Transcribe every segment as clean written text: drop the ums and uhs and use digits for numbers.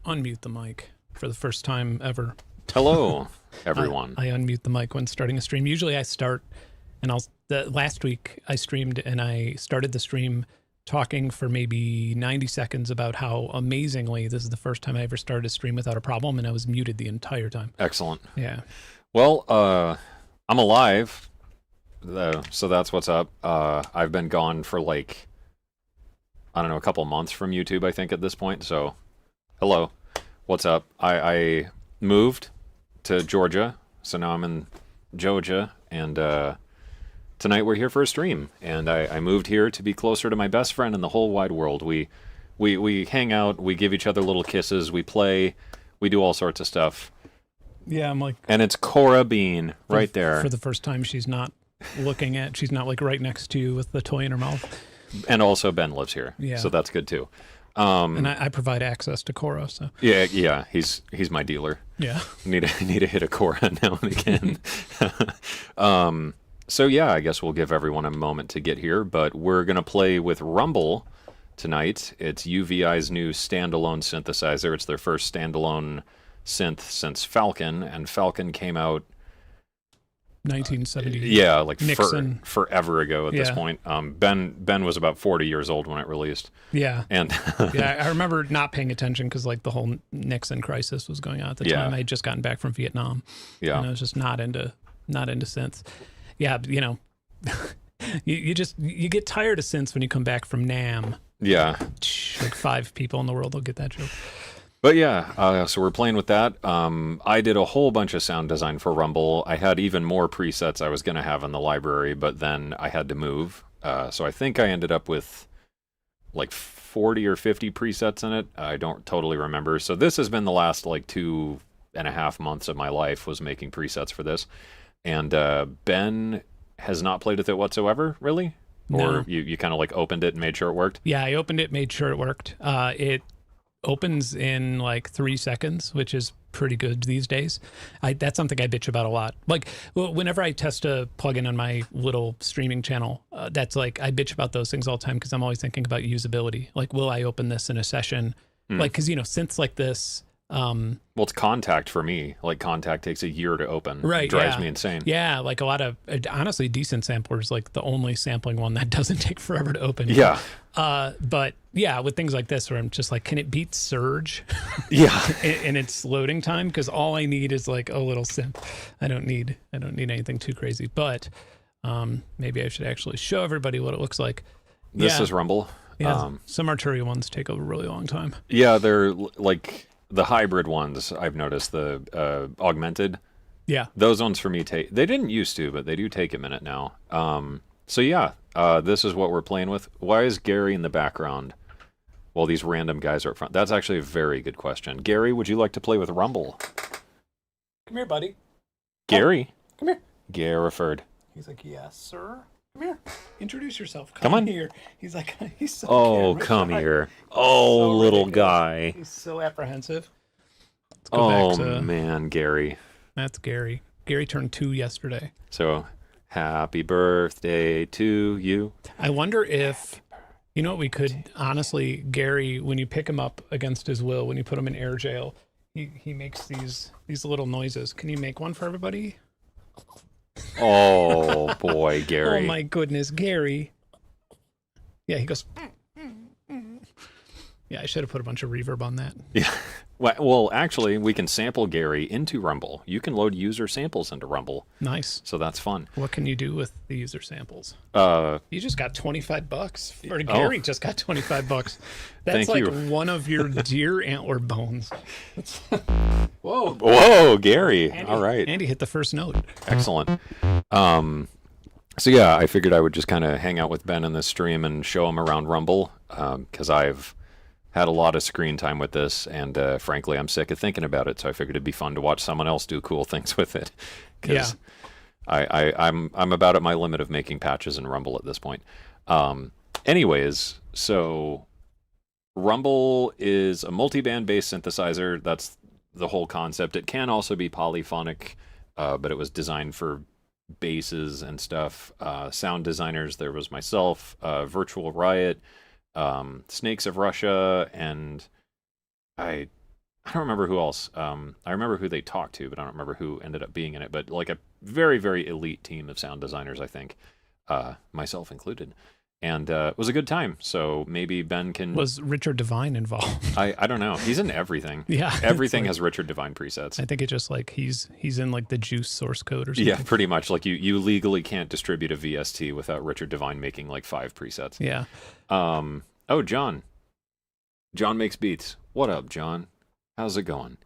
unmute the mic for the first time ever. Hello, everyone. I unmute the mic when starting a stream. Usually I start, and last week I streamed and I started the stream talking for maybe 90 seconds about how amazingly this is the first time I ever started a stream without a problem, and I was muted the entire time. Excellent. Yeah. Well, I'm alive, so that's what's up. I've been gone for like, I don't know, a couple months from YouTube, I think, at this point. So, hello, what's up? I moved to Georgia, so now I'm in Georgia, and tonight we're here for a stream. And I moved here to be closer to my best friend in the whole wide world. We hang out, we give each other little kisses, we play, we do all sorts of stuff. Yeah, I'm like... And it's Cora Bean right there. For the first time, she's not like right next to you with the toy in her mouth. And also Ben lives here, so that's good too. And I provide access to Cora, so... Yeah, he's my dealer. Yeah. Need to hit a Cora now and again. So yeah, I guess we'll give everyone a moment to get here, but we're going to play with Rumble tonight. It's UVI's new standalone synthesizer. It's their first standalone synth since Falcon, and Falcon came out 1970. Yeah, like Nixon. forever ago at this point. Ben was about 40 years old when it released. Yeah. And yeah, I remember not paying attention because like the whole Nixon crisis was going on at the time. I had just gotten back from Vietnam. Yeah. And I was just not into synths. Yeah, you know, you get tired of synths when you come back from NAMM. Yeah. Like 5 people in the world will get that joke. But yeah, so we're playing with that. I did a whole bunch of sound design for Rumble. I had even more presets I was going to have in the library, but then I had to move. So I think I ended up with like 40 or 50 presets in it. I don't totally remember. So this has been the last like 2.5 months of my life was making presets for this. And Ben has not played with it whatsoever, really? Or you kind of like opened it and made sure it worked? Yeah, I opened it, made sure it worked. It opens in like 3 seconds, which is pretty good these days. That's something I bitch about a lot. Like whenever I test a plugin on my little streaming channel, that's like I bitch about those things all the time because I'm always thinking about usability. Like, will I open this in a session? Like, because synths like this. Well, it's Contact for me. Like Contact takes a year to open. Right, it drives me insane. Yeah, like a lot of honestly decent samplers, like the only sampling one that doesn't take forever to open. Yeah. But yeah, with things like this where I'm just like, can it beat Surge? Yeah. in its loading time? Because all I need is like a little synth. I don't need anything too crazy. But maybe I should actually show everybody what it looks like. This is Rumble. Yeah. Some Arturia ones take a really long time. Yeah, they're like the hybrid ones. I've noticed the augmented. Yeah. Those ones for me they didn't used to, but they do take a minute now. So yeah, this is what we're playing with. Why is Gary in the background while these random guys are up front? That's actually a very good question. Gary, would you like to play with Rumble? Come here, buddy. Gary? Come here. Gariford. He's like, yes, sir. Come here. Introduce yourself. Come on here. He's like, he's so come here. Oh, so little guy. He's so apprehensive. Let's go back to... man, Gary. That's Gary. Gary turned 2 yesterday. So, happy birthday to you. I wonder if, you know what we could, honestly, Gary, when you pick him up against his will, when you put him in air jail, he makes these little noises. Can you make one for everybody? Oh, boy, Gary. Oh, my goodness, Gary. Yeah, he goes... Yeah, I should have put a bunch of reverb on that. Yeah. Well, actually, we can sample Gary into Rumble. You can load user samples into Rumble. Nice. So that's fun. What can you do with the user samples? You just got $25. Or Gary just got $25. That's like one of your deer antler bones. Whoa, Gary. All right. Andy hit the first note. Excellent. So yeah, I figured I would just kind of hang out with Ben in this stream and show him around Rumble, because I've had a lot of screen time with this, and frankly, I'm sick of thinking about it. So I figured it'd be fun to watch someone else do cool things with it. Because I'm about at my limit of making patches in Rumble at this point. Anyways, so Rumble is a multi-band based synthesizer. That's the whole concept. It can also be polyphonic, but it was designed for basses and stuff. Sound designers, there was myself, Virtual Riot, Snakes of Russia, and I I don't remember who else. I remember who they talked to, but I don't remember who ended up being in it. But like a very, very elite team of sound designers, I think, myself included. And it was a good time. So maybe Ben can... Was Richard Devine involved? I don't know. He's in everything. Yeah. Everything has Richard Devine presets. I think it's just like he's in like the Juice source code or something. Yeah, pretty much. Like you legally can't distribute a VST without Richard Devine making like 5 presets. Yeah. Oh, John. John makes beats. What up, John? How's it going?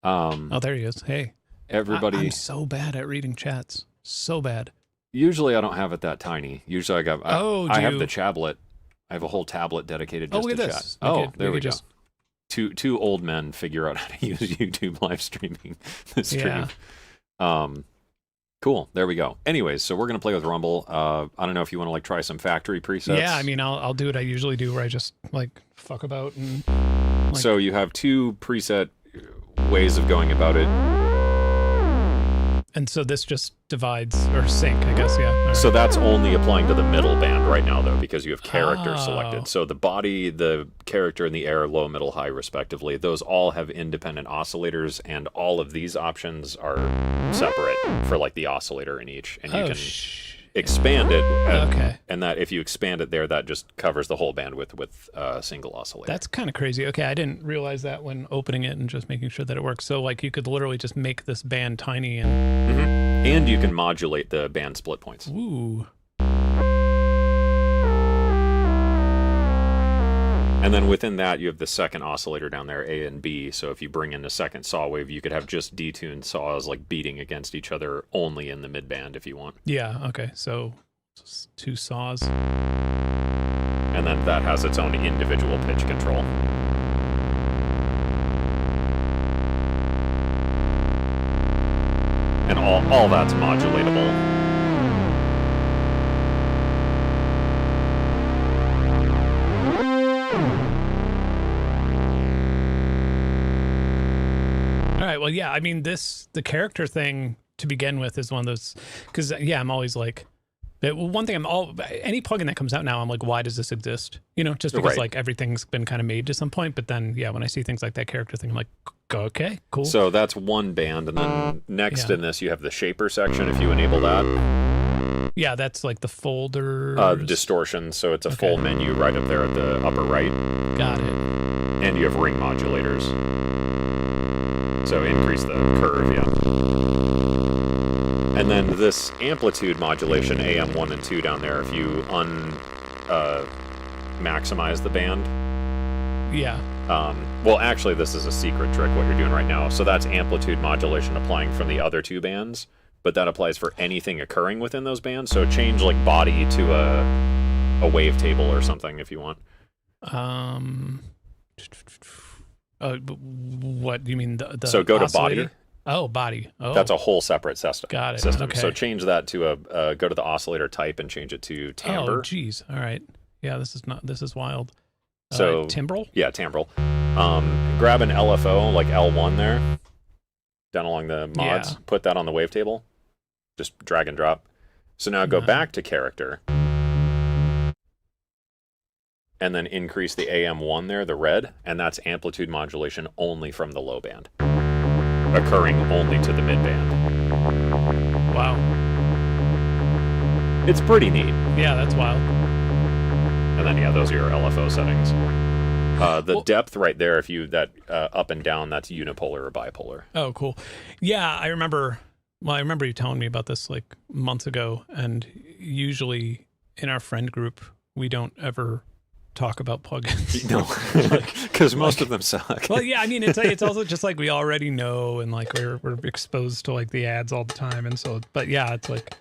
Oh, there he is. Hey. Everybody. I'm so bad at reading chats. So bad. Usually I don't have it that tiny. Usually I have the chablet. I have a whole tablet dedicated just to chat. There we go. Two old men figure out how to use YouTube live streaming this stream. Yeah. Cool. There we go. Anyways, so we're gonna play with Rumble. I don't know if you want to like try some factory presets. Yeah, I mean, I'll do what I usually do, where I just like fuck about and. Like... So you have 2 preset ways of going about it. And so this just divides or sync, I guess, yeah. Right. So that's only applying to the middle band right now, though, because you have character selected. So the body, the character, and the air, low, middle, high, respectively, those all have independent oscillators, and all of these options are separate for like the oscillator in each. And you can expand it. And that if you expand it there, that just covers the whole bandwidth with a single oscillator. That's kind of crazy. Okay, I didn't realize that when opening it and just making sure that it works. So like you could literally just make this band tiny and... And you can modulate the band split points. Ooh. And then within that, you have the second oscillator down there, A and B. So if you bring in a second saw wave, you could have just detuned saws like beating against each other only in the midband if you want. Yeah, okay. So 2 saws. And then that has its own individual pitch control. And all that's modulatable. All right, well, yeah, I mean, the character thing to begin with is one of those, because, yeah, I'm always like, one thing any plugin that comes out now, I'm like, why does this exist? You know, just because like everything's been kind of made to some point, but then, yeah, when I see things like that character thing, I'm like, okay, cool. So that's one band, and then next in this, you have the shaper section, if you enable that. Yeah, that's like the folder. Distortion, so it's a full menu right up there at the upper right. Got it. And you have ring modulators. So increase the curve, yeah. And then this amplitude modulation, AM1 and 2 down there, if you maximize the band. Yeah. Well, actually, this is a secret trick, what you're doing right now. So that's amplitude modulation applying from the other 2 bands, but that applies for anything occurring within those bands. So change like body to a wavetable or something if you want. What do you mean? The so go oscillator? to body. Oh, body. Oh, that's a whole separate system. Got it. System. Okay. So change that to go to the oscillator type and change it to timbre. Oh, geez. All right. Yeah, this is wild. So timbrel. Yeah, timbrel. Grab an LFO like L1 there, down along the mods. Yeah. Put that on the wavetable. Just drag and drop. So now go back to character. And then increase the AM1 there, the red, and that's amplitude modulation only from the low band, occurring only to the mid band. Wow. It's pretty neat. Yeah, that's wild. And then, yeah, those are your LFO settings. The depth right there, if you, up and down, that's unipolar or bipolar. Oh, cool. Yeah, I remember you telling me about this like months ago, and usually in our friend group, we don't ever talk about plugins. No, because most of them suck. Well, yeah, I mean, it's also just like we already know, and like we're exposed to like the ads all the time, and so. But yeah, it's like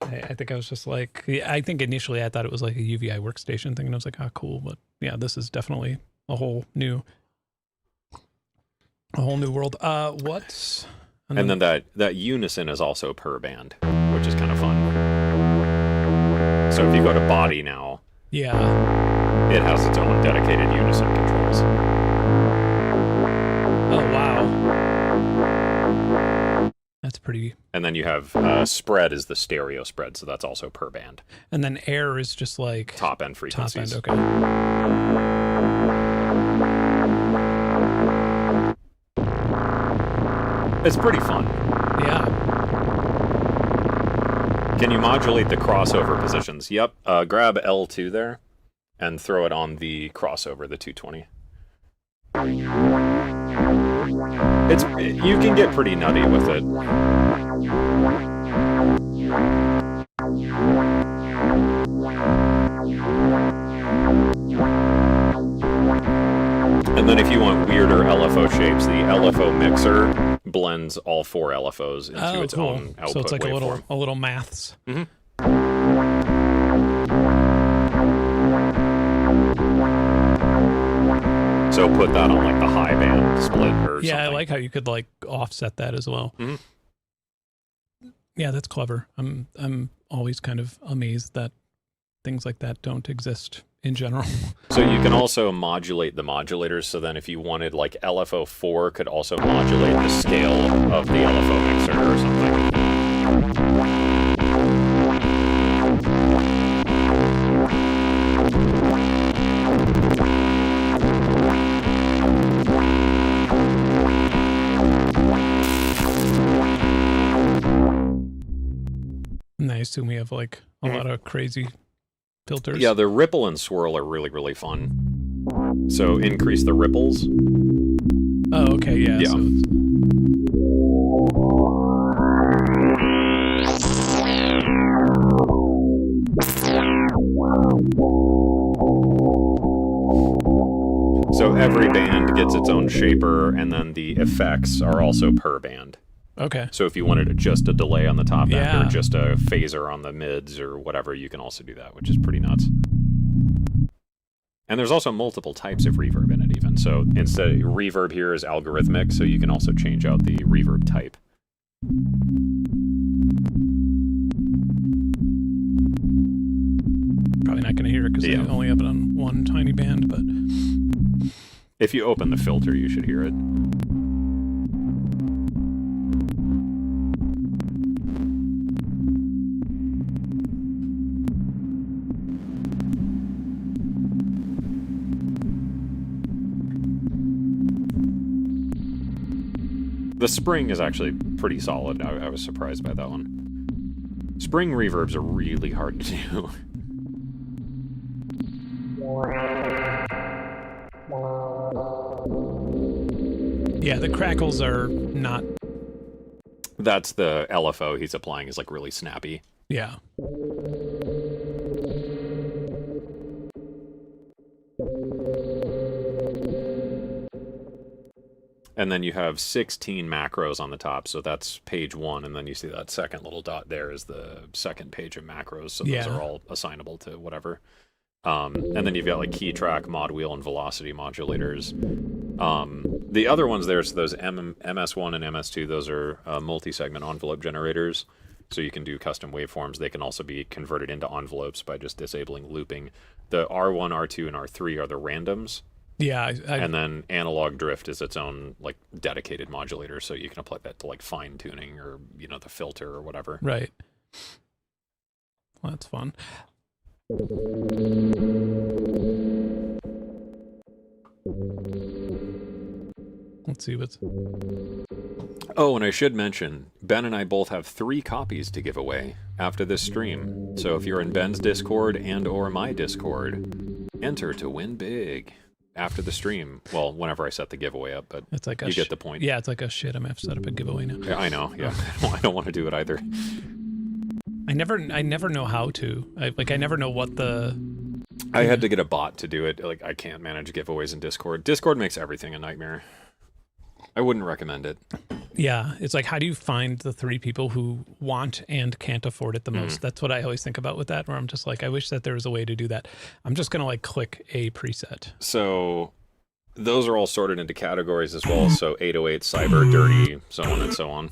I think I was just like, I think initially I thought it was like a UVI workstation thing, and I was like, oh, cool. But yeah, this is definitely a whole new world. What? And then that unison is also per band, which is kind of fun. So if you go to body now. Yeah. It has its own dedicated unison controls. Oh, wow. That's pretty... And then you have spread is the stereo spread, so that's also per band. And then air is just like... Top end frequencies. Top end, okay. It's pretty fun. Yeah. Can you modulate the crossover positions? Yep. Grab L2 there and throw it on the crossover, the 220. You can get pretty nutty with it. And then if you want weirder LFO shapes, the LFO mixer blends all 4 LFOs into its own output. So it's like waveform. a little maths. Mm-hmm. So put that on like the high band split or something. Yeah, I like how you could like offset that as well. Mm-hmm. Yeah, that's clever. I'm always kind of amazed that things like that don't exist in general. So you can also modulate the modulators. So then if you wanted like LFO4 could also modulate the scale of the LFO mixer or something. And I assume we have like a lot of crazy filters. Yeah, the ripple and swirl are really, really fun. So increase the ripples. Oh, okay, yeah. Yeah. So every band gets its own shaper, and then the effects are also per band. Okay. So if you wanted just a delay on the top end Yeah. or just a phaser on the mids or whatever, you can also do that, which is pretty nuts. And there's also multiple types of reverb in it even. So instead, reverb here is algorithmic, so you can also change out the reverb type. Probably not going to hear it because I only have it on one tiny band, but If you open the filter, you should hear it. The spring is actually pretty solid. I was surprised by that one. Spring reverbs are really hard to do. yeah, the crackles are not. That's the LFO he's applying is like really snappy. Yeah. And then you have 16 macros on the top, so that's page 1, and then you see that second little dot there is the second page of macros, so those are all assignable to whatever. And then you've got like key track, mod wheel, and velocity modulators. The other ones there, so those MS1 and MS2, those are multi-segment envelope generators, so you can do custom waveforms. They can also be converted into envelopes by just disabling looping. The R1, R2, and R3 are the randoms. Yeah, and then analog drift is its own like dedicated modulator, so you can apply that to like fine tuning or the filter or whatever. Right. Well, that's fun. Let's see what's. Oh, and I should mention, Ben and I both have 3 copies to give away after this stream. So if you're in Ben's Discord and or my Discord, enter to win big. After the stream, well, whenever I set the giveaway up, but it's like you get the point. Yeah, it's like, oh shit, I'm gonna have to set up a giveaway now. Yeah, I know. Yeah, I don't want to do it either. I never know how to. I never know what the. I had to get a bot to do it. Like I can't manage giveaways in Discord. Discord makes everything a nightmare. I wouldn't recommend it. Yeah, it's like, how do you find the 3 people who want and can't afford it the most? That's what I always think about with that, where I'm just like, I wish that there was a way to do that. I'm just going to like click a preset. So those are all sorted into categories as well. So 808, cyber, dirty, so on and so on.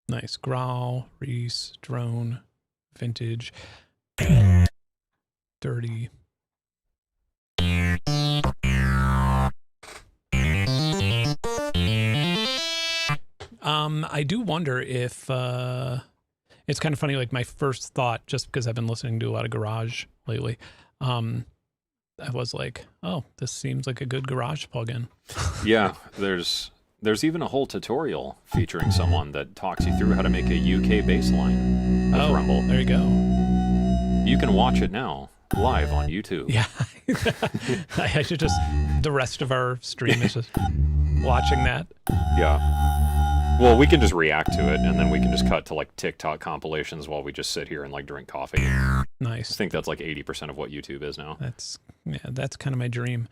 Nice. Growl, Reese, drone, vintage, dirty. I do wonder if it's kind of funny, like my first thought, just because I've been listening to a lot of garage lately, I was like, oh, this seems like a good garage plugin. Yeah, there's even a whole tutorial featuring someone that talks you through how to make a UK bass line with Rumble. There you go. You can watch it now live on YouTube. Yeah. I should just, the rest of our stream is just watching that. Yeah. Well, we can just react to it, and then we can just cut to like TikTok compilations while we just sit here and like drink coffee. Nice. I think that's like 80% of what YouTube is now. That's kind of my dream.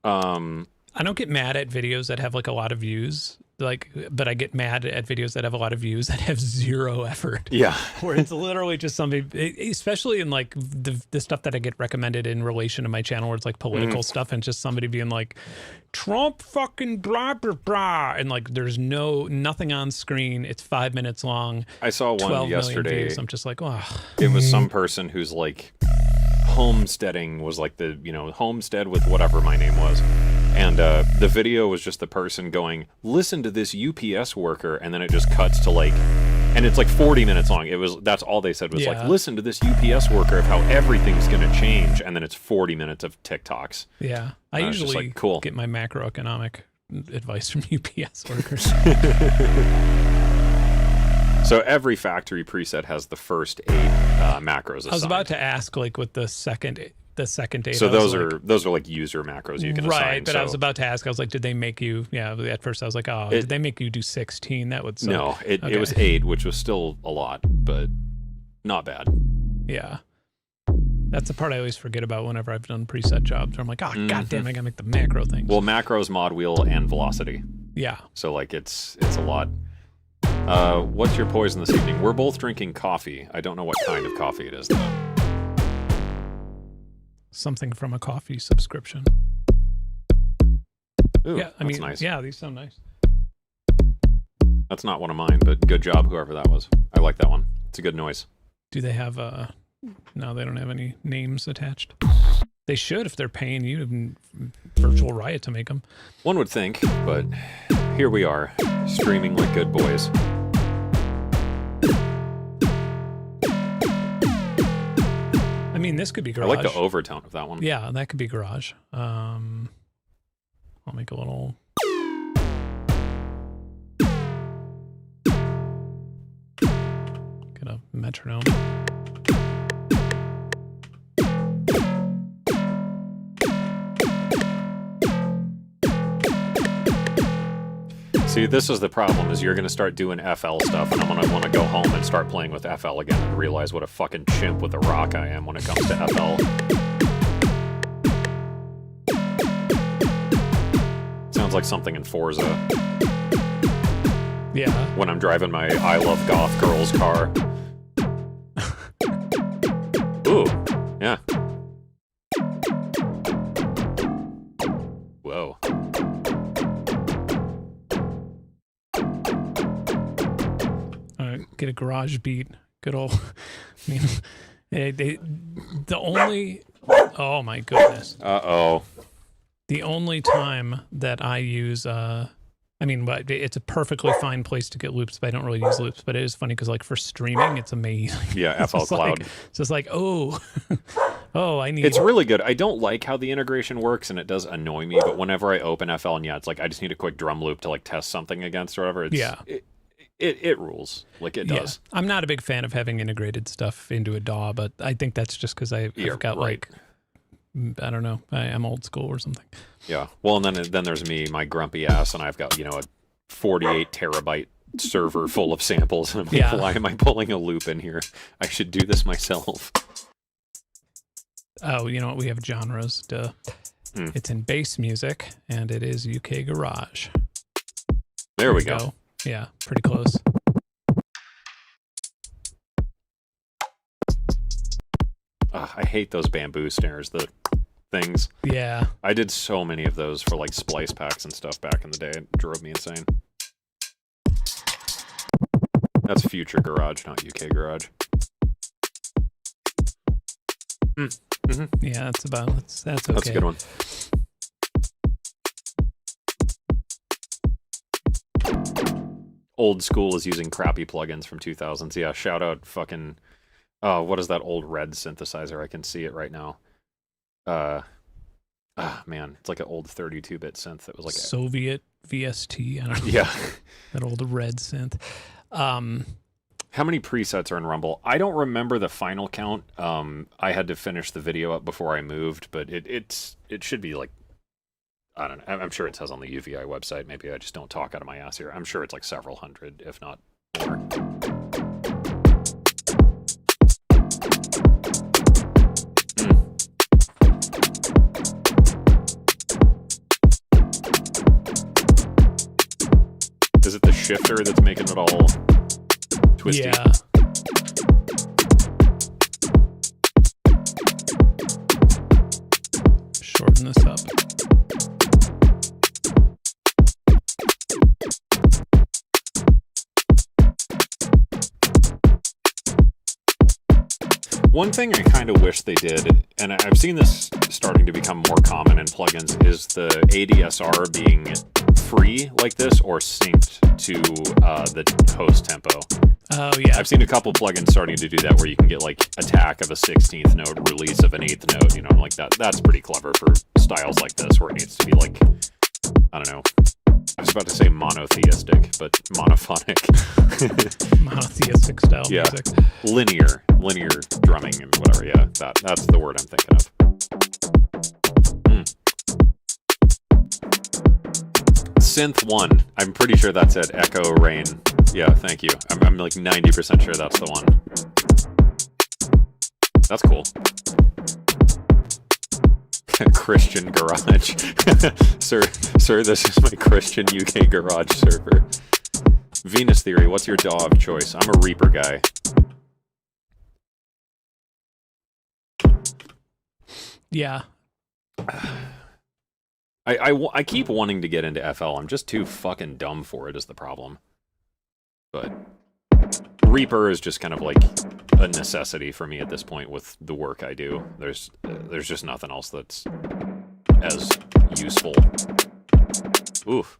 I don't get mad at videos that have like a lot of views, but I get mad at videos that have a lot of views that have zero effort. Yeah. Where it's literally just somebody, especially in like the stuff that I get recommended in relation to my channel, where it's like political stuff, and just somebody being like, Trump fucking blah, blah, blah. And like, there's nothing on screen. It's 5 minutes long. I saw one yesterday. Views. I'm just like, oh. It was some person who's like, homesteading was like the, homestead with whatever my name was. And the video was just the person going, listen to this UPS worker, and then it just cuts to like, and it's like 40 minutes long. That's all they said was like, listen to this UPS worker of how everything's going to change, and then it's 40 minutes of TikToks. Yeah. I usually like, cool. get my macroeconomic advice from UPS workers. So every factory preset has the first 8 macros assigned. I was about to ask, like, with the second 8. So those are like user macros you can assign. Right, but I was about to ask. I was like, did they make you? Yeah, at first I was like, did they make you do 16? That would suck. No, it was 8, which was still a lot, but not bad. Yeah. That's the part I always forget about whenever I've done preset jobs. Where I'm like, god damn, I gotta make the macro things. Well, macros, mod wheel, and velocity. Yeah. So like it's a lot. What's your poison this evening? We're both drinking coffee. I don't know what kind of coffee it is though. Something from a coffee subscription. Ooh, yeah, I mean, nice. Yeah, these sound nice. That's not one of mine, but good job, whoever that was. I like that one. It's a good noise. Do they have no, they don't have any names attached. They should if they're paying you Virtual Riot to make them. One would think, but here we are, streaming like good boys. I mean, this could be garage. I like the overtone of that one. Yeah, that could be garage. I'll make a little... Get a metronome. See, this is the problem, is you're going to start doing FL stuff, and I'm going to want to go home and start playing with FL again and realize what a fucking chimp with a rock I am when it comes to FL. Sounds like something in Forza. Yeah. When I'm driving my I Love Goth Girls car. Ooh, yeah. Whoa. Get a garage beat. Good old... I mean, the only... Oh, my goodness. Uh-oh. The only time that I use... I mean, it's a perfectly fine place to get loops, but I don't really use loops. But it is funny because, like, for streaming, it's amazing. Yeah, FL Cloud. It's just like, I need... It's really good. I don't like how the integration works, and it does annoy me. But whenever I open FL, and it's like, I just need a quick drum loop to, like, test something against or whatever. It rules. Like, it does. Yeah. I'm not a big fan of having integrated stuff into a DAW, but I think that's just because I've got, like... I don't know. I'm old school or something. Yeah. Well, and then there's me, my grumpy ass, and I've got, a 48 terabyte server full of samples. And I'm like, why am I pulling a loop in here? I should do this myself. Oh, you know what? We have genres. Duh. It's in bass music, and it is UK garage. There we go. Yeah, pretty close. I hate those bamboo snares, the things. Yeah. I did so many of those for like splice packs and stuff back in the day. It drove me insane. That's future garage, not UK garage. Yeah, that's okay. That's a good one. Old school is using crappy plugins from 2000s. Yeah, shout out fucking... Oh, what is that old red synthesizer? I can see it right now. Ah, man, it's like an old 32-bit synth that was like Soviet VST. I don't know. Yeah. That old red synth. How many presets are in Rumble? I don't remember the final count. I had to finish the video up before I moved, but it should be like, I don't know. I'm sure it says on the UVI website. Maybe I just don't talk out of my ass here. I'm sure it's like several hundred, if not more. Is it the shifter that's making it all twisty? Yeah. Shorten this up. One thing I kind of wish they did, and I've seen this starting to become more common in plugins, is the ADSR being free like this or synced to the host tempo. Oh, yeah. I've seen a couple plugins starting to do that where you can get like attack of a 16th note, release of an 8th note, you know, like that. That's pretty clever for styles like this where it needs to be like, I don't know. I was about to say monotheistic, but monophonic. Monotheistic style music. Linear drumming and whatever. Yeah, that's the word I'm thinking of. Synth 1. I'm pretty sure that's it. Echo Rain. Yeah, thank you. I'm like 90% sure that's the one. That's cool. Christian garage. Sir, this is my Christian UK garage server. Venus Theory, what's your DAW of choice? I'm a Reaper guy. Yeah. I keep wanting to get into FL. I'm just too fucking dumb for it is the problem. But Reaper is just kind of like a necessity for me at this point with the work I do. There's just nothing else that's as useful. Oof.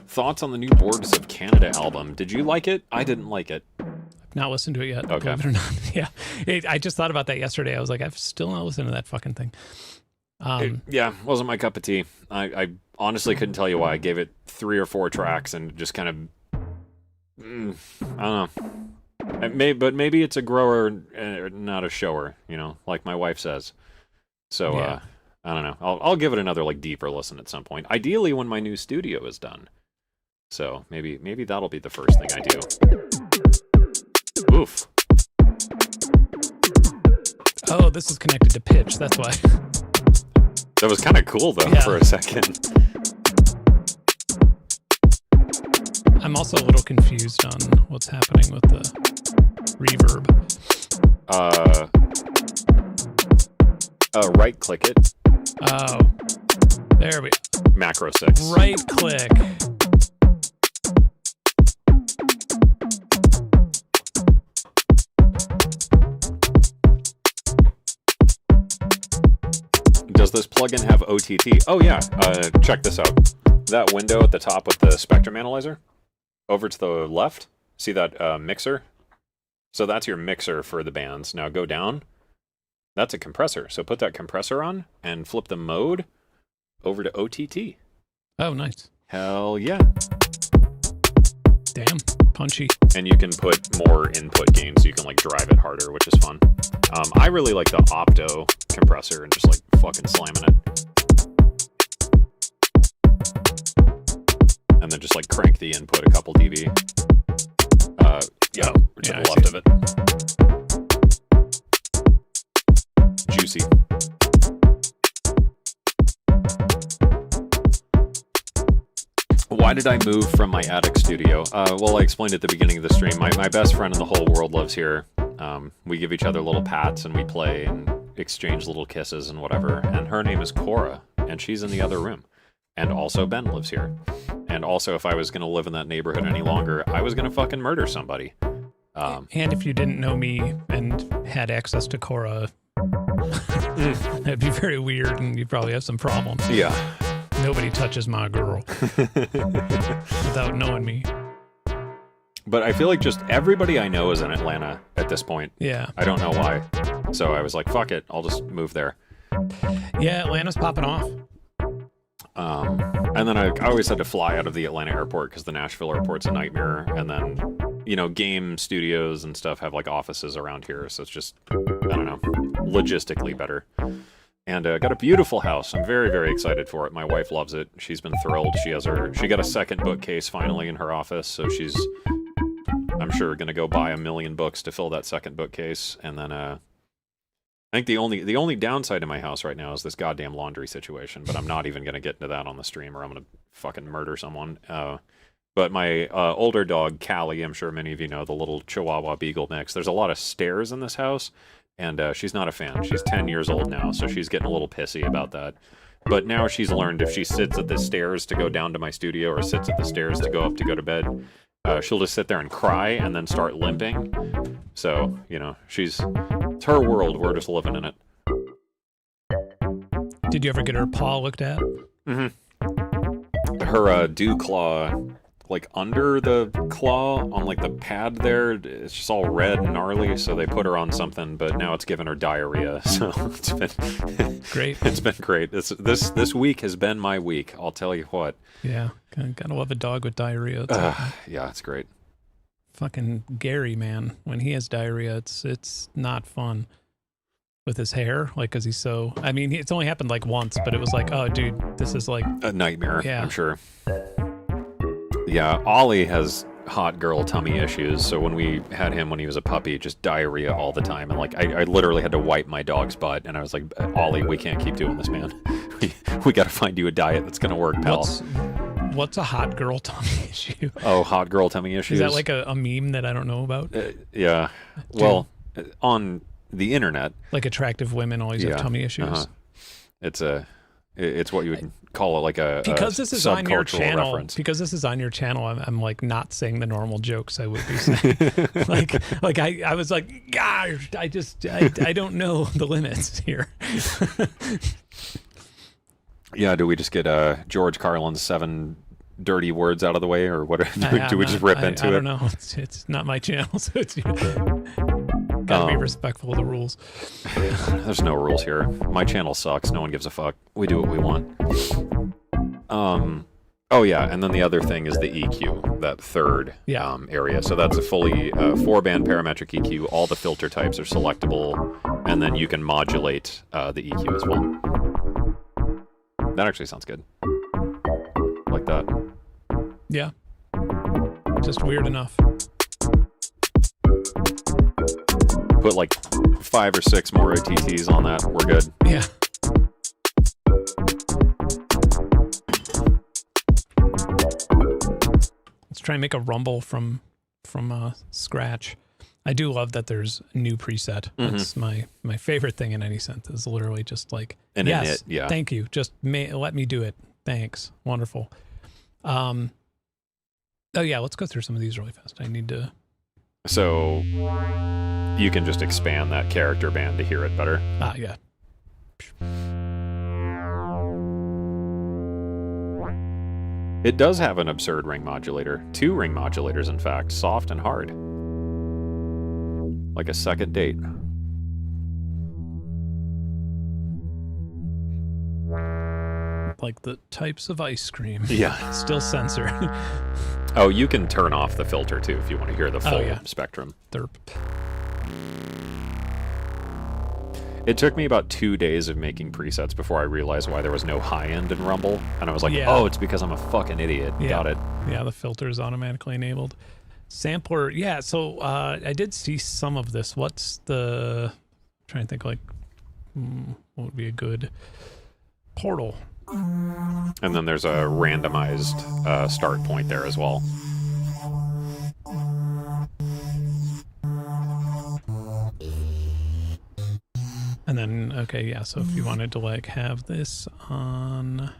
Thoughts on the new Boards of Canada album? Did you like it? I didn't like it. I've not listened to it yet. Okay. Believe it or not. Yeah. I just thought about that yesterday. I was like, I've still not listened to that fucking thing. Yeah, wasn't my cup of tea. I honestly couldn't tell you why. I gave it 3 or 4 tracks and just kind of, I don't know. But maybe it's a grower, not a shower. You know, like my wife says. So Yeah. I don't know. I'll give it another like deeper listen at some point. Ideally, when my new studio is done. So maybe that'll be the first thing I do. Oof. Oh, this is connected to pitch. That's why. That was kind of cool though for a second. I'm also a little confused on what's happening with the reverb. Right click it. Oh, there we go. Macro 6. Right click. Does this plugin have OTT? Oh yeah, check this out. That window at the top with the spectrum analyzer, over to the left, see that mixer? So that's your mixer for the bands. Now go down, that's a compressor. So put that compressor on and flip the mode over to OTT. Oh, nice. Hell yeah. Damn, punchy. And you can put more input gain so you can like drive it harder, which is fun. I really like the opto compressor and just like fucking slamming it. And then just like crank the input a couple dB. To the left of it. Juicy. Why did I move from my attic studio? Well, I explained at the beginning of the stream. My best friend in the whole world lives here. We give each other little pats and we play and exchange little kisses and whatever. And her name is Cora, and she's in the other room. And also Benn lives here. And also, if I was going to live in that neighborhood any longer, I was going to fucking murder somebody. And if you didn't know me and had access to Cora, that'd be very weird and you'd probably have some problems. Yeah. Nobody touches my girl without knowing me. But I feel like just everybody I know is in Atlanta at this point. Yeah. I don't know why. So I was like, fuck it, I'll just move there. Yeah, Atlanta's popping off. And then I always had to fly out of the Atlanta airport because the Nashville airport's a nightmare. And then, game studios and stuff have like offices around here. So it's just, I don't know, logistically better. And got a beautiful house. I'm very, very excited for it. My wife loves it. She's been thrilled. She got a second bookcase finally in her office. So she's, I'm sure, going to go buy 1 million books to fill that second bookcase. And then, I think the only downside to my house right now is this goddamn laundry situation, but I'm not even going to get into that on the stream or I'm going to fucking murder someone. But my older dog, Callie, I'm sure many of you know, the little Chihuahua Beagle mix, there's a lot of stairs in this house, and she's not a fan. She's 10 years old now, so she's getting a little pissy about that. But now she's learned if she sits at the stairs to go down to my studio or sits at the stairs to go up to go to bed, she'll just sit there and cry and then start limping. So, it's her world. We're just living in it. Did you ever get her paw looked at? Mm-hmm. Her dew claw, like under the claw on like the pad there, it's just all red and gnarly. So they put her on something, but now it's given her diarrhea. So it's been great. It's been great. This week has been my week. I'll tell you what. Yeah, gotta love a dog with diarrhea. Yeah, it's great. Fucking Gary, man, when he has diarrhea, it's not fun with his hair, like, because he's so, I mean, it's only happened like once, but it was like, oh dude, this is like a nightmare. Yeah, I'm sure. Yeah, Ollie has hot girl tummy issues, so when we had him when he was a puppy, just diarrhea all the time, and like I literally had to wipe my dog's butt, and I was like, Ollie, we can't keep doing this, man. we got to find you a diet that's gonna work, pal. What's a hot girl tummy issue? Oh, hot girl tummy issues. Is that like a meme that I don't know about? Yeah. Well, on the internet, like attractive women always have tummy issues. It's what you would call it, like a because this is on your channel. Reference. Because this is on your channel, I'm like not saying the normal jokes I would be saying. like I was like, gosh, I don't know the limits here. Yeah, do we just get George Carlin's 7 dirty words out of the way, or what? Do we just rip into it? I don't know. It's not my channel, so it's gotta be respectful of the rules. There's no rules here. My channel sucks. No one gives a fuck. We do what we want. Oh yeah, and then the other thing is the EQ, that third area. So that's a fully 4-band parametric EQ. All the filter types are selectable, and then you can modulate the EQ as well. That actually sounds good. Like that. Yeah. Just weird enough. Put like 5 or 6 more OTTs on that. We're good. Yeah. Let's try and make a rumble from scratch. I do love that there's a new preset. That's my favorite thing in any synth is literally just like, yes, yeah. Thank you. Just let me do it. Thanks. Wonderful. Oh yeah, let's go through some of these really fast. I need to. So you can just expand that character band to hear it better. Yeah. It does have an absurd ring modulator. 2 ring modulators, in fact, soft and hard. Like a second date. Like the types of ice cream. Yeah. Still censored. Oh, you can turn off the filter too if you want to hear the full spectrum. Derp. It took me about 2 days of making presets before I realized why there was no high end in Rumble. And I was like, oh, it's because I'm a fucking idiot. Yeah. Got it. Yeah, the filter is automatically enabled. Sampler, yeah, so I did see some of this. What's the... I'm trying to think, like, what would be a good portal? And then there's a randomized start point there as well. And then, okay, yeah, so if you wanted to, like, have this on...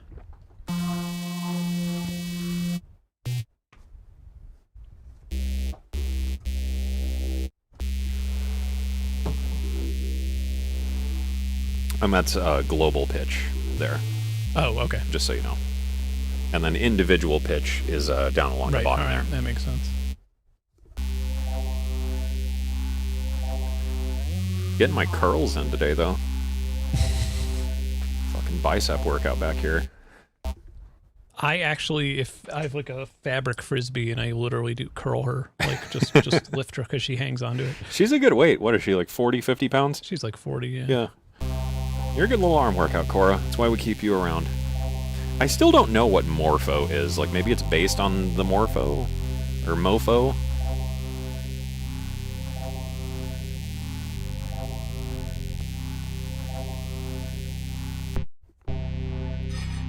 And that's global pitch there. Oh, okay. Just so you know. And then individual pitch is down along the bottom there. That makes sense. Getting my curls in today, though. Fucking bicep workout back here. I actually, if I have like a fabric frisbee and I literally do curl her, like just lift her because she hangs onto it. She's a good weight. What is she, like 40, 50 pounds? She's like 40, yeah. Yeah. You're a good little arm workout, Cora. That's why we keep you around. I still don't know what Morpho is. Like, maybe it's based on the Morpho? Or Mofo?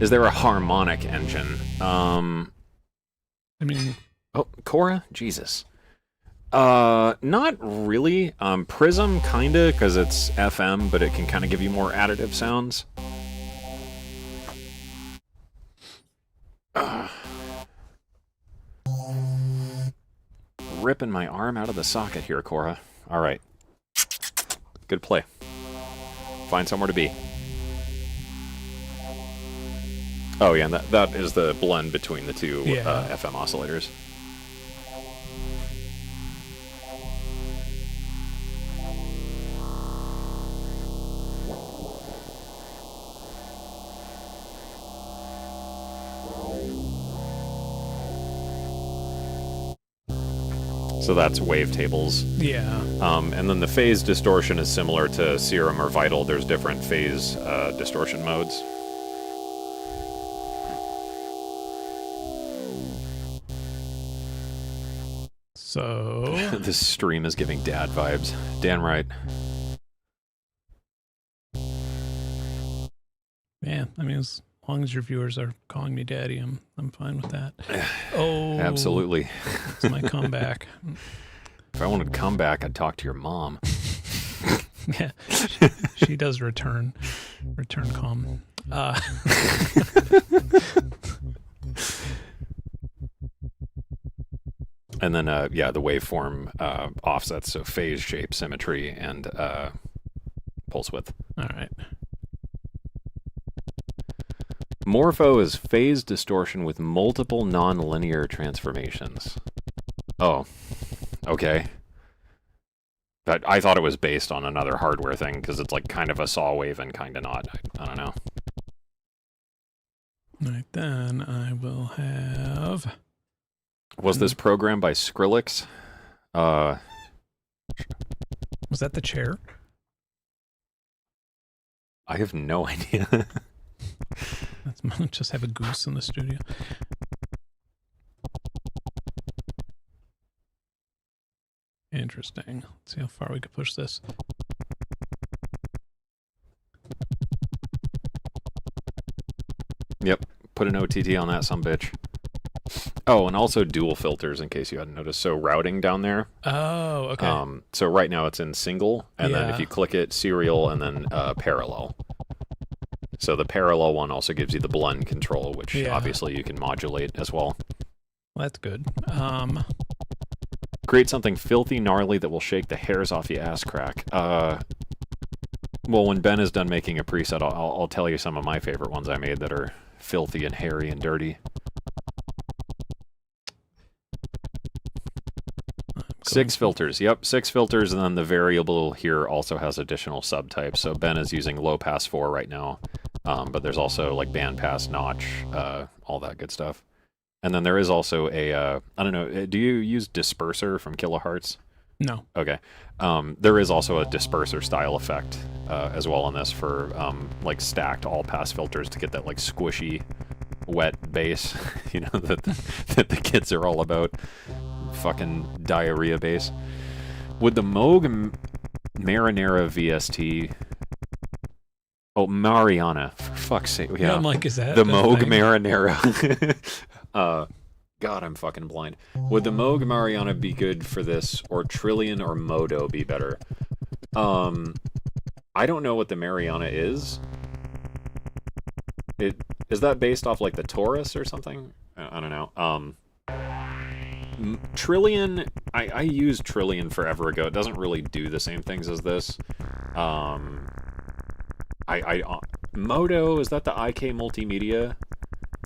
Is there a harmonic engine? I mean... Oh, Cora? Jesus. Not really. Prism, kinda, because it's FM, but it can kind of give you more additive sounds. Ripping my arm out of the socket here, Cora. Alright. Good play. Find somewhere to be. Oh yeah, and that is the blend between the two FM oscillators. So that's wavetables. Yeah. And then the phase distortion is similar to Serum or Vital. There's different phase distortion modes. So... This stream is giving dad vibes. Damn right. Man, I mean, as long as your viewers are calling me daddy, I'm fine with that. Oh, Absolutely. It's my comeback. If I wanted to come back, I'd talk to your mom. Yeah, she does return calm. And then, yeah, the waveform offsets, so phase, shape, symmetry, and pulse width. All right. Morpho is phase distortion with multiple nonlinear transformations. Oh, okay. I thought it was based on another hardware thing, because it's like kind of a saw wave and kind of not. I don't know. All right, then I will have... Was this programmed by Skrillex? Was that the chair? I have no idea. Let's just have a goose in the studio. Interesting. Let's see how far we could push this. Yep. Put an OTT on that sumbitch. Oh, and also dual filters in case you hadn't noticed. So routing down there. Oh, okay. So right now it's in single, and then if you click it, serial, and then parallel. So the parallel one also gives you the blend control, which obviously you can modulate as well. Well, that's good. Create something filthy, gnarly that will shake the hairs off your ass crack. Well, when Ben is done making a preset, I'll tell you some of my favorite ones I made that are filthy and hairy and dirty. 6 filters. Yep, 6 filters, and then the variable here also has additional subtypes. So Ben is using low pass 4 right now, but there's also like band pass, notch, all that good stuff. And then there is also a, I don't know, do you use disperser from Kilohertz? No. Okay. There is also a disperser style effect as well on this for like stacked all pass filters to get that like squishy, wet bass, you know, that the kids are all about. Fucking diarrhea bass. Would the Moog Marinara VST... Oh, Mariana. For fuck's sake. Yeah, I'm like, is that the Moog Marinara? God, I'm fucking blind. Would the Moog Mariana be good for this, or Trillion or Modo be better? I don't know what the Mariana is. Is that based off like the Taurus or something? I don't know. Trillion, I used Trillion forever ago. It doesn't really do the same things as this. Modo, is that the IK Multimedia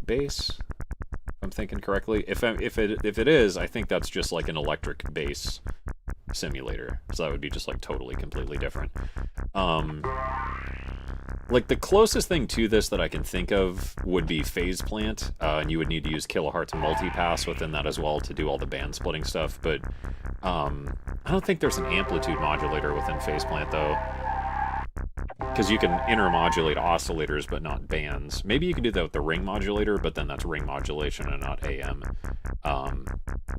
bass? If I'm thinking correctly. If it is, I think that's just like an electric bass simulator. So that would be just like totally completely different. Like, the closest thing to this that I can think of would be phase plant, and you would need to use kilohertz multipass within that as well to do all the band splitting stuff, but I don't think there's an amplitude modulator within phase plant, though, because you can intermodulate oscillators but not bands. Maybe you can do that with the ring modulator, but then that's ring modulation and not AM.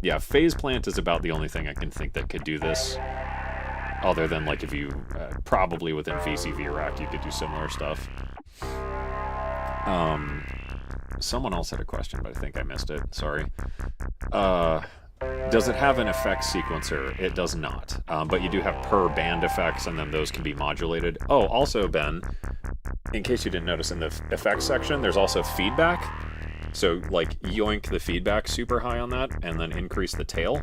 Yeah, phase plant is about the only thing I can think that could do this. Other than, like, if you, probably within VCV Rack, you could do similar stuff. Someone else had a question, but I think I missed it. Sorry. Does it have an effects sequencer? It does not. But you do have per band effects, and then those can be modulated. Oh, also, Ben, in case you didn't notice, in the effects section, there's also feedback. So, like, yoink the feedback super high on that, and then increase the tail.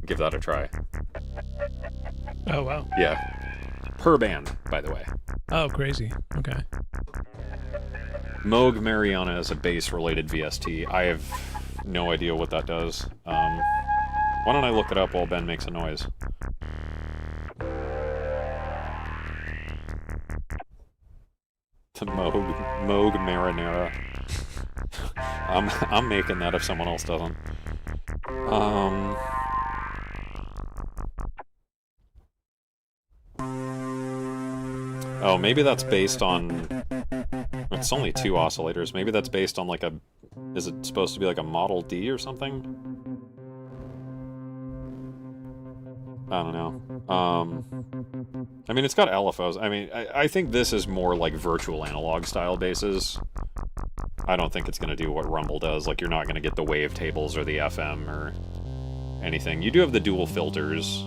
Give that a try. Oh, wow. Yeah. Per band, by the way. Oh, crazy. Okay. Moog Mariana is a bass-related VST. I have no idea what that does. Why don't I look it up while Ben makes a noise? The Moog Marinara. I'm making that if someone else doesn't. Oh, maybe that's based on... It's only 2 oscillators. Maybe that's based on, like, a... Is it supposed to be like a Model D or something? I don't know. I mean, it's got LFOs. I mean, I think this is more like virtual analog style basses. I don't think it's going to do what Rumble does. Like, you're not going to get the wavetables or the FM or anything. You do have the dual filters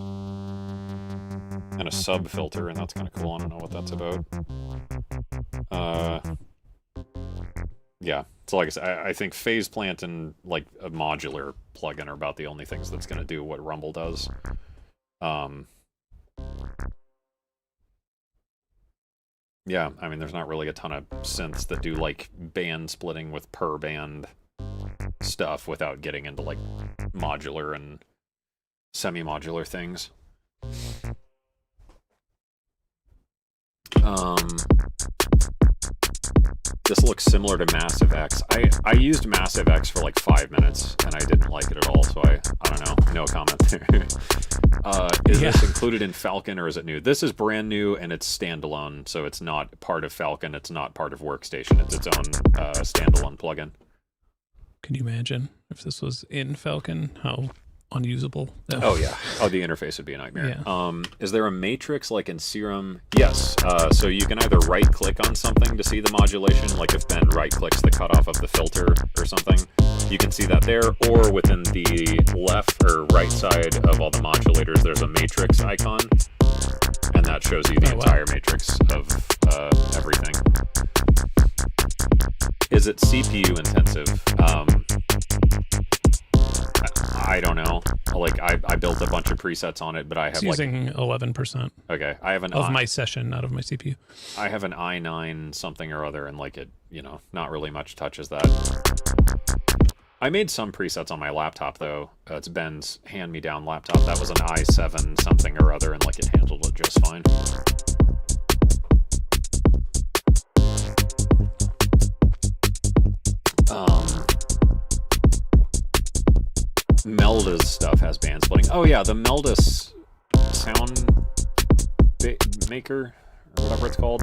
and a sub filter, and that's kind of cool. I don't know what that's about. Yeah. So like I said, I think phase plant and like a modular plugin are about the only things that's going to do what Rumble does. Yeah, I mean, there's not really a ton of synths that do like band splitting with per band stuff without getting into like modular and semi-modular things. This looks similar to Massive X. I used Massive X for like 5 minutes and I didn't like it at all, so I don't know. No comment there. Is this included in Falcon or is it new? This is brand new and it's standalone, so it's not part of Falcon, it's not part of Workstation, it's its own standalone plugin. Can you imagine if this was in Falcon, how unusable? Oh yeah. Oh, the interface would be a nightmare. Yeah. Is there a matrix like in Serum? Yes. So you can either right click on something to see the modulation, like if Ben right clicks the cutoff of the filter or something, you can see that there, or within the left or right side of all the modulators there's a matrix icon, and that shows you the entire matrix of everything. Is it CPU intensive? I don't know. Like, I built a bunch of presets on it, but I have it's using 11%. Okay, I have an of my session, not of my CPU. I have an i9 something or other, and like it, you know, not really much touches that. I made some presets on my laptop though. It's Ben's hand-me-down laptop. That was an i7 something or other, and like it handled it just fine. Melda's stuff has band splitting. Oh yeah, the Melda's sound maker, or whatever it's called.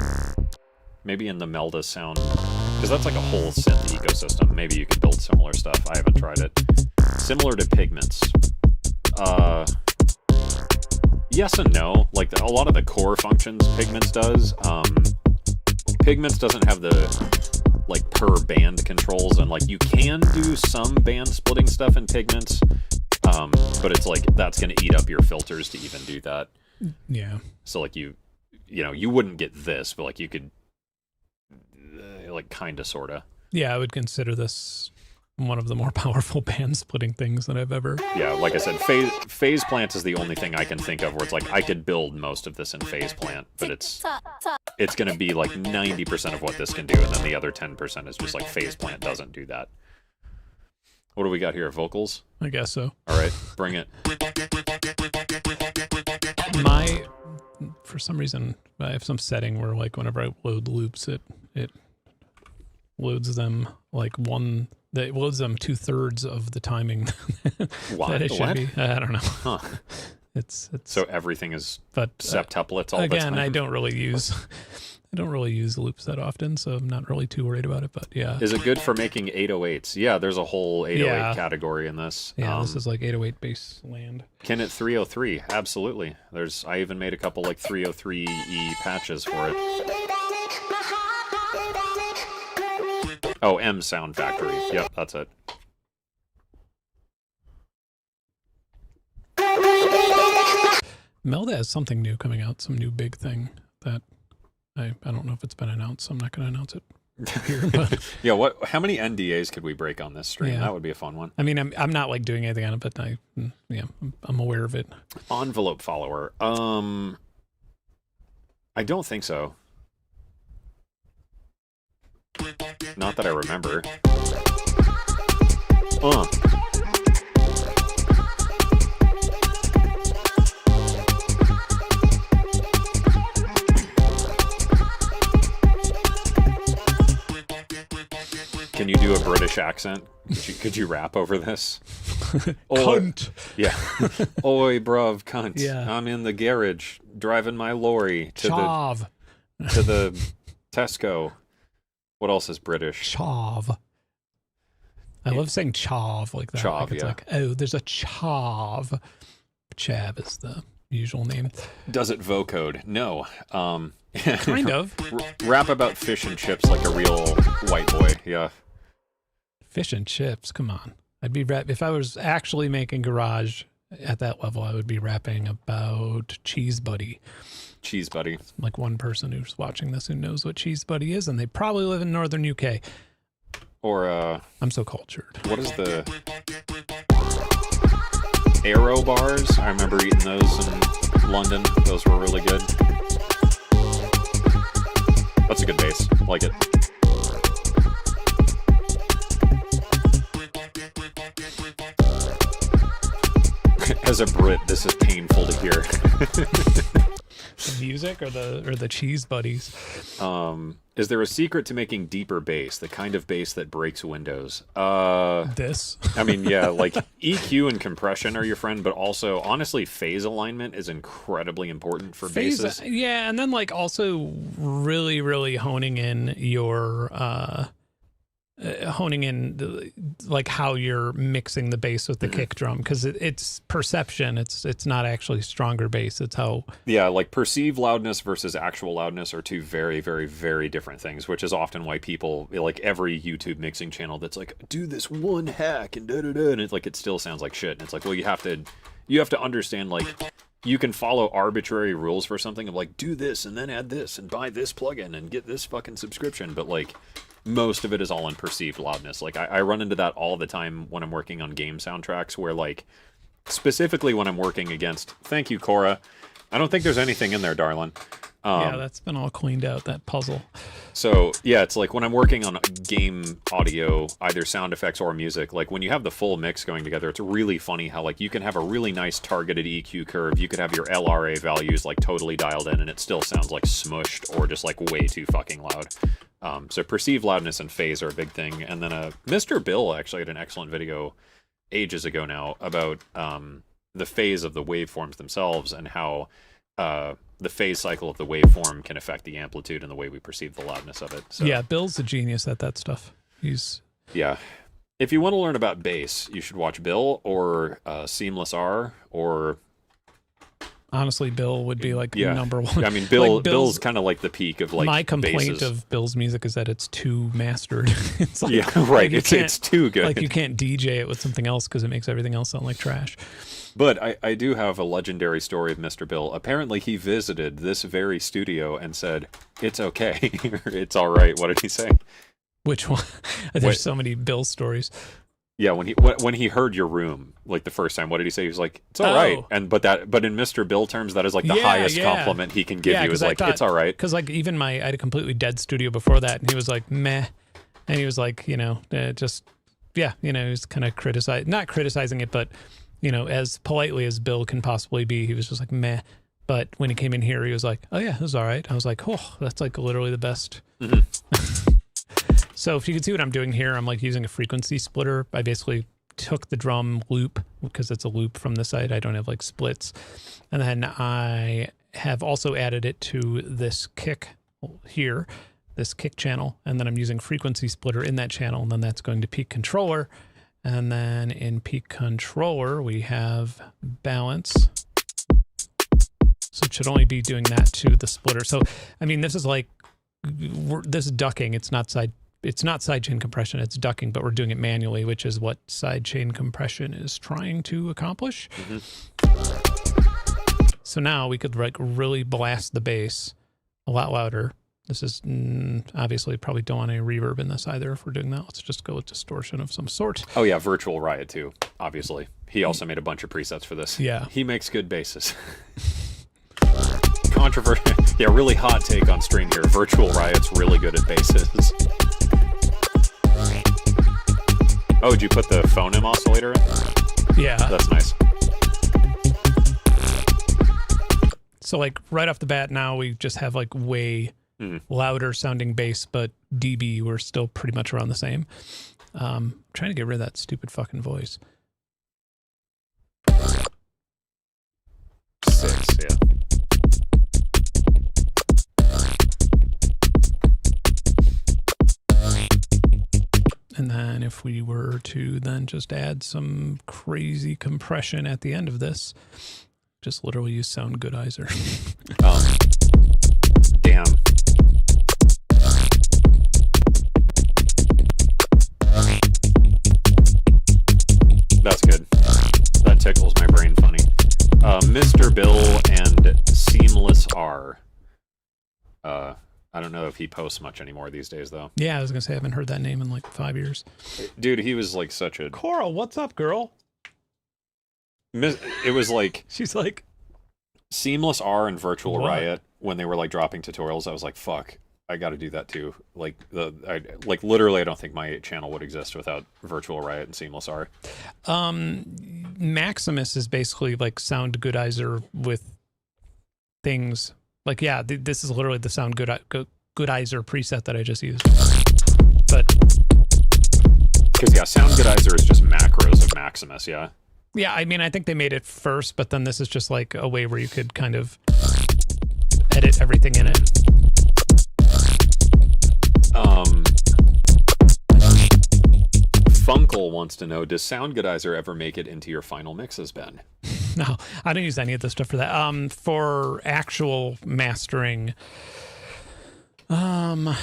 Maybe in the Melda sound, because that's like a whole synth ecosystem. Maybe you can build similar stuff. I haven't tried it. Similar to Pigments. Yes and no. Like a lot of the core functions Pigments does. Pigments doesn't have the like per band controls, and like you can do some band splitting stuff in Pigments, but it's like that's going to eat up your filters to even do that. Yeah. So like you know, you wouldn't get this, but like you could like kind of sorta. Yeah, I would consider this one of the more powerful band splitting things that I've ever. Yeah, like I said, phase plant is the only thing I can think of where it's like I could build most of this in phase plant, but it's going to be like 90% of what this can do, and then the other 10% is just like phase plant doesn't do that. What do we got here? Vocals? I guess so. All right, bring it. My for some reason, I have some setting where like whenever I load loops, it loads them like it loads them 2/3 of the timing that it should be. I don't know. Huh. It's so everything is but septuplets all the time. Again, I don't really use loops that often, so I'm not really too worried about it. But yeah, is it good for making 808s? Yeah, there's a whole 808 category in this. Yeah, this is like 808 bass land. Can it 303? Absolutely. I even made a couple like 303E patches for it. Oh, M Sound Factory. Yep, that's it. Melda has something new coming out, some new big thing that I don't know if it's been announced, so I'm not going to announce it here. But yeah, how many NDAs could we break on this stream? That would be a fun one. I mean, I'm not like doing anything on it, but I'm aware of it. Envelope follower. I don't think so. Not that I remember. Can you do a British accent? Could you rap over this? Cunt. Yeah. Oi, bruv, cunt. Yeah. I'm in the garage driving my lorry to Chav. the Tesco. What else is British? Chav. I love saying chav like that. Chav, like it's like, oh, there's a chav. Chav is the usual name. Does it vocode? No. Kind of. Rap about fish and chips like a real white boy. Yeah. Fish and chips, come on. I'd be if I was actually making garage at that level, I would be rapping about Cheese Buddy. Cheese Buddy. Like one person who's watching this who knows what Cheese Buddy is, and they probably live in northern UK. Or I'm so cultured. What is the Aero bars? I remember eating those in London. Those were really good. That's a good bass. Like it. As a Brit, this is painful to hear. The music or the Cheese Buddies? Is there a secret to making deeper bass, the kind of bass that breaks windows? This. I mean, yeah, like EQ and compression are your friend, but also, honestly, phase alignment is incredibly important for basses. Yeah, and then like also really, really honing in your like how you're mixing the bass with the kick drum, because it's perception. It's not actually stronger bass. It's how like perceived loudness versus actual loudness are two very, very, very different things, which is often why people like every YouTube mixing channel that's like, do this one hack and and it's like it still sounds like shit. And it's like, well, you have to understand, like, you can follow arbitrary rules for something of like, do this and then add this and buy this plugin and get this fucking subscription, but like most of it is all in perceived loudness. Like I run into that all the time when I'm working on game soundtracks, where like specifically when I'm working against, thank you, Cora. I don't think there's anything in there, darling. Yeah, that's been all cleaned out, that puzzle. So yeah, it's like when I'm working on game audio, either sound effects or music, like when you have the full mix going together, it's really funny how like you can have a really nice targeted EQ curve. You could have your LRA values like totally dialed in and it still sounds like smushed or just like way too fucking loud. So perceived loudness and phase are a big thing. And then Mr. Bill actually had an excellent video ages ago now about the phase of the waveforms themselves and how the phase cycle of the waveform can affect the amplitude and the way we perceive the loudness of it. So, yeah, Bill's a genius at that stuff. Yeah. If you want to learn about bass, you should watch Bill or Seamless R or... Honestly, Bill would be like number one. I mean, like Bill's kind of like the peak of like my complaint basses. of Bill's music is that it's too mastered. It's like, yeah, right. Like it's too good. Like you can't DJ it with something else because it makes everything else sound like trash. But I do have a legendary story of Mr. Bill. Apparently, he visited this very studio and said, "It's okay, it's all right." What did he say? Which one? There's so many Bill stories. Yeah, when he heard your room like the first time, what did he say? He was like, "It's all right." And but in Mr. Bill terms, that is like the highest compliment he can give you is like, "It's all right." Because like even I had a completely dead studio before that, and he was like, "Meh," and he was like, he was kind of not criticizing it, but as politely as Bill can possibly be, he was just like, "Meh." But when he came in here, he was like, oh yeah, it was all right. I was like, oh, that's like literally the best. So if you can see what I'm doing here, I'm like using a frequency splitter. I basically took the drum loop, because it's a loop from the side. I don't have like splits. And then I have also added it to this kick here, this kick channel. And then I'm using frequency splitter in that channel. And then that's going to peak controller. And then in peak controller, we have balance. So it should only be doing that to the splitter. So, I mean, this is like, this is ducking. It's not sidechain compression, it's ducking, but we're doing it manually, which is what sidechain compression is trying to accomplish. So now we could like really blast the bass a lot louder. This is obviously probably don't want any reverb in this either if we're doing that. Let's just go with distortion of some sort. Oh yeah, Virtual Riot too, obviously. He also made a bunch of presets for this. Yeah. He makes good basses. Controversial. Yeah, really hot take on stream here. Virtual Riot's really good at basses. Oh, did you put the phoneme oscillator in? Yeah. That's nice. So like right off the bat now we just have like way louder sounding bass, but dB we're still pretty much around the same. Trying to get rid of that stupid fucking voice. 6, yeah. And then if we were to then just add some crazy compression at the end of this, just literally use Sound Goodizer. Damn. That's good. That tickles my brain funny. Mr. Bill and Seamless R. I don't know if he posts much anymore these days, though. Yeah, I was going to say I haven't heard that name in like 5 years. Dude, he was like such a... Coral, what's up, girl? It was like... She's like... Seamless R and Virtual What? Riot, when they were like dropping tutorials, I was like, fuck, I got to do that too. Like, literally, I don't think my channel would exist without Virtual Riot and Seamless R. Maximus is basically like Sound Goodizer with things... Like, yeah, this is literally the Sound Goodizer preset that I just used. But... Because, yeah, Sound Goodizer is just macros of Maximus, yeah? Yeah, I mean, I think they made it first, but then this is just like a way where you could kind of edit everything in it. Funkle wants to know, does Sound Goodizer ever make it into your final mixes, Ben? No, I don't use any of this stuff for that. For actual mastering, I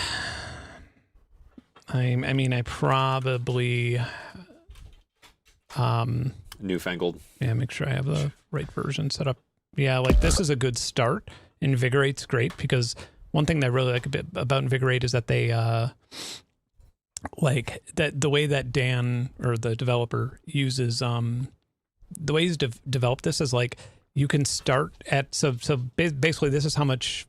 mean, I probably, Newfangled. yeah, make sure I have the right version set up. Yeah, like this is a good start. Invigorate's great because one thing that I really like a bit about Invigorate is that they, like that the way that Dan or the developer uses, the way he's developed this is like you can start at so basically this is how much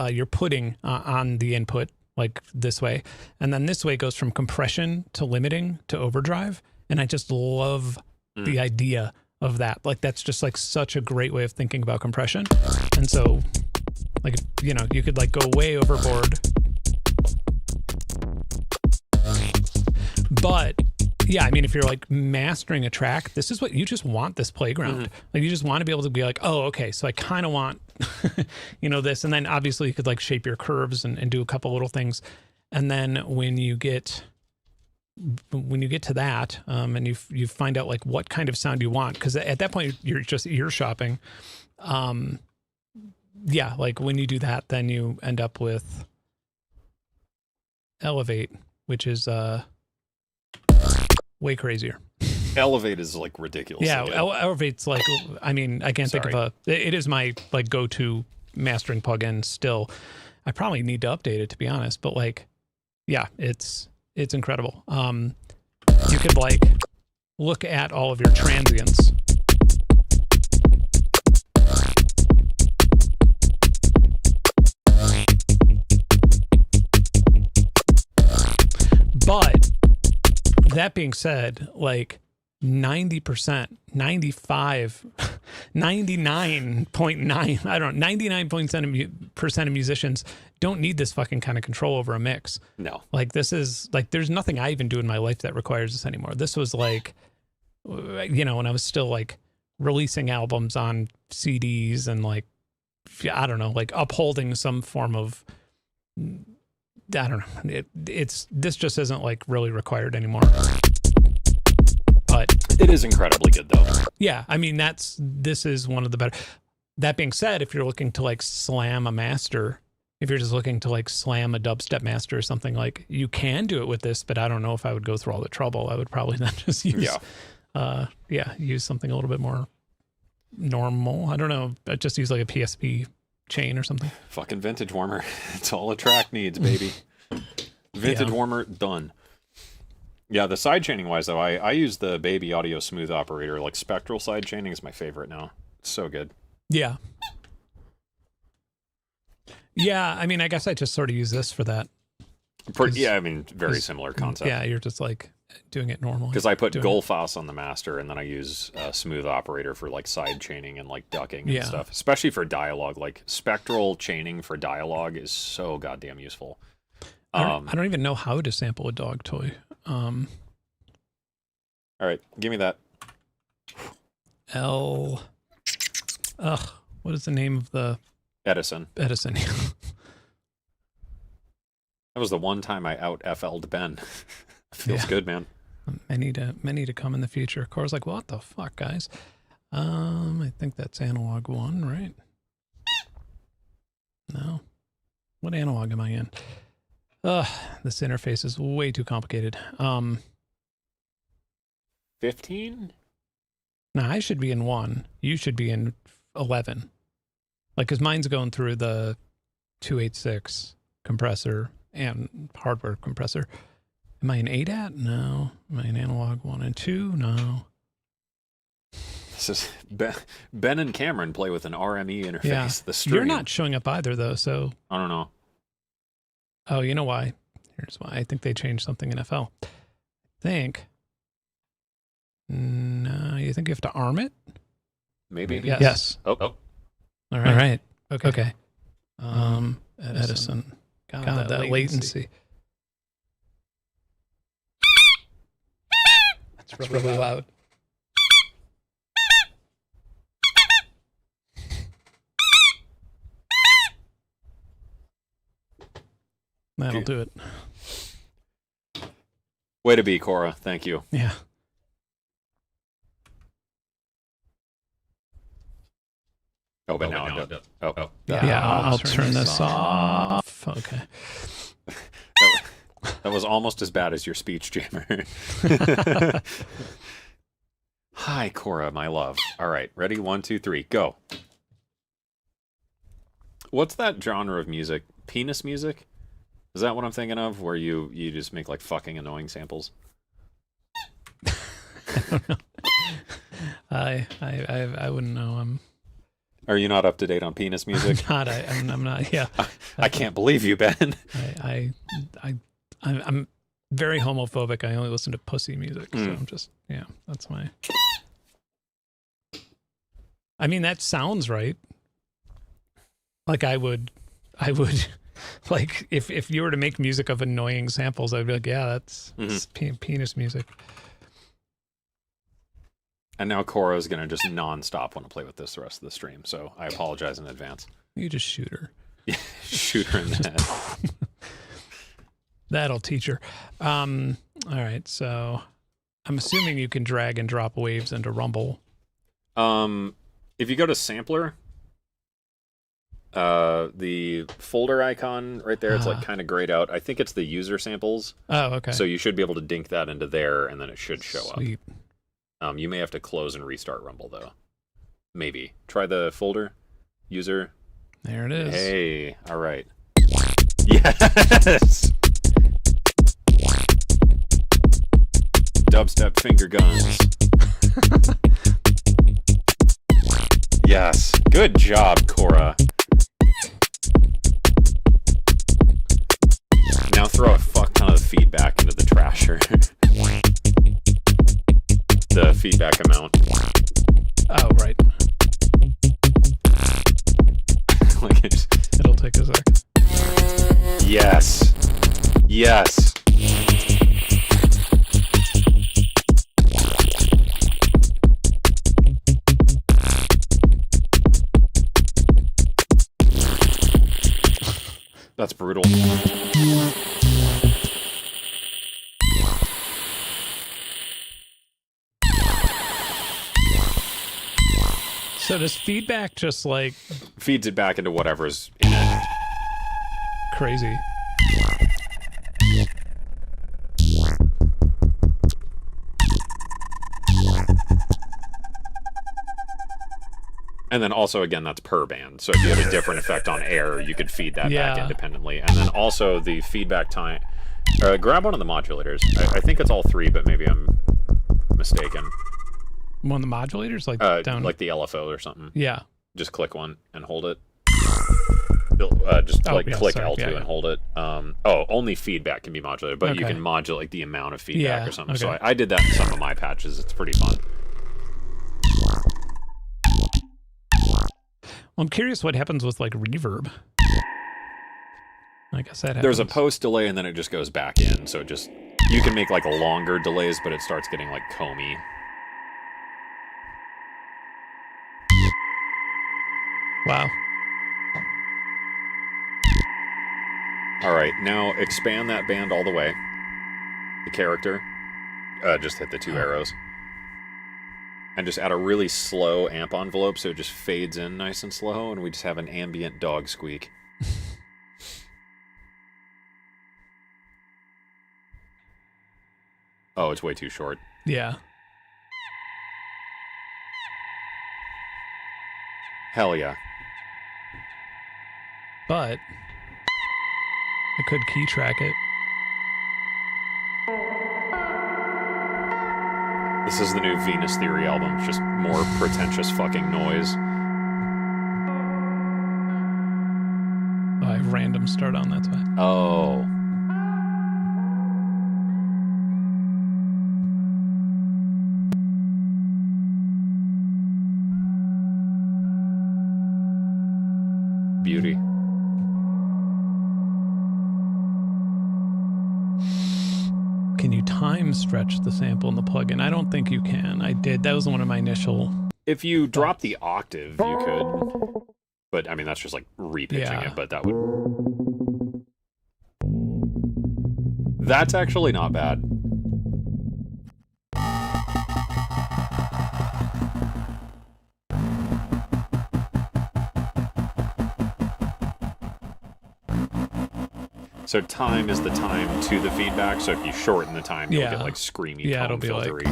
you're putting on the input, like this way, and then this way goes from compression to limiting to overdrive, and I just love the idea of that. Like that's just like such a great way of thinking about compression. And so like, you know, you could like go way overboard, but yeah, I mean, if you're like mastering a track, this is what you just want, this playground. Like you just want to be able to be like, oh, okay, so I kind of want, you know, this. And then obviously you could like shape your curves and do a couple little things. And then when you get to that, and you find out like what kind of sound you want, because at that point you're just ear shopping. Yeah, like when you do that, then you end up with Elevate, which is way crazier. Elevate is like ridiculous. Yeah, Elevate's like, I mean, I can't think of it is my like go-to mastering plugin still. I probably need to update it, to be honest, but like, yeah, it's incredible. You could like look at all of your transients. But that being said, like 90%, 95, 99.9, I don't know, 99% of musicians don't need this fucking kind of control over a mix. No. Like this is like, there's nothing I even do in my life that requires this anymore. This was like, you know, when I was still like releasing albums on CDs and like, I don't know, like upholding some form of, I don't know. This just isn't like really required anymore. But it is incredibly good though. Yeah, I mean this is one of the better. That being said, if you're looking to like slam a master, if you're just looking to like slam a dubstep master or something, like you can do it with this, but I don't know if I would go through all the trouble. I would probably then just use use something a little bit more normal. I don't know, I'd just use like a PSP chain or something. Fucking vintage warmer. It's all a track needs, baby. Vintage warmer done. Yeah, the side chaining wise though, I use the Baby Audio Smooth operator. Like spectral side chaining is my favorite now. It's so good. Yeah. Yeah, I mean, I guess I just sort of use this for that. Yeah, I mean, very similar concept. Yeah, you're just like doing it normal. Because I put Goldfoss on the master, and then I use Smooth operator for like side chaining and like ducking and stuff. Especially for dialogue, like spectral chaining for dialogue is so goddamn useful. I don't even know how to sample a dog toy. All right, give me that. What is the name of the Edison? Edison. That was the one time I out FL'd Ben. Feels good, man. Many to come in the future. Cora's like, what the fuck, guys? I think that's analog 1, right? No. What analog am I in? This interface is way too complicated. 15? No, I should be in 1. You should be in 11. Like, because mine's going through the 286 compressor and hardware compressor. Am I in ADAT? No. Am I in analog 1 and 2? No. This is Ben and Cameron play with an RME interface. Yeah. The stream. You're not showing up either, though, so... I don't know. Oh, you know why? Here's why. I think they changed something in FL. No, you think you have to arm it? Maybe. Yes. Oh. All right. Okay. Edison. God, that latency. That's really loud. That'll do it. Way to be, Cora. Thank you. Yeah. Oh, but now I'm done. Oh. Yeah, I'll turn this off. Okay. That was almost as bad as your speech jammer. Hi, Cora, my love. All right, ready? 1, 2, 3, go. What's that genre of music? Penis music? Is that what I'm thinking of? Where you just make like fucking annoying samples? I don't know. I wouldn't know. Are you not up to date on penis music? I'm not. Yeah. I can't believe you, Ben. I'm very homophobic. I only listen to pussy music, so I'm just that's my. I mean, that sounds right. Like I would, like if you were to make music of annoying samples, I'd be like, yeah, that's penis music. And now Cora's going to just non-stop want to play with this the rest of the stream, so I apologize in advance. You just shoot her. Yeah, shoot her in the head. That'll teach her. All right, so I'm assuming you can drag and drop waves into Rumble. If you go to Sampler, the folder icon right there, it's like kind of grayed out. I think it's the user samples. Oh, okay. So you should be able to dink that into there, and then it should show Sweet. up. You may have to close and restart Rumble, though. Maybe. Try the folder. User. There it is. Hey. All right. Yes! Dubstep finger guns. Yes. Good job, Cora. Now throw a fuck ton of feedback into the trasher. The feedback amount. Oh, right. Like It'll take a sec. Yes. Yes. That's brutal. So does feedback just like Feeds it back into whatever's in it. crazy? And then also, again, that's per band. So if you had a different effect on air, you could feed that back independently. And then also the feedback time. Grab one of the modulators. I think it's all three, but maybe I'm mistaken. One of the modulators, like down, like the LFO or something. Yeah. Just click one and hold it. Just click L2 and hold it. Only feedback can be modulated, but you can modulate the amount of feedback or something. So I did that in some of my patches. It's pretty fun. Well, I'm curious what happens with like reverb. I guess that happens. There's a post delay and then it just goes back in. So you can make like longer delays, but it starts getting like comey. Wow. All right, now expand that band all the way. The character. Just hit the two arrows. And just add a really slow amp envelope so it just fades in nice and slow, and we just have an ambient dog squeak. Oh, it's way too short. Yeah. Hell yeah. But I could key track it. This is the new Venus Theory album. It's just more pretentious fucking noise. Oh, I have random start on, that's why. Oh. Beauty. Can you time stretch the sample in the plugin? I don't think you can. I did. That was one of my initial... If you drop the octave, you could. But, I mean, that's just like repitching it, but that would... That's actually not bad. So time is the time to the feedback, so if you shorten the time, you'll get like screamy tone filtery.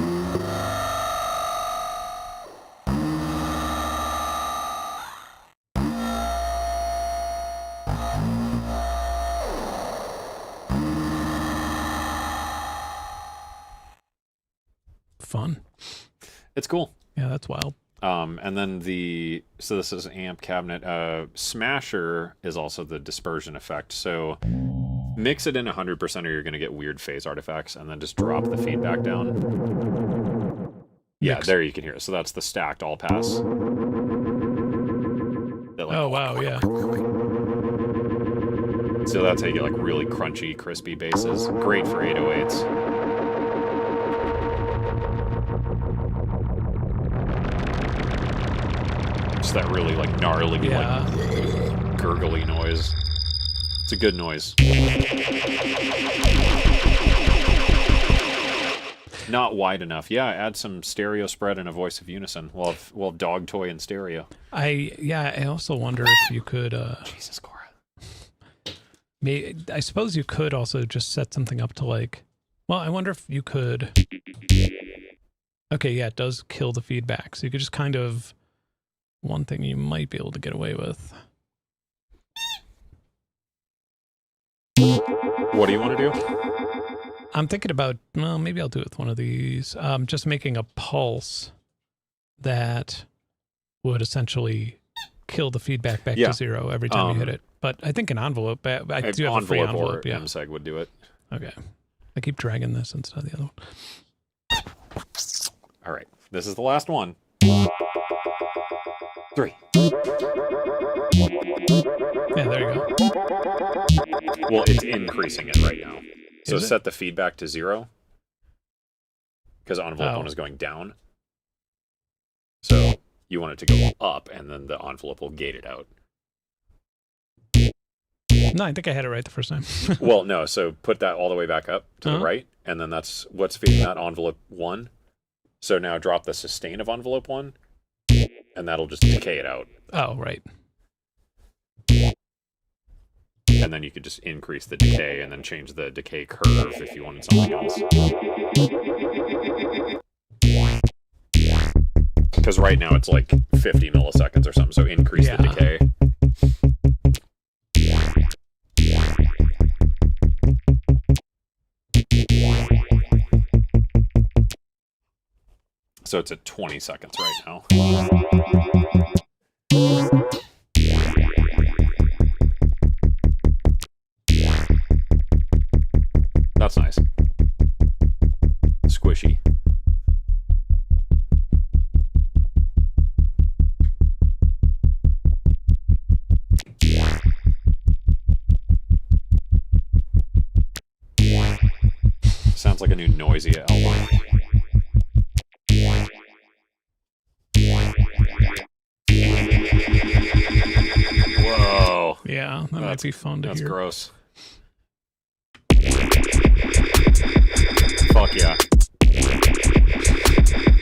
Fun. It's cool. Yeah, that's wild. And then so this is amp cabinet. Smasher is also the dispersion effect. So mix it in 100% or you're going to get weird phase artifacts, and then just drop the feedback down. Yeah, there you can hear it. So that's the stacked all pass. Like, oh, wow, yeah. So that's how you get like really crunchy, crispy basses. Great for 808s. Just that really like gnarly, like gurgly noise. It's a good noise. Not wide enough. Yeah, add some stereo spread and a voice of unison. We'll have dog toy and stereo. I also wonder if you could Jesus, Cora. I suppose you could also just set something up to like, well, I wonder if you could. Okay, yeah, it does kill the feedback. So you could just kind of, one thing you might be able to get away with. What do you want to do? I'm thinking about, well, maybe I'll do it with one of these. Just making a pulse that would essentially kill the feedback back to zero every time you hit it. But I think an envelope, I do have a free envelope. Or MSEG would do it. Okay. I keep dragging this instead of the other one. All right. This is the last one. 3. Yeah, there you go. Well, it's increasing it right now. So Is it? set the feedback to 0. Because envelope 1 is going down. So you want it to go up, and then the envelope will gate it out. No, I think I had it right the first time. Well, no, so put that all the way back up to the right, and then that's what's feeding that envelope 1. So now drop the sustain of envelope 1, and that'll just decay it out. Oh, right. And then you could just increase the decay and then change the decay curve if you wanted something else. Because right now it's like 50 milliseconds or something, so increase the decay. So it's at 20 seconds right now. That's nice. Squishy. Sounds like a new Noisy album. Whoa. Yeah, that might be fun to hear. That's gross. Fuck yeah.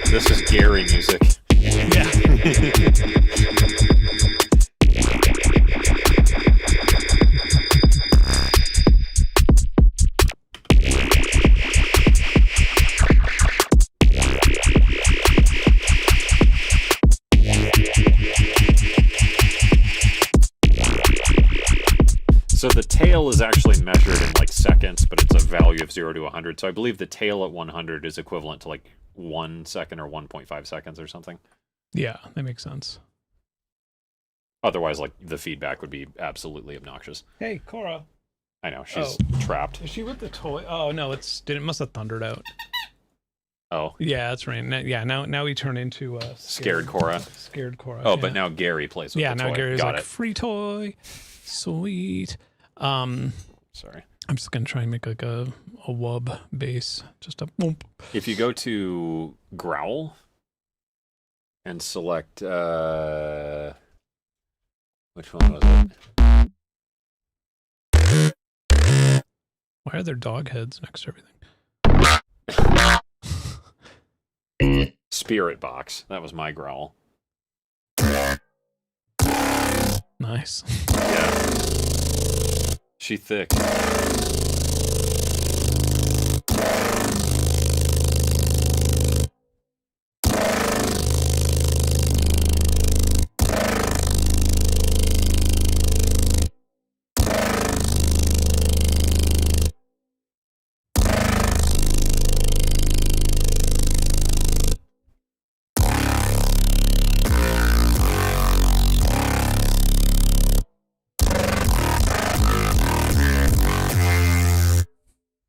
This is Gary music. Yeah. So the tail is actually measured in like seconds, but it's a value of 0 to 100. So I believe the tail at 100 is equivalent to like 1 second or 1.5 seconds or something. Yeah, that makes sense. Otherwise, like the feedback would be absolutely obnoxious. Hey, Cora. I know, she's trapped. Is she with the toy? Oh no, it must have thundered out. Oh. Yeah, that's right. Now we turn into Scared Cora. Scared Cora. Oh, yeah. but now Gary plays with the toy. Yeah, now Gary's Got like, it. free toy. Sweet. Sorry. I'm just gonna try and make like a wub bass. Just a boom. If you go to growl and select which one was it? Why are there dog heads next to everything? Spirit Box. That was my growl. Nice. Yeah. She thick.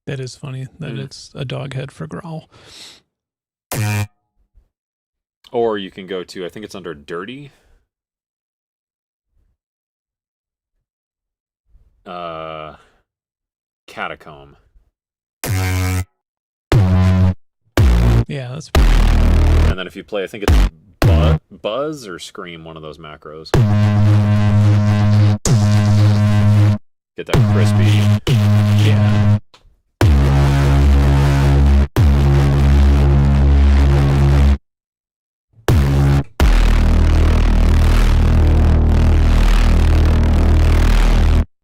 That is funny that it's a dog head for growl. Or you can go to, I think it's under dirty. Catacomb. Yeah, that's. And then if you play, I think it's buzz or scream, one of those macros. Get that crispy. Yeah.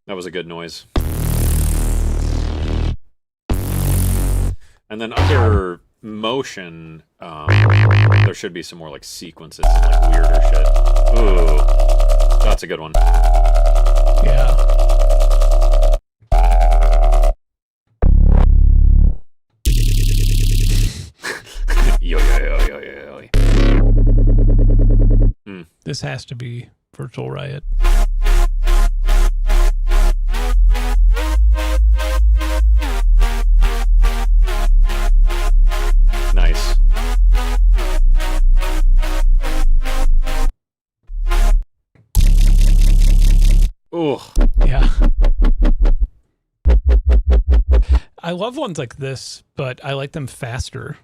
That was a good noise. And then under motion, there should be some more like sequences and like weirder shit. Ooh, that's a good one. Yeah. Yo, yo, yo, yo, yo, yo. This has to be Virtual Riot. Nice. Oh, Yeah. I love ones like this, but I like them faster.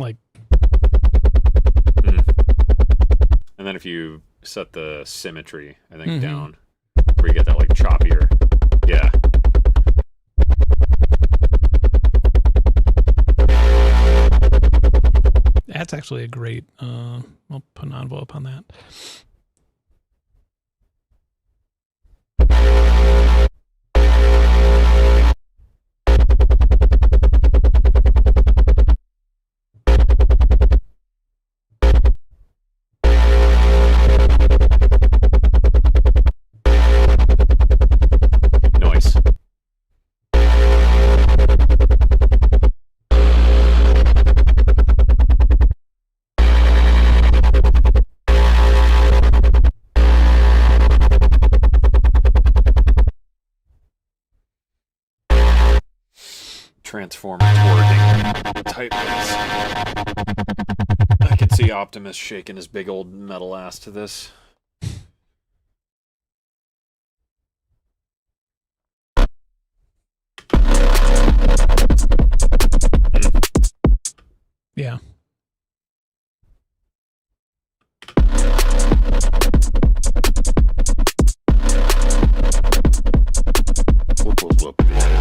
Like, and then if you set the symmetry, I think down, where you get that like choppier. Yeah. that's actually a great, I'll put an envelope on that. Nice. Transformer twerking tightness. I can see Optimus shaking his big old metal ass to this. Yeah. Whoop, whoop, whoop. Yeah.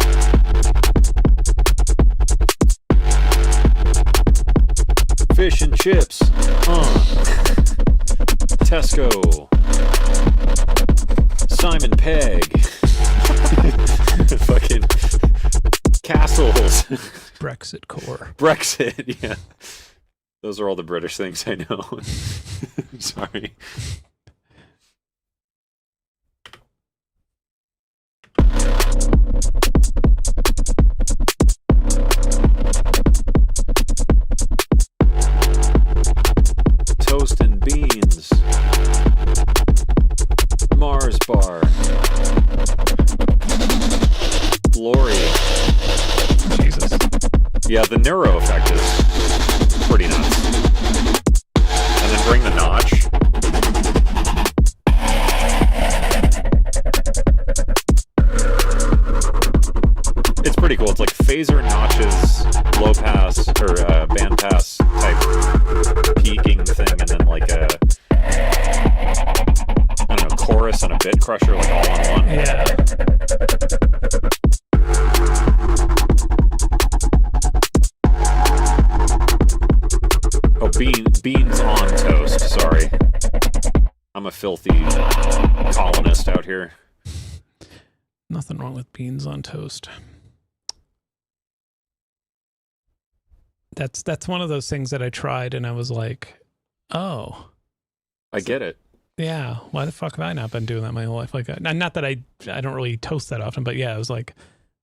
Fish and chips. Tesco. Simon Pegg. Fucking castles. Brexit core. Brexit, yeah. Those are all the British things I know. Sorry. Toast and beans. Mars bar. Glory. Jesus. Yeah, the neuro effect is pretty nuts. And then bring the notch. It's pretty cool. It's like phaser notches, low pass or band pass type peaking thing, and then like a I don't know, chorus and a bit crusher like all on one. Yeah. Oh, beans on toast. Sorry, I'm a filthy colonist out here. Nothing wrong with beans on toast. That's one of those things that I tried and I was like, oh. I get it. Yeah, why the fuck have I not been doing that my whole life? Like, not that I don't really toast that often, but yeah, I was like,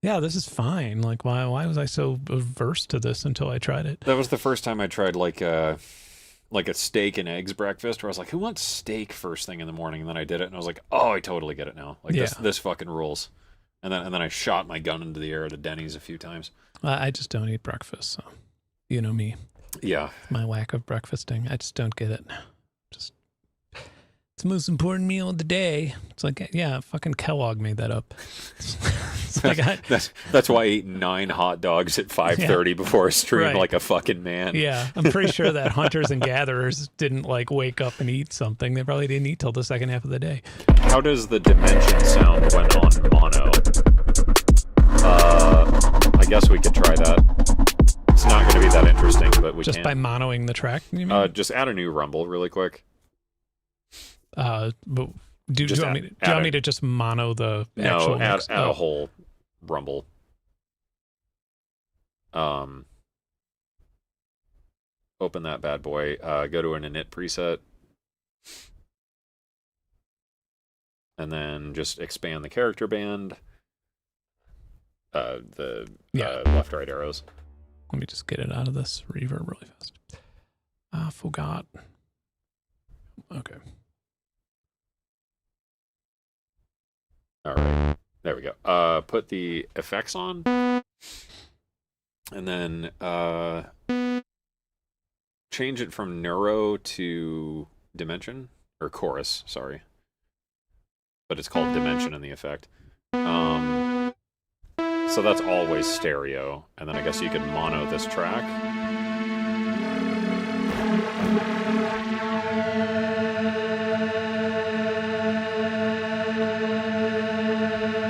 yeah, this is fine. Like, why was I so averse to this until I tried it? That was the first time I tried like a steak and eggs breakfast, where I was like, who wants steak first thing in the morning? And then I did it, and I was like, oh, I totally get it now. Like this fucking rules. And then I shot my gun into the air at a Denny's a few times. I just don't eat breakfast, so you know me. Yeah, My lack of breakfasting, I just don't get it. Just it's the most important meal of the day. It's like, yeah, fucking Kellogg made that up. It's like that's why I ate 9 hot dogs at 5:30 before a stream, Right. like a fucking man. yeah, I'm pretty sure that hunters and gatherers didn't like wake up and eat something. They probably didn't eat till the second half of the day. How does the dimension sound when on mono? I guess we could try that. It's not going to be that interesting, but we Just can. by monoing the track, you mean? Just add a new rumble really quick. But do you Just want me to just mono the actual No, add mix? a whole rumble. Open that bad boy. Go to an init preset. And then just expand the character band. The left right arrows. Let me just get it out of this reverb really fast. I forgot. Okay. All right. There we go. Put the effects on. And then change it from neuro to dimension. or chorus, sorry. But it's called dimension in the effect. So that's always stereo, and then I guess you could mono this track.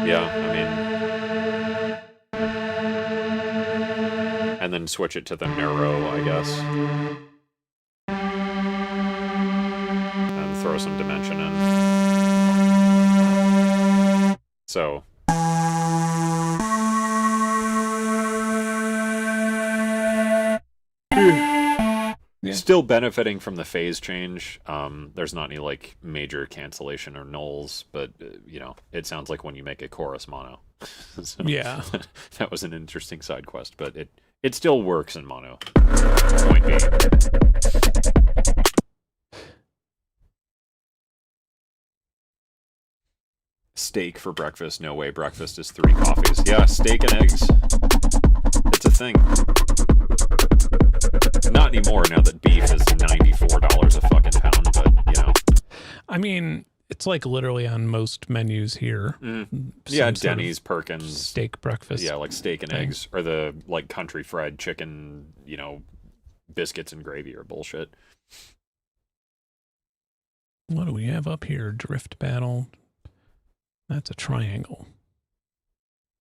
Yeah, I mean, and then switch it to the neuro, I guess, and throw some dimension in. So. Yeah. Still benefiting from the phase change. There's not any like major cancellation or nulls, but you know, it sounds like when you make a chorus mono. So, yeah, that was an interesting side quest, but it still works in mono. Point being. Steak for breakfast? No way. Breakfast is 3 coffees. Yeah, steak and eggs. It's a thing. Not anymore now that beef is $94 a fucking pound, but, you know. I mean, it's like literally on most menus here. Yeah, Denny's, Perkins. Steak breakfast. Yeah, like steak and eggs. Or the, like, country fried chicken, you know, biscuits and gravy or bullshit. What do we have up here? Drift battle. That's a triangle.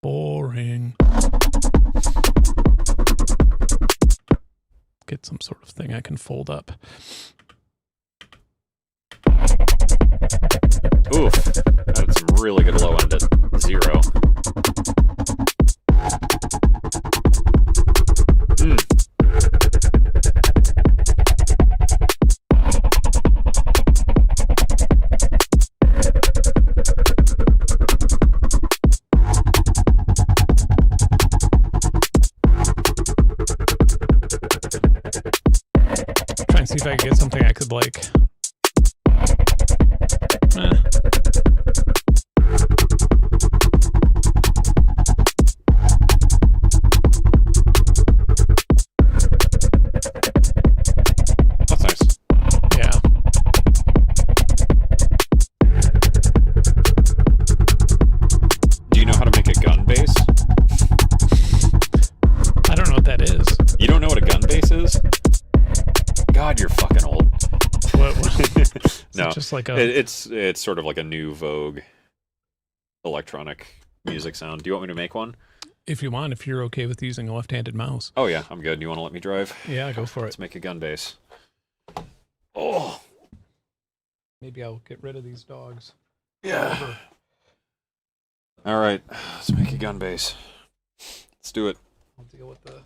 Boring. Get some sort of thing I can fold up. Oof. That's some really good low end at 0. See if I can get something I could like. That's nice. Yeah. Do you know how to make a gun bass? I don't know what that is. You don't know what a gun bass is? God, you're fucking old. What? No, just like a... it's sort of like a new vogue electronic music sound. Do you want me to make one? If you want, if you're okay with using a left-handed mouse. Oh yeah, I'm good. You want to let me drive? Yeah, go for it. Let's make a gun bass. Oh, maybe I'll get rid of these dogs. Yeah. All right, let's make a gun bass. Let's do it. I'll deal with the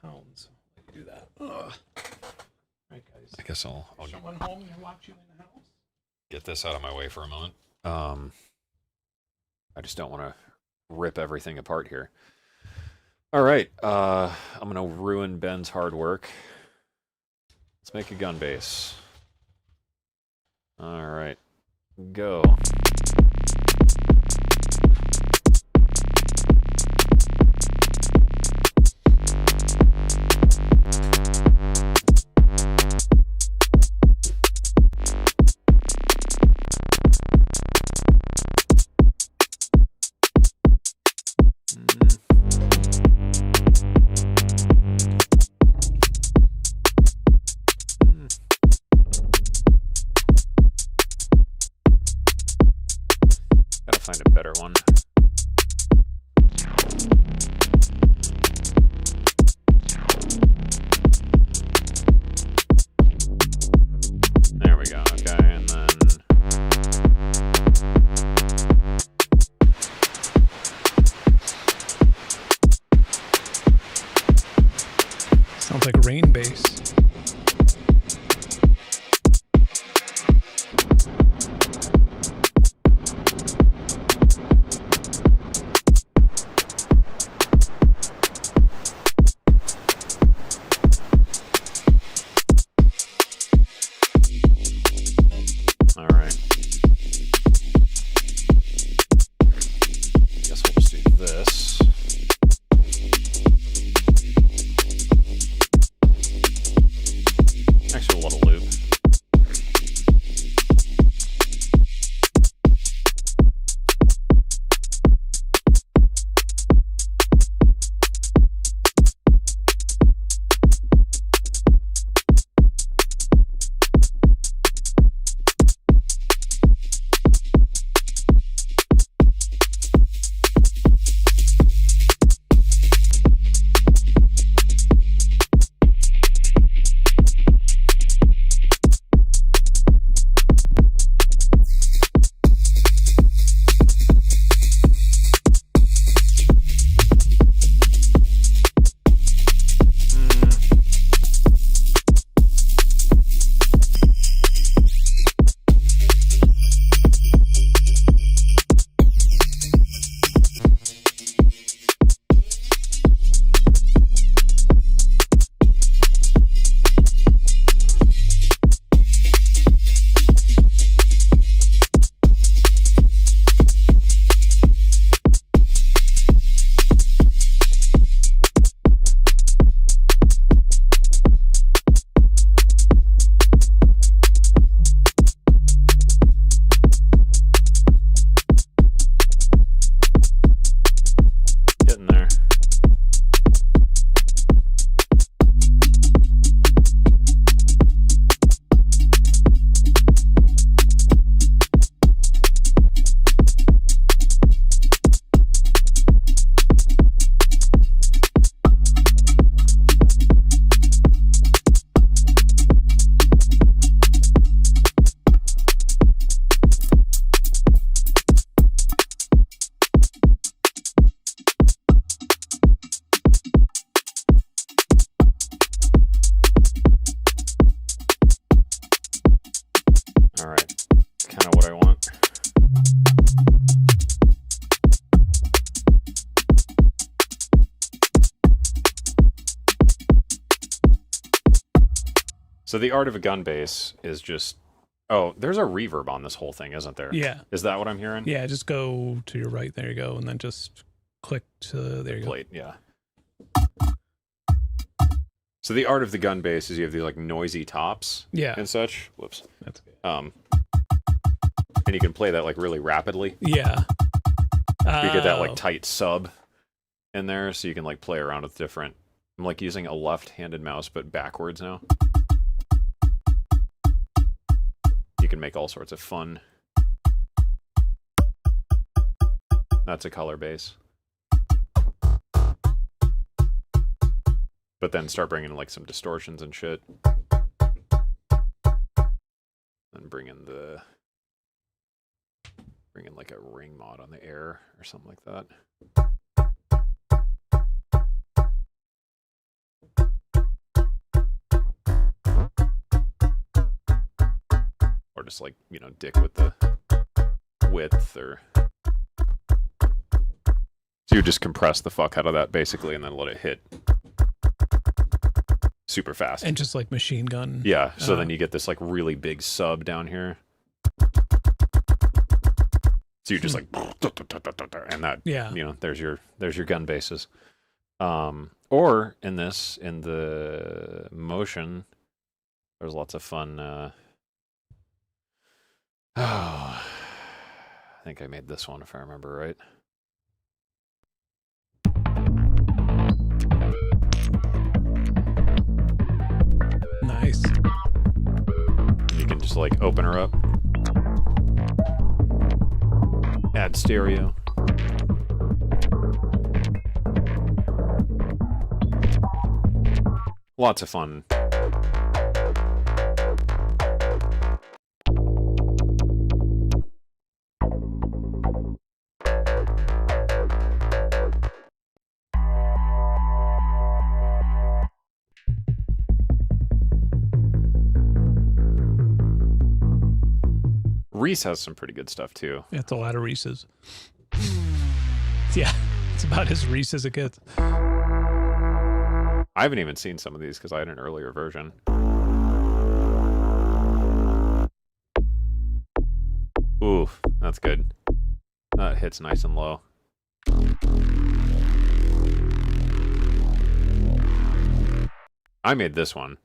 hounds. Do that. Ugh. Right, guys. I guess I'll someone home and watch you in the house. Get this out of my way for a moment. I just don't want to rip everything apart here. All right, I'm gonna ruin Ben's hard work. Let's make a gun bass. All right, go. Gotta find a better one. There we go. Okay, and then sounds like rain bass. all right. Guess we'll just do this. Actually, a little loop. All right, kind of what I want. So the art of a gun bass is just... Oh, there's a reverb on this whole thing, isn't there? Yeah. Is that what I'm hearing? Yeah, just go to your right. There you go. And then just click to... There you Plate, yeah. So the art of the gun bass is you have these like noisy tops and such. Whoops. That's good. And you can play that like really rapidly. Yeah. You get that like tight sub in there, so you can like play around with different... I'm like using a left-handed mouse, but backwards now. You can make all sorts of fun. That's a color bass. But then start bringing like some distortions and shit. And bring in like a ring mod on the air or something like that. Or just like, you know, dick with the width or... So you just compress the fuck out of that basically and then let it hit super fast. And just like machine gun. Yeah, so then you get this like really big sub down here. So you're just like... And that, you know, there's your gun basses. Or in the motion, there's lots of fun... I think I made this one if I remember right. Nice. You can just like open her up. Add stereo. Lots of fun. Reese has some pretty good stuff too. It's a lot of Reese's. Yeah, it's about as Reese as it gets. I haven't even seen some of these because I had an earlier version. Ooh, that's good. That hits nice and low. I made this one.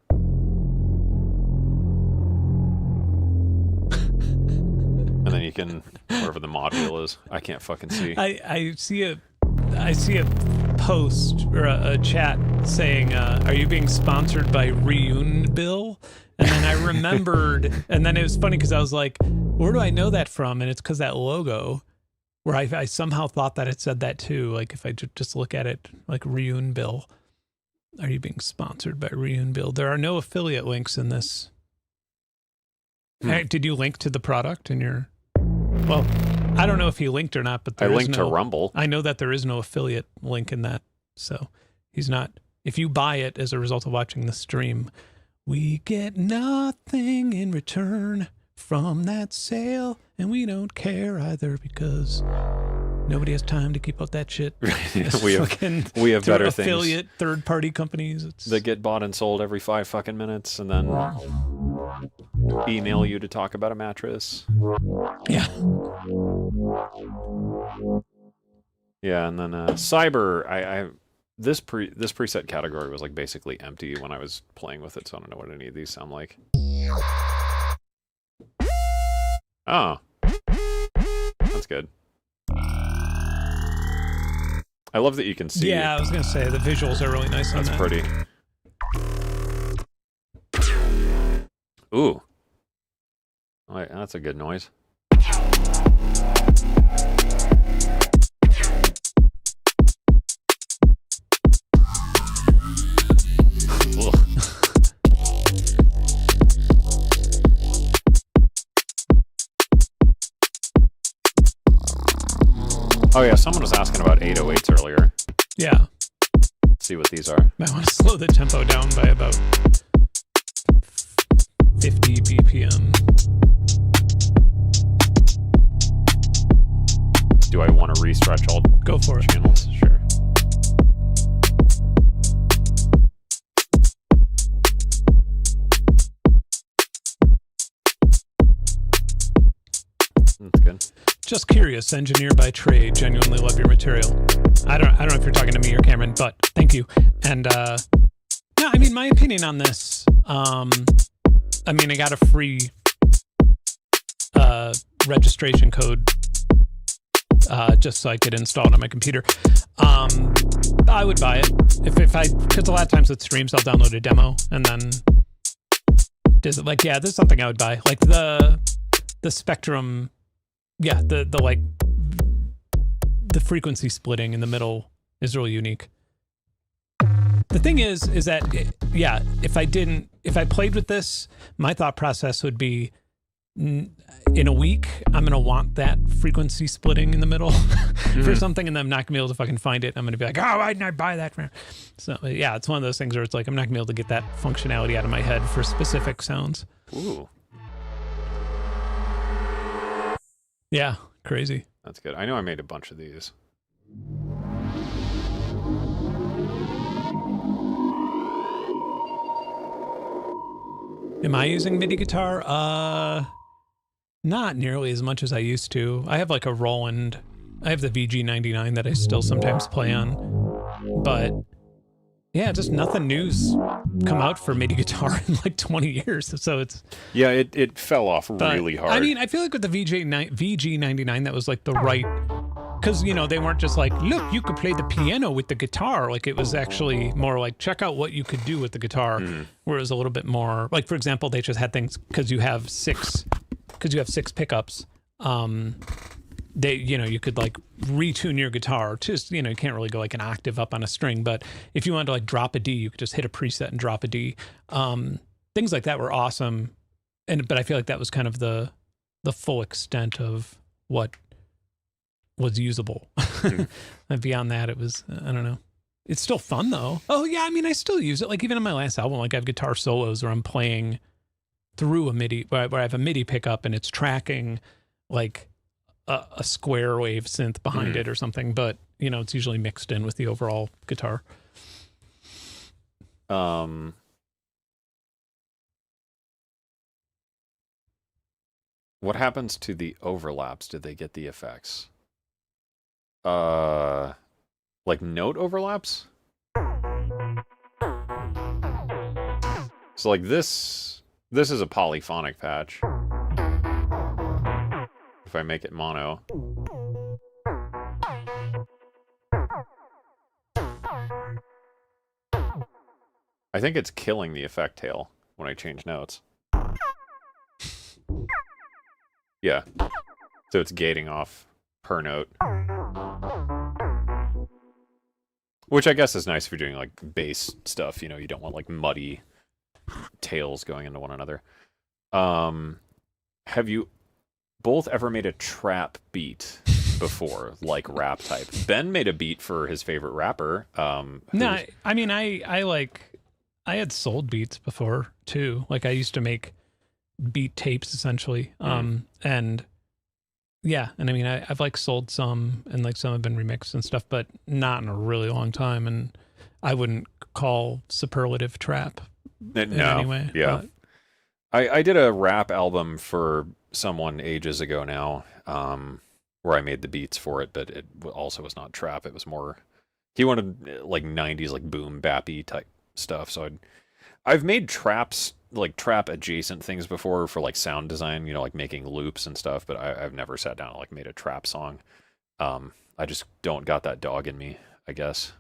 And then you can, wherever the mod wheel is, I can't fucking see. I see a post or a chat saying, "Are you being sponsored by Reun Bill?" And then I remembered, and then it was funny because I was like, "Where do I know that from?" And it's because that logo, where I somehow thought that it said that too. Like if I just look at it, like Reun Bill, are you being sponsored by Reun Bill? There are no affiliate links in this. Hey, did you link to the product in your? Well, I don't know if he linked or not, but I linked to Rumble. I know that there is no affiliate link in that, so he's not. If you buy it as a result of watching the stream, we get nothing in return from that sale, and we don't care either because nobody has time to keep up that shit. we have better affiliate things. Third-party companies that get bought and sold every 5 fucking minutes, and then email you to talk about a mattress. Yeah. Yeah, and then Cyber, this preset category was like basically empty when I was playing with it, so I don't know what any of these sound like. Oh. That's good. I love that you can see. Yeah, I was going to say, the visuals are really nice on that. That's pretty. Ooh. Oh, that's a good noise. Oh yeah, someone was asking about 808s earlier. Yeah. Let's see what these are. I want to slow the tempo down by about 50 BPM. do I want to re-stretch all Go for it. channels? Sure. That's good. Just curious, engineer by trade, genuinely love your material. I don't know if you're talking to me or Cameron, but thank you. And no, I mean, my opinion on this, I mean, I got a free registration code just so I could install it on my computer. I would buy it because a lot of times with streams I'll download a demo and then this is something I would buy. Like the spectrum, the frequency splitting in the middle is really unique. The thing is that if I played with this, my thought process would be, in a week, I'm going to want that frequency splitting in the middle for something, and then I'm not going to be able to fucking find it. I'm going to be like, oh, why didn't I buy that? So, yeah, it's one of those things where it's like, I'm not going to be able to get that functionality out of my head for specific sounds. Ooh. Yeah, crazy. That's good. I know I made a bunch of these. Am I using MIDI guitar? Not nearly as much as I used to. I have like a Roland. I have the VG99 that I still sometimes play on. But yeah, just nothing new's come out for MIDI guitar in like 20 years. So it's... Yeah, it fell off really hard. I mean, I feel like with the VG99, that was like the right... Because, you know, they weren't just like, look, you could play the piano with the guitar. Like, it was actually more like, check out what you could do with the guitar. Where it was a little bit more... Like, for example, they just had things... Because you have six pickups. You could like retune your guitar. Just, you can't really go like an octave up on a string. But if you wanted to like drop a D, you could just hit a preset and drop a D. Things like that were awesome. But I feel like that was kind of the full extent of what was usable. And beyond that, it was, I don't know. It's still fun though. Oh yeah, I mean, I still use it. Like even on my last album, like I have guitar solos where I'm playing through a MIDI, where I have a MIDI pickup and it's tracking like a square wave synth behind it or something. But it's usually mixed in with the overall guitar. What happens to the overlaps? Did they get the effects? Like note overlaps? So like this is a polyphonic patch. If I make it mono. I think it's killing the effect tail when I change notes. Yeah. So it's gating off per note. Which I guess is nice if you're doing like bass stuff, you don't want like muddy tails going into one another. Have you both ever made a trap beat before, like rap type? Ben made a beat for his favorite rapper. No, I mean, I had sold beats before too. Like I used to make beat tapes essentially. And yeah, and I mean, I've like sold some, and like some have been remixed and stuff, but not in a really long time. And I wouldn't call superlative trap in any way. Yeah. I did a rap album for someone ages ago now, where I made the beats for it, but it also was not trap. It was more, he wanted like 90s, like boom bappy type stuff. So I've made traps, like trap adjacent things before for like sound design, like making loops and stuff, but I've never sat down and like made a trap song. I just don't got that dog in me, I guess.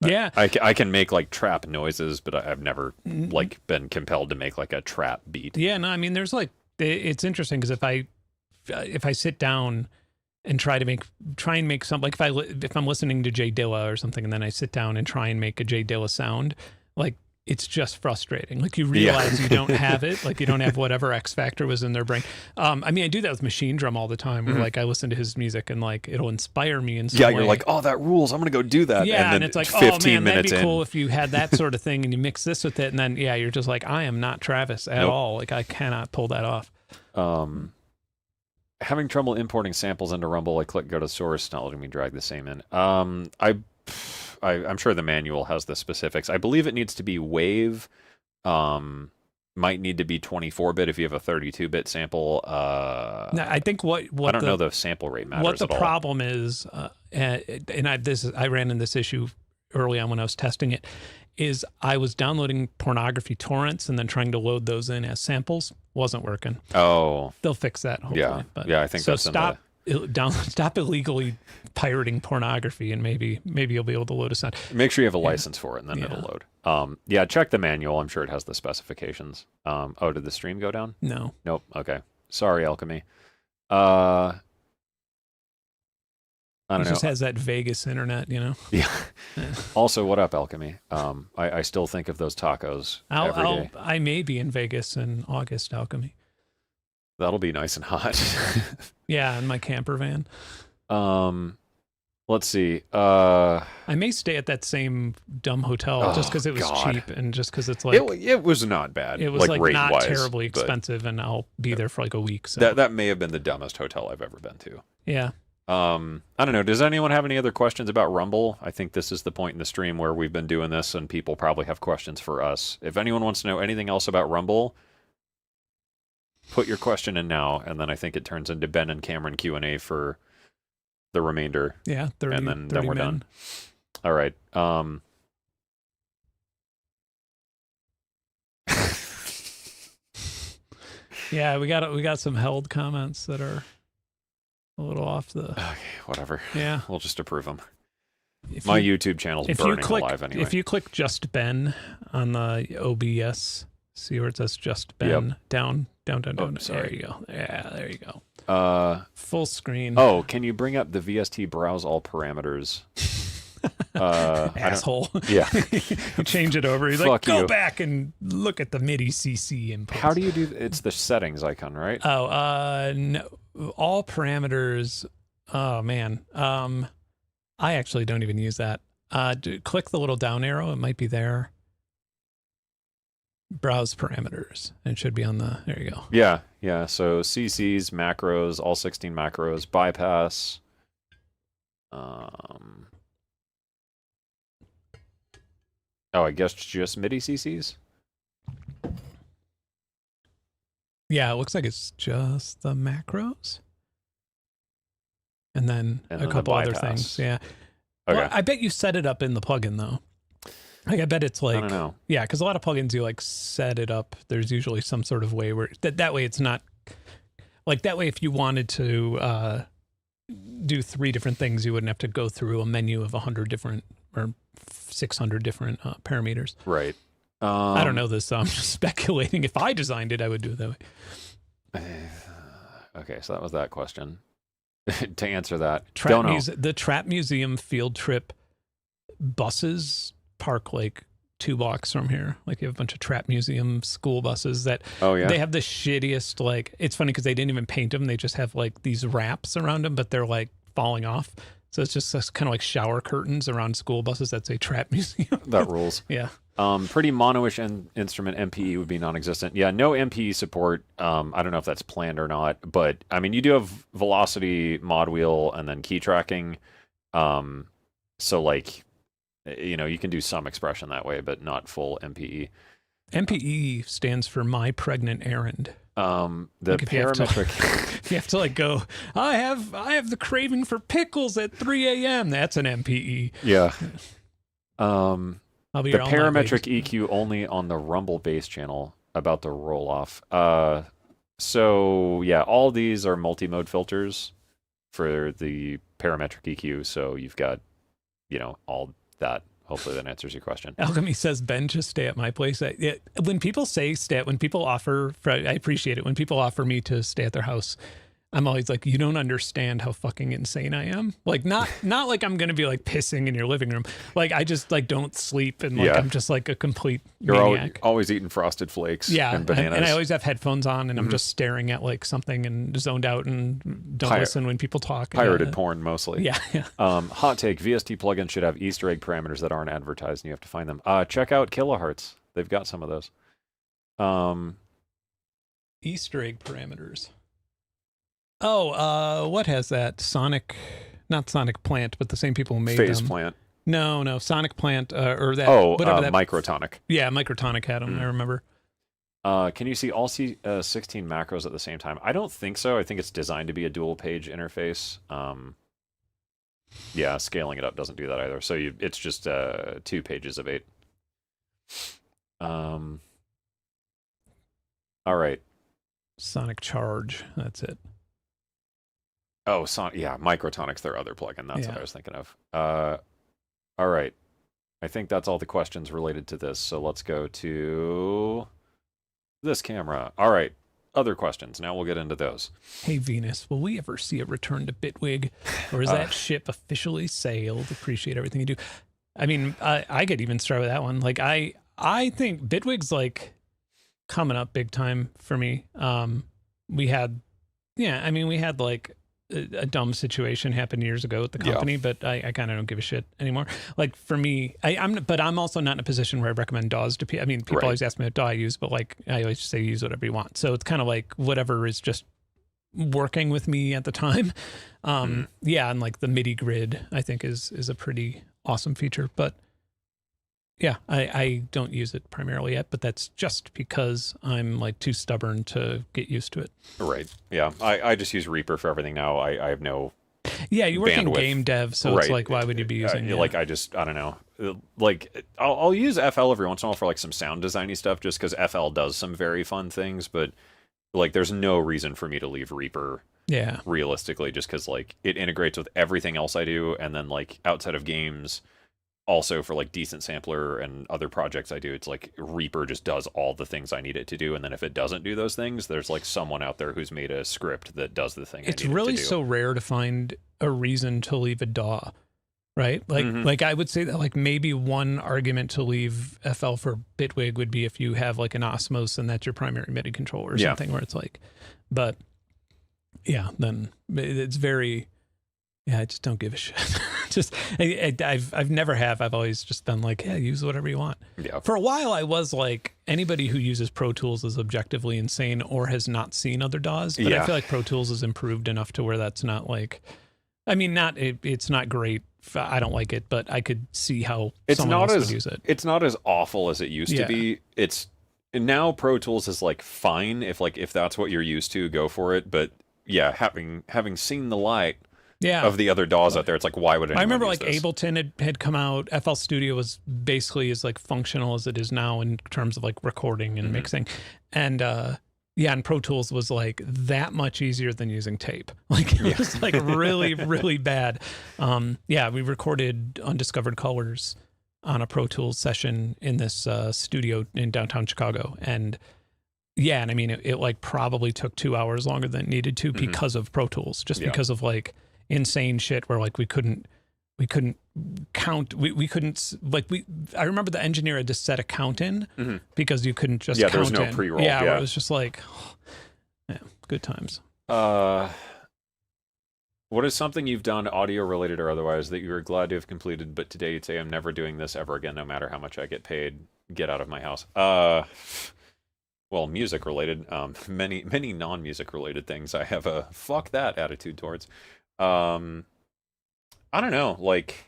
Yeah. I can make like trap noises, but I've never like been compelled to make like a trap beat. Yeah, no, I mean, there's like, it's interesting because if I sit down and try and make something, like if I'm listening to Jay Dilla or something, and then I sit down and try and make a Jay Dilla sound, like it's just frustrating. Like you realize you don't have it, like you don't have whatever X factor was in their brain. I mean, I do that with Machine Drum all the time, where like I listen to his music and like it'll inspire me in some way. You're like, oh, that rules, I'm gonna go do that. Yeah, and then it's like, 15 oh man, that'd be in. cool if you had that sort of thing and you mix this with it, and then you're just like, I am not Travis at all. Like I cannot pull that off. Having trouble importing samples into Rumble. I click go to source, not letting me drag the same in. I'm sure the manual has the specifics. I believe it needs to be wave. Might need to be 24-bit if you have a 32-bit sample. No, I think what I don't know the sample rate matters what the at all. problem is, and I ran in this issue early on when I was testing it, is I was downloading pornography torrents and then trying to load those in as samples. Wasn't working. Oh, They'll fix that, hopefully. yeah, But, yeah. I think so that's stop illegally pirating pornography, and maybe you'll be able to load us on. Make sure you have a license for it, and then it'll load. Yeah, check the manual. I'm sure it has the specifications. Oh, did the stream go down? No. Nope. Okay. Sorry, Alchemy. I don't know. It just has that Vegas internet, you know. Yeah. Also, what up, Alchemy? I still think of those tacos every day. I may be in Vegas in August, Alchemy. That'll be nice and hot. Yeah, in my camper van. Let's see. I may stay at that same dumb hotel just because it was cheap and just because it's like it was not bad. It was like not rate-wise, terribly expensive, and I'll be there for like a week. So that may have been the dumbest hotel I've ever been to. Yeah. I don't know. Does anyone have any other questions about Rumble? I think this is the point in the stream where we've been doing this, and people probably have questions for us. If anyone wants to know anything else about Rumble, put your question in now, and then I think it turns into Ben and Cameron Q&A for the remainder. Yeah, 30, and then we're done. All right. Yeah, we got some held comments that are a little off the. Okay, whatever. Yeah, we'll just approve them. My YouTube channel's burning alive anyway. If you click just Ben on the OBS, see where it says just Ben, down. Oh, sorry. There you go. Yeah, there you go. Full screen. Oh, can you bring up the VST browse all parameters? Asshole. Yeah. Change it over. He's Fuck like, go you. back and look at the MIDI CC input. How do you do? It's the settings icon, right? Oh, no. All parameters. Oh man. I actually don't even use that. Click the little down arrow. It might be there. Browse parameters. It should be on the. There you go. Yeah. So CCs, macros, all 16 macros, bypass. I guess just MIDI CCs. Yeah, it looks like it's just the macros. And then a couple other things. Yeah. Okay. Well, I bet you set it up in the plugin though. Like I bet it's like, I don't know. Yeah, because a lot of plugins you like set it up. There's usually some sort of way where that way it's not like that way. If you wanted to do 3 different things, you wouldn't have to go through a menu of 100 different or 600 different parameters. Right. I don't know this, so I'm just speculating. If I designed it, I would do it that way. Okay, so that was that question. To answer that, the Trap Museum field trip buses park like 2 blocks from here. Like you have a bunch of Trap Museum school buses that they have the shittiest, like, it's funny because they didn't even paint them. They just have like these wraps around them, but they're like falling off. So it's just kind of like shower curtains around school buses that say Trap Museum. That rules. Yeah. Pretty mono-ish instrument MPE would be non-existent. Yeah, no MPE support. I don't know if that's planned or not, but I mean, you do have velocity, mod wheel, and then key tracking. So like, you know, you can do some expression that way, but not full MPE. MPE stands for My Pregnant Errand. The parametric. If you have to like go, I have the craving for pickles at 3 a.m. That's an MPE. Yeah. I'll be the parametric EQ only on the Rumble bass channel about the roll off. So yeah, all these are multi-mode filters for the parametric EQ. So you've got, you know, all that. Hopefully that answers your question. Alchemy says, Ben, just stay at my place. When people say when people offer, I appreciate it. When people offer me to stay at their house, I'm always like, you don't understand how fucking insane I am. Like, not like I'm going to be like pissing in your living room. Like, I just like don't sleep. And like, I'm just like a complete maniac. You're always eating Frosted Flakes and bananas. And I always have headphones on and I'm just staring at like something and zoned out and don't listen when people talk. Pirated porn mostly. Yeah. Hot take, VST plugins should have Easter egg parameters that aren't advertised and you have to find them. Check out Kilohertz. They've got some of those. Easter egg parameters. Oh, what has that? Sonic, not Sonic Plant, but the same people who made Phase them. Plant. No, Sonic Plant, or that. Oh, whatever that. Microtonic. Yeah, Microtonic had them. I remember. Can you see all 16 macros at the same time? I don't think so. I think it's designed to be a dual page interface. Yeah, scaling it up doesn't do that either. So it's just 2 pages of 8. All right. Sonic Charge. That's it. Oh, yeah, Microtonic's their other plugin. That's what I was thinking of. All right. I think that's all the questions related to this. So let's go to this camera. All right. Other questions. Now we'll get into those. Hey, Venus, will we ever see a return to Bitwig? Or is that ship officially sailed? Appreciate everything you do. I mean, I could even start with that one. Like, I think Bitwig's, like, coming up big time for me. We had, like, a dumb situation happened years ago with the company, but I kind of don't give a shit anymore. Like, for me, I'm also not in a position where I recommend DAWs to people. I mean, people always ask me what DAW I use, but like, I always say use whatever you want. So it's kind of like whatever is just working with me at the time. Yeah. And like the MIDI grid, I think is a pretty awesome feature, but yeah, I don't use it primarily yet, but that's just because I'm like too stubborn to get used to it. Right. Yeah. I just use Reaper for everything now. I have no. Yeah, you work in game dev, so it's like, why would you be using? Like, I don't know. Like, I'll use FL every once in a while for like some sound designy stuff, just because FL does some very fun things. But like, there's no reason for me to leave Reaper. Yeah. Realistically, just because like it integrates with everything else I do, and then like outside of games. Also, for like decent sampler and other projects I do, it's like Reaper just does all the things I need it to do, and then if it doesn't do those things, there's like someone out there who's made a script that does the thing. It's really so rare to find a reason to leave a DAW, right? Like, like I would say that like maybe one argument to leave FL for Bitwig would be if you have like an Osmos and that's your primary MIDI controller or something, where it's like, but yeah, then it's very. Yeah, I just don't give a shit. I've never have. I've always just been like, yeah, use whatever you want. Yeah. For a while, I was like, anybody who uses Pro Tools is objectively insane or has not seen other DAWs. But I feel like Pro Tools has improved enough to where that's not like, I mean, it's not great. I don't like it, but I could see how someone else would use it. It's not as awful as it used to be. It's now Pro Tools is like fine if that's what you're used to, go for it. But yeah, having seen the light. Yeah. Of the other DAWs out there, it's like, why would anyone I remember use like this? Ableton had come out. FL Studio was basically as like functional as it is now in terms of like recording and mixing, and and Pro Tools was like that much easier than using tape. Like it was like really really bad. We recorded Undiscovered Colors on a Pro Tools session in this studio in downtown Chicago, and I mean it like probably took 2 hours longer than it needed to because of Pro Tools, just because of like insane shit where like we couldn't count, we couldn't like I remember the engineer had to set a count in because you couldn't just count there was no in. pre-roll. Where it was just like good times. What is something you've done, audio related or otherwise, that you were glad to have completed, but today you'd say, I'm never doing this ever again, no matter how much I get paid? Get out of my house. Well, music related, many non-music related things I have a fuck that attitude towards. I don't know, like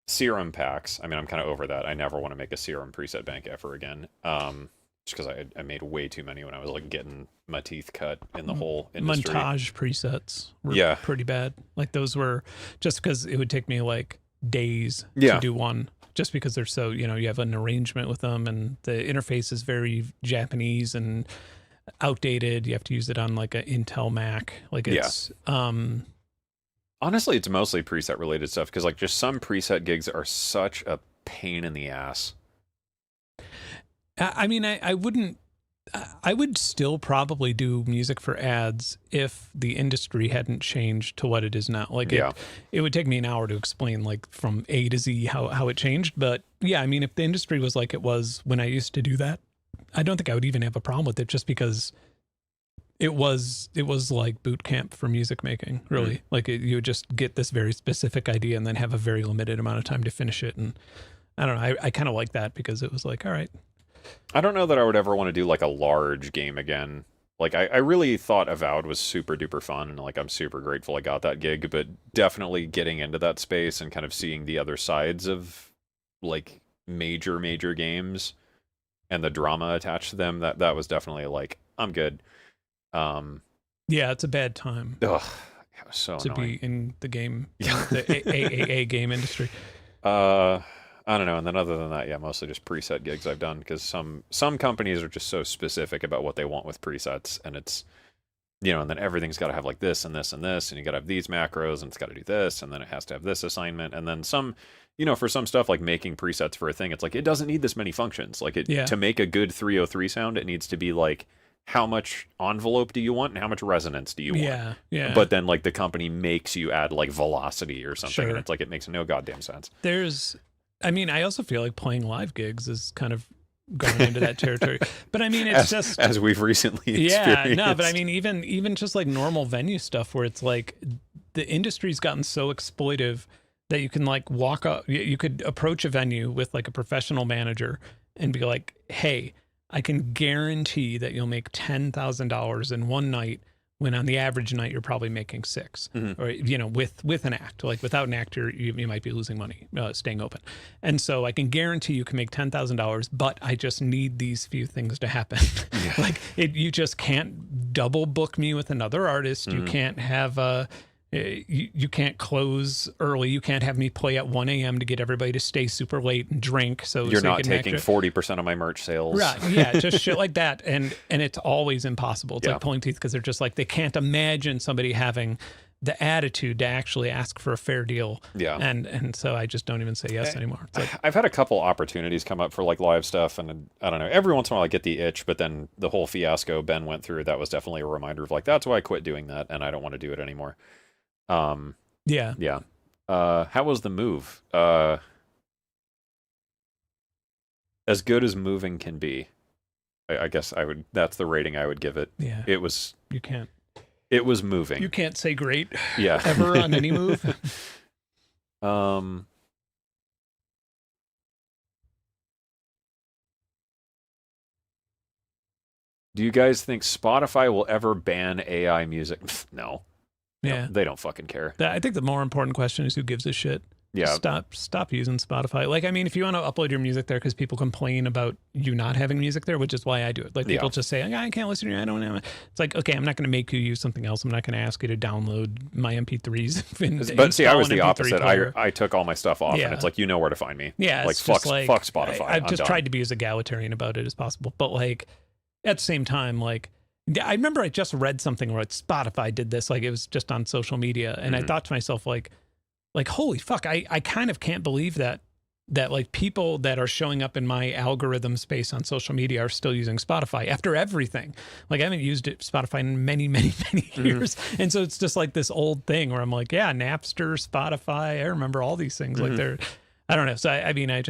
serum packs. I mean, I'm kind of over that. I never want to make a serum preset bank ever again. Just because I made way too many when I was like getting my teeth cut in the whole industry. Montage presets were pretty bad. Like those were just because it would take me like days to do one. Just because they're so, you have an arrangement with them and the interface is very Japanese and outdated. You have to use it on like an Intel Mac. Like it's honestly, it's mostly preset related stuff because like just some preset gigs are such a pain in the ass. I mean, I would still probably do music for ads if the industry hadn't changed to what it is now. Like it would take me an hour to explain like from A to Z how it changed. But yeah, I mean, if the industry was like it was when I used to do that, I don't think I would even have a problem with it just because it was like boot camp for music making, really. Like you would just get this very specific idea and then have a very limited amount of time to finish it. And I don't know, I kind of like that because it was like, all right. I don't know that I would ever want to do like a large game again. Like I really thought Avowed was super duper fun, and like I'm super grateful I got that gig, but definitely getting into that space and kind of seeing the other sides of like major games and the drama attached to them, that was definitely like, I'm good. Yeah, it's a bad time Ugh, it was so to annoying. be in the game, Yeah. the AAA game industry. I don't know. And then other than that, yeah, mostly just preset gigs I've done, because some companies are just so specific about what they want with presets, and it's, and then everything's got to have like this and this and this, and you got to have these macros, and it's got to do this, and then it has to have this assignment, and then some, for some stuff like making presets for a thing, it's like it doesn't need this many functions. Like to make a good 303 sound, it needs to be like, how much envelope do you want and how much resonance do you want? Yeah. But then like the company makes you add like velocity or something, Sure. and it's like it makes no goddamn sense. I also feel like playing live gigs is kind of going into that territory. But I mean, it's as we've recently experienced. Yeah, no, but I mean, even just like normal venue stuff where it's like the industry's gotten so exploitive that you can like walk up, you could approach a venue with like a professional manager and be like, hey, I can guarantee that you'll make $10,000 in one night, when on the average night you're probably making $6,000, or with an act. Like without an act, you might be losing money staying open. And so I can guarantee you can make $10,000, but I just need these few things to happen. Yeah. Like you just can't double book me with another artist. You can't have you can't close early. You can't have me play at 1 a.m. to get everybody to stay super late and drink. So you're not taking 40% of my merch sales. Right. Yeah. Just shit like that. And it's always impossible. It's like pulling teeth, because they're just like, they can't imagine somebody having the attitude to actually ask for a fair deal. Yeah. And so I just don't even say yes anymore. It's like, I've had a couple opportunities come up for like live stuff, and I don't know, every once in a while I get the itch, but then the whole fiasco Ben went through, that was definitely a reminder of like, that's why I quit doing that, and I don't want to do it anymore. Yeah. How was the move? As good as moving can be. I guess that's the rating I would give it. Yeah. It was moving. You can't say great. Yeah. Ever on any move. Do you guys think Spotify will ever ban AI music? No. Yeah. They don't fucking care. I think the more important question is, who gives a shit? Yeah. Stop using Spotify. Like, I mean, if you want to upload your music there because people complain about you not having music there, which is why I do it. Like, people just say, I can't listen to you. I don't know. It's like, okay, I'm not going to make you use something else. I'm not going to ask you to download my MP3s. But see, I was the opposite. I took all my stuff off, and it's like, you know where to find me. Yeah. Like, fuck Spotify. I've just tried to be as egalitarian about it as possible. But, like, at the same time, like, I remember I just read something where Spotify did this, like it was just on social media. And I thought to myself, like, holy fuck, I kind of can't believe that like people that are showing up in my algorithm space on social media are still using Spotify after everything. Like, I haven't used Spotify in many years. And so it's just like this old thing where I'm like, yeah, Napster, Spotify, I remember all these things. Like I don't know. So I mean, I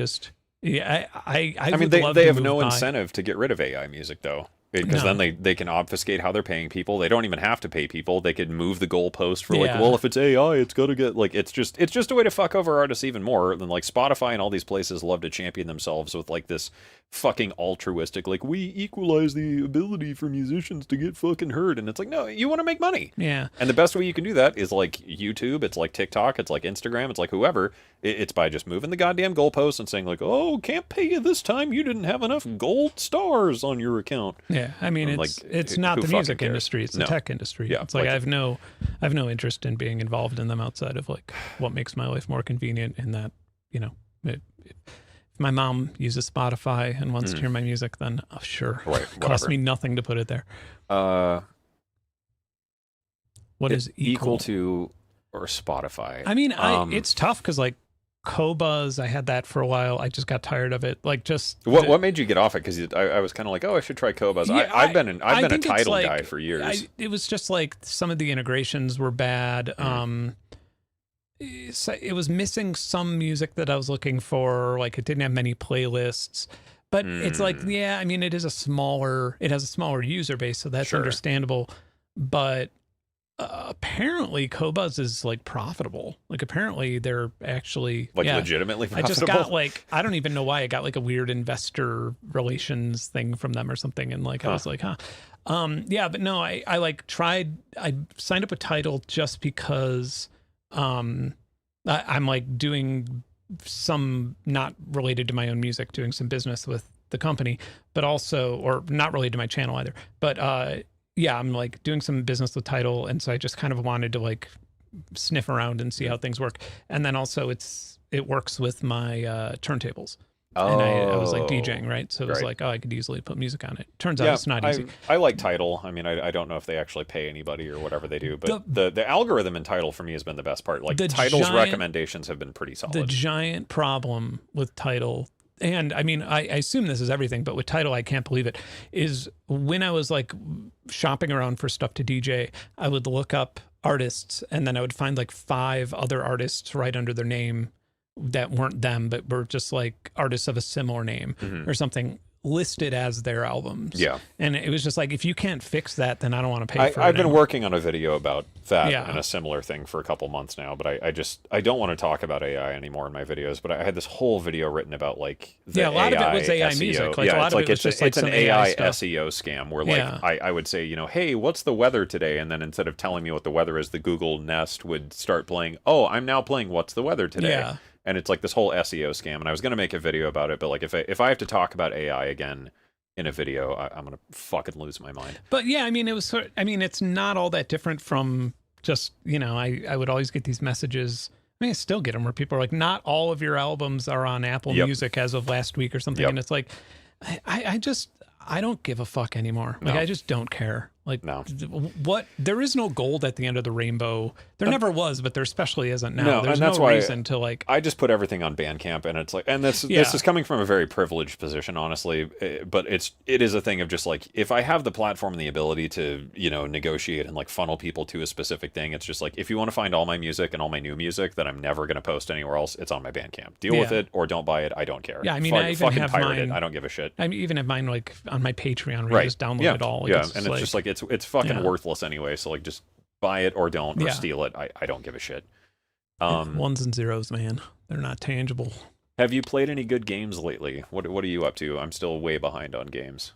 mean, they have no incentive to get rid of AI music though. Because then they can obfuscate how they're paying people. They don't even have to pay people. They could move the goalpost for like, well, if it's AI, it's got to get like, it's just a way to fuck over artists even more. Than like Spotify and all these places love to champion themselves with like this fucking altruistic, like, we equalize the ability for musicians to get fucking heard. And it's like, no, you want to make money. Yeah. And the best way you can do that is like YouTube. It's like TikTok. It's like Instagram. It's like whoever. It's by just moving the goddamn goalposts and saying like, oh, can't pay you this time. You didn't have enough gold stars on your account. Yeah. I mean, it's not the music industry. It's the tech industry. Yeah. It's like, I have no interest in being involved in them outside of like what makes my life more convenient, in that, if my mom uses Spotify and wants to hear my music, then sure. Right, it costs me nothing to put it there. What is equal to or Spotify? I mean, it's tough because like Qobuz, I had that for a while. I just got tired of it. Like, just what made you get off it? Because I was kind of like, oh, I should try Qobuz. Yeah, I've been a Tidal guy for years. It was just like some of the integrations were bad. It was missing some music that I was looking for. Like, it didn't have many playlists. But it's like, yeah, I mean, it has a smaller user base, so that's understandable. But Apparently Cobuzz is like profitable. Like apparently they're actually Like legitimately I profitable. just got like, I don't even know why I got like a weird investor relations thing from them or something. And like, I was like, huh. Yeah, but no, I like tried, I signed up with Tidal just because, I'm like doing some not related to my own music, doing some business with the company, but also, or not related to my channel either, but, yeah, I'm like doing some business with Tidal, and so I just kind of wanted to like sniff around and see how things work. And then also it works with my turntables. And I was like DJing, right? So it was like, oh, I could easily put music on it. Turns out it's not easy. I like Tidal. I mean, I don't know if they actually pay anybody or whatever they do, but the algorithm in Tidal for me has been the best part. Like Tidal's recommendations have been pretty solid. The giant problem with Tidal, and I mean, I assume this is everything, but with Tidal, I can't believe it, is when I was like shopping around for stuff to DJ, I would look up artists and then I would find like 5 other artists right under their name that weren't them, but were just like artists of a similar name or something listed as their albums. Yeah. And it was just like, if you can't fix that, then I don't want to pay for it. I've been working on a video about that and a similar thing for a couple months now, but I don't want to talk about AI anymore in my videos, but I had this whole video written about like a lot of it was AI SEO. music. Like a lot of it was just like an some AI stuff. SEO scam where like I would say, you know, hey, what's the weather today? And then instead of telling me what the weather is, the Google Nest would start playing, oh, I'm now playing what's the weather today. Yeah. And it's like this whole SEO scam. And I was going to make a video about it, but like if I have to talk about AI again in a video, I'm gonna fucking lose my mind. But yeah, I mean, it was sort. I mean, it's not all that different from just, you know, I would always get these messages. I mean, I still get them where people are like, not all of your albums are on Apple Music as of last week or something, and it's like, I don't give a fuck anymore. Like, I just don't care. Like, what? There is no gold at the end of the rainbow. There never was, but there especially isn't now. No, There's and that's no why reason to like. I just put everything on Bandcamp, and it's like, and this is coming from a very privileged position, honestly. But it is a thing of just like, if I have the platform and the ability to, you know, negotiate and like funnel people to a specific thing, it's just like, if you want to find all my music and all my new music that I'm never going to post anywhere else, it's on my Bandcamp. Deal with it or don't buy it. I don't care. Yeah, I mean, I even have mine. I don't give a shit. I even have mine like on my Patreon where you just download it all. Like, and it's just like it's fucking worthless anyway. So like, just buy it or don't, or steal it. I don't give a shit. Ones and zeros, man. They're not tangible. Have you played any good games lately? What are you up to? I'm still way behind on games.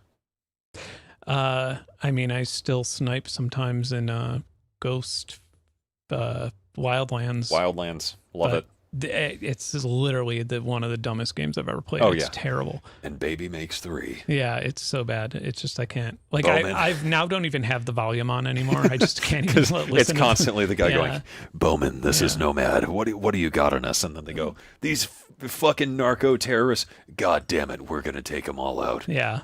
I mean, I still snipe sometimes in Ghost Wildlands. Wildlands, love it. It's literally one of the dumbest games I've ever played. Oh, it's terrible. And Baby Makes 3. Yeah, it's so bad. It's just I can't. Like I've now don't even have the volume on anymore. I just can't even listen. It's constantly the guy going, Bowman, this is Nomad. What do you got on us? And then they go, these fucking narco terrorists. God damn it, we're gonna take them all out. Yeah,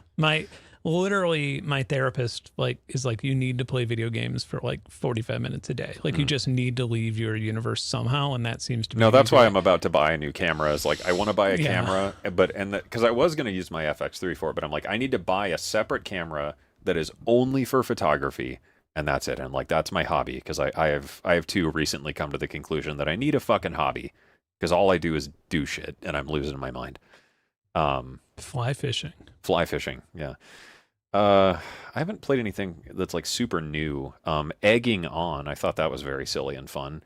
literally my therapist is like, you need to play video games for like 45 minutes a day. Like you just need to leave your universe somehow, and that seems to be that's why I'm about to buy a new camera. Is like, I want to buy a camera, because I was going to use my FX3 for it, but I'm like, I need to buy a separate camera that is only for photography, and that's it. And like, that's my hobby, because I have too recently come to the conclusion that I need a fucking hobby, because all I do is do shit and I'm losing my mind. Fly fishing, yeah. I haven't played anything that's like super new. Egging On, I thought that was very silly and fun.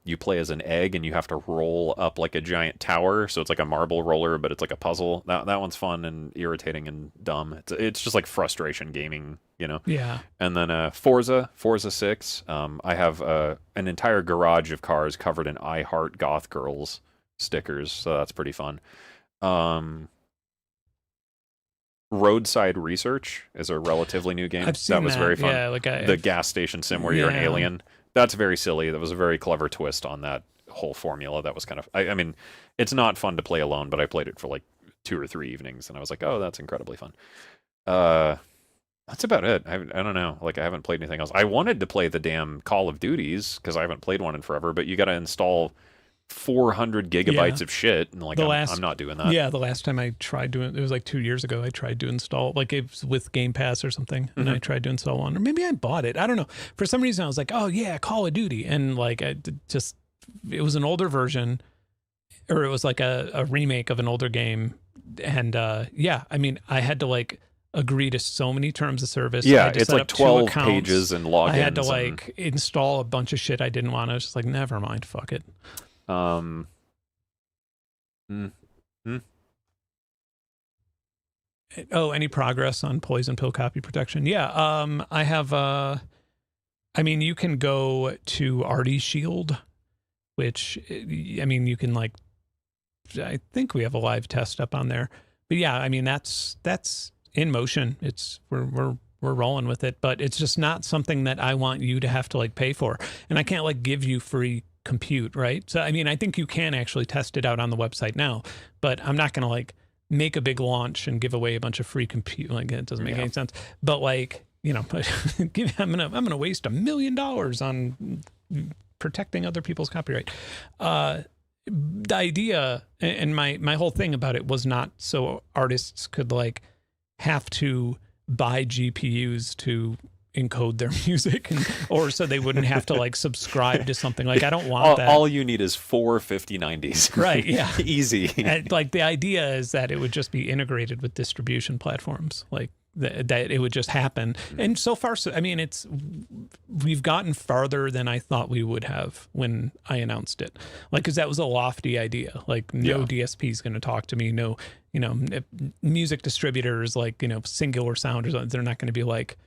You play as an egg and you have to roll up like a giant tower, so it's like a marble roller, but it's like a puzzle. That one's fun and irritating and dumb. It's just like frustration gaming, you know? Yeah. And then Forza 6. I have an entire garage of cars covered in I Heart Goth Girls stickers, so that's pretty fun. Roadside Research is a relatively new game. I've seen that was very fun. Yeah, like the gas station sim where you're an alien. That's very silly. That was a very clever twist on that whole formula. That was kind of, I mean, it's not fun to play alone, but I played it for like 2 or 3 evenings, and I was like, oh, that's incredibly fun. That's about it. I don't know. Like, I haven't played anything else. I wanted to play the damn Call of Duties because I haven't played one in forever, but you got to install 400 gigabytes of shit, and like, I'm not doing that. Yeah, the last time I tried doing it was like 2 years ago. I tried to install, like, it was with Game Pass or something, and I tried to install one, or maybe I bought it. I don't know. For some reason, I was like, oh yeah, Call of Duty, and like, it was an older version, or it was like a remake of an older game, and I mean, I had to like agree to so many terms of service. Yeah, I had to it's set like up 12 2 accounts. pages and logins. I had to like install a bunch of shit I didn't want. I was just like, never mind, fuck it. Mm, Oh, any progress on poison pill copy protection? Yeah, I have. I mean, you can go to Artie Shield, which I mean, you can like. I think we have a live test up on there, but yeah, I mean that's in motion. It's we're rolling with it, but it's just not something that I want you to have to like pay for, and I can't like give you free compute, right? So I mean, I think you can actually test it out on the website now, but I'm not going to like make a big launch and give away a bunch of free compute. Like it doesn't make any sense. But like, you know, I'm gonna waste $1 million on protecting other people's copyright. The idea and my whole thing about it was not so artists could like have to buy GPUs to encode their music, or so they wouldn't have to like subscribe to something. Like I don't want that. All you need is 4 5090s. Right, yeah. Easy. And, like the idea is that it would just be integrated with distribution platforms, like that it would just happen. And so far, so I mean, we've gotten farther than I thought we would have when I announced it. Like, because that was a lofty idea. Like, no DSP is going to talk to me. No, you know, music distributors like, you know, Singular Sound or something, they're not going to be like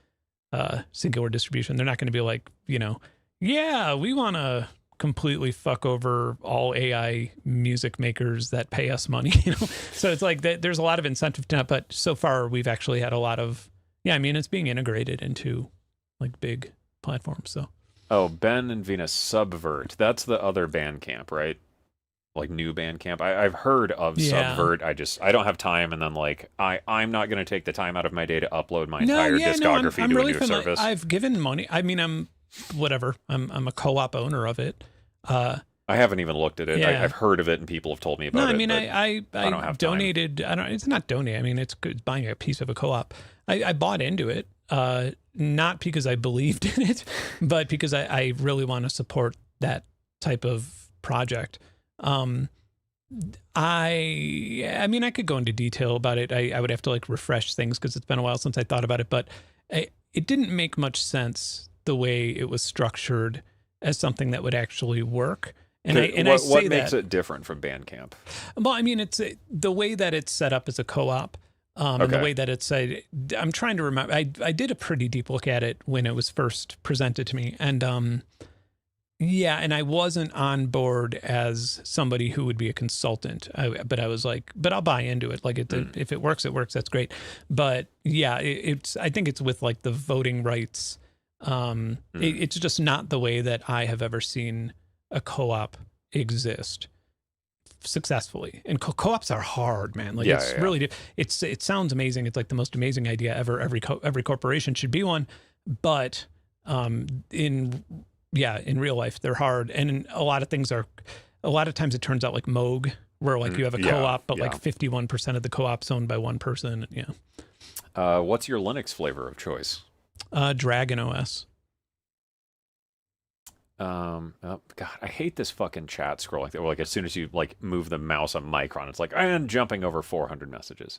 Singular Distribution. They're not going to be like, you know, yeah, we want to completely fuck over all AI music makers that pay us money, you know? So it's like there's a lot of incentive to that, but so far we've actually had a lot of, I mean, it's being integrated into like big platforms. So. Oh, Benn and Venus Subvert. That's the other Bandcamp, right? Like new Bandcamp. I've heard of Subvert. I don't have time, and then like I'm not going to take the time out of my day to upload my entire discography I'm to really a new service. I've given money. I mean, I'm a co-op owner of it. I haven't even looked at it. Yeah. I've heard of it, and people have told me about it. No, I mean, I don't have donated. time. It's not donate. I mean, it's buying a piece of a co-op. I bought into it, not because I believed in it, but because I really want to support that type of project. I mean, I could go into detail about it. I would have to like refresh things because it's been a while since I thought about it, but it didn't make much sense the way it was structured as something that would actually work. And what makes it different from Bandcamp? Well, I mean, it's the way that it's set up as a co-op, and the way that it's. I'm trying to remember. I did a pretty deep look at it when it was first presented to me, and and I wasn't on board as somebody who would be a consultant. But I was like, but I'll buy into it. Like, if it works, it works. That's great. But yeah, I think it's with like the voting rights. It's just not the way that I have ever seen a co-op exist successfully. And co-ops are hard, man. Like really, it sounds amazing. It's like the most amazing idea ever. Every corporation should be one, but in real life they're hard. And a lot of times it turns out like Moog, where like you have a co-op, but like 51% of the co-op's owned by one person. Yeah. What's your Linux flavor of choice? Dragon OS. Oh God, I hate this fucking chat scrolling. Like as soon as you like move the mouse a micron, it's like I'm jumping over 400 messages.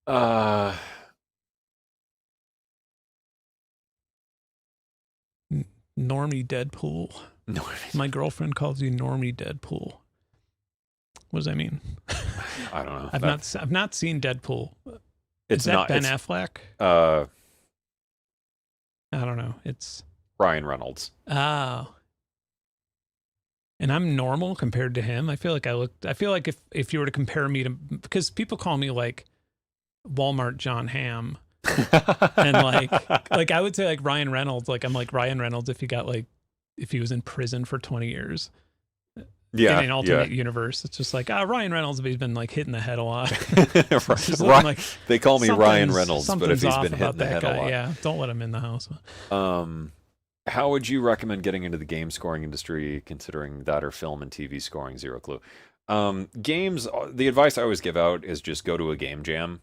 Normie Deadpool. My girlfriend calls you Normie Deadpool. What does that mean? I don't know. I've not seen Deadpool. Is that Ben Affleck? I don't know. It's Ryan Reynolds. Oh. And I'm normal compared to him. I feel like if you were to compare me to, because people call me like Walmart John Hamm. And like I would say like Ryan Reynolds, like I'm like Ryan Reynolds if he was in prison for 20 years. Yeah. In an alternate universe. It's just like, Ryan Reynolds, but he's been like hitting the head a lot. Like, they call me Ryan Reynolds, but if he's been hitting the head a lot. Yeah, don't let him in the house. How would you recommend getting into the game scoring industry, considering that or film and TV scoring? Zero clue. Games, the advice I always give out is just go to a game jam.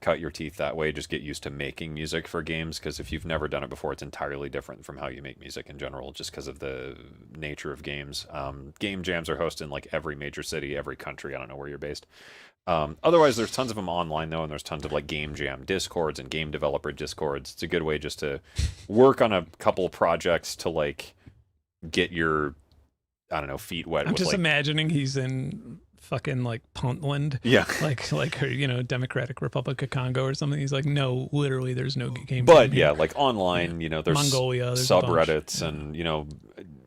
Cut your teeth that way. Just get used to making music for games, because if you've never done it before, it's entirely different from how you make music in general, just because of the nature of games. Game jams are hosted in like every major city, every country. I don't know where you're based. Otherwise, there's tons of them online though, and there's tons of like game jam discords and game developer discords. It's a good way just to work on a couple projects to like get your, I don't know, feet wet. I'm with, just like, imagining he's in fucking like Puntland, yeah, like you know, Democratic Republic of Congo or something. He's like, no, literally, there's no game. But jam yeah, here. like online, you know, there's Mongolia, there's a bunch. subreddits and you know,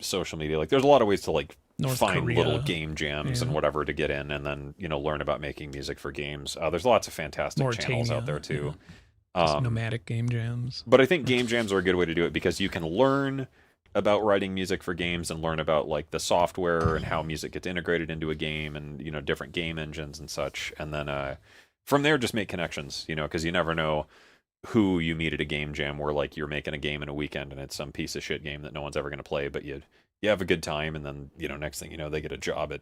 social media. Like, there's a lot of ways to like North find Korea. little game jams and Yeah. whatever to get in, and then you know, learn about making music for games. There's lots of fantastic channels out there too. Just nomadic game jams. But I think game jams are a good way to do it because you can learn about writing music for games and learn about like the software and how music gets integrated into a game and you know different game engines and such, and then from there just make connections, you know, because you never know who you meet at a game jam where like you're making a game in a weekend and it's some piece of shit game that no one's ever going to play, but you have a good time, and then you know next thing you know they get a job at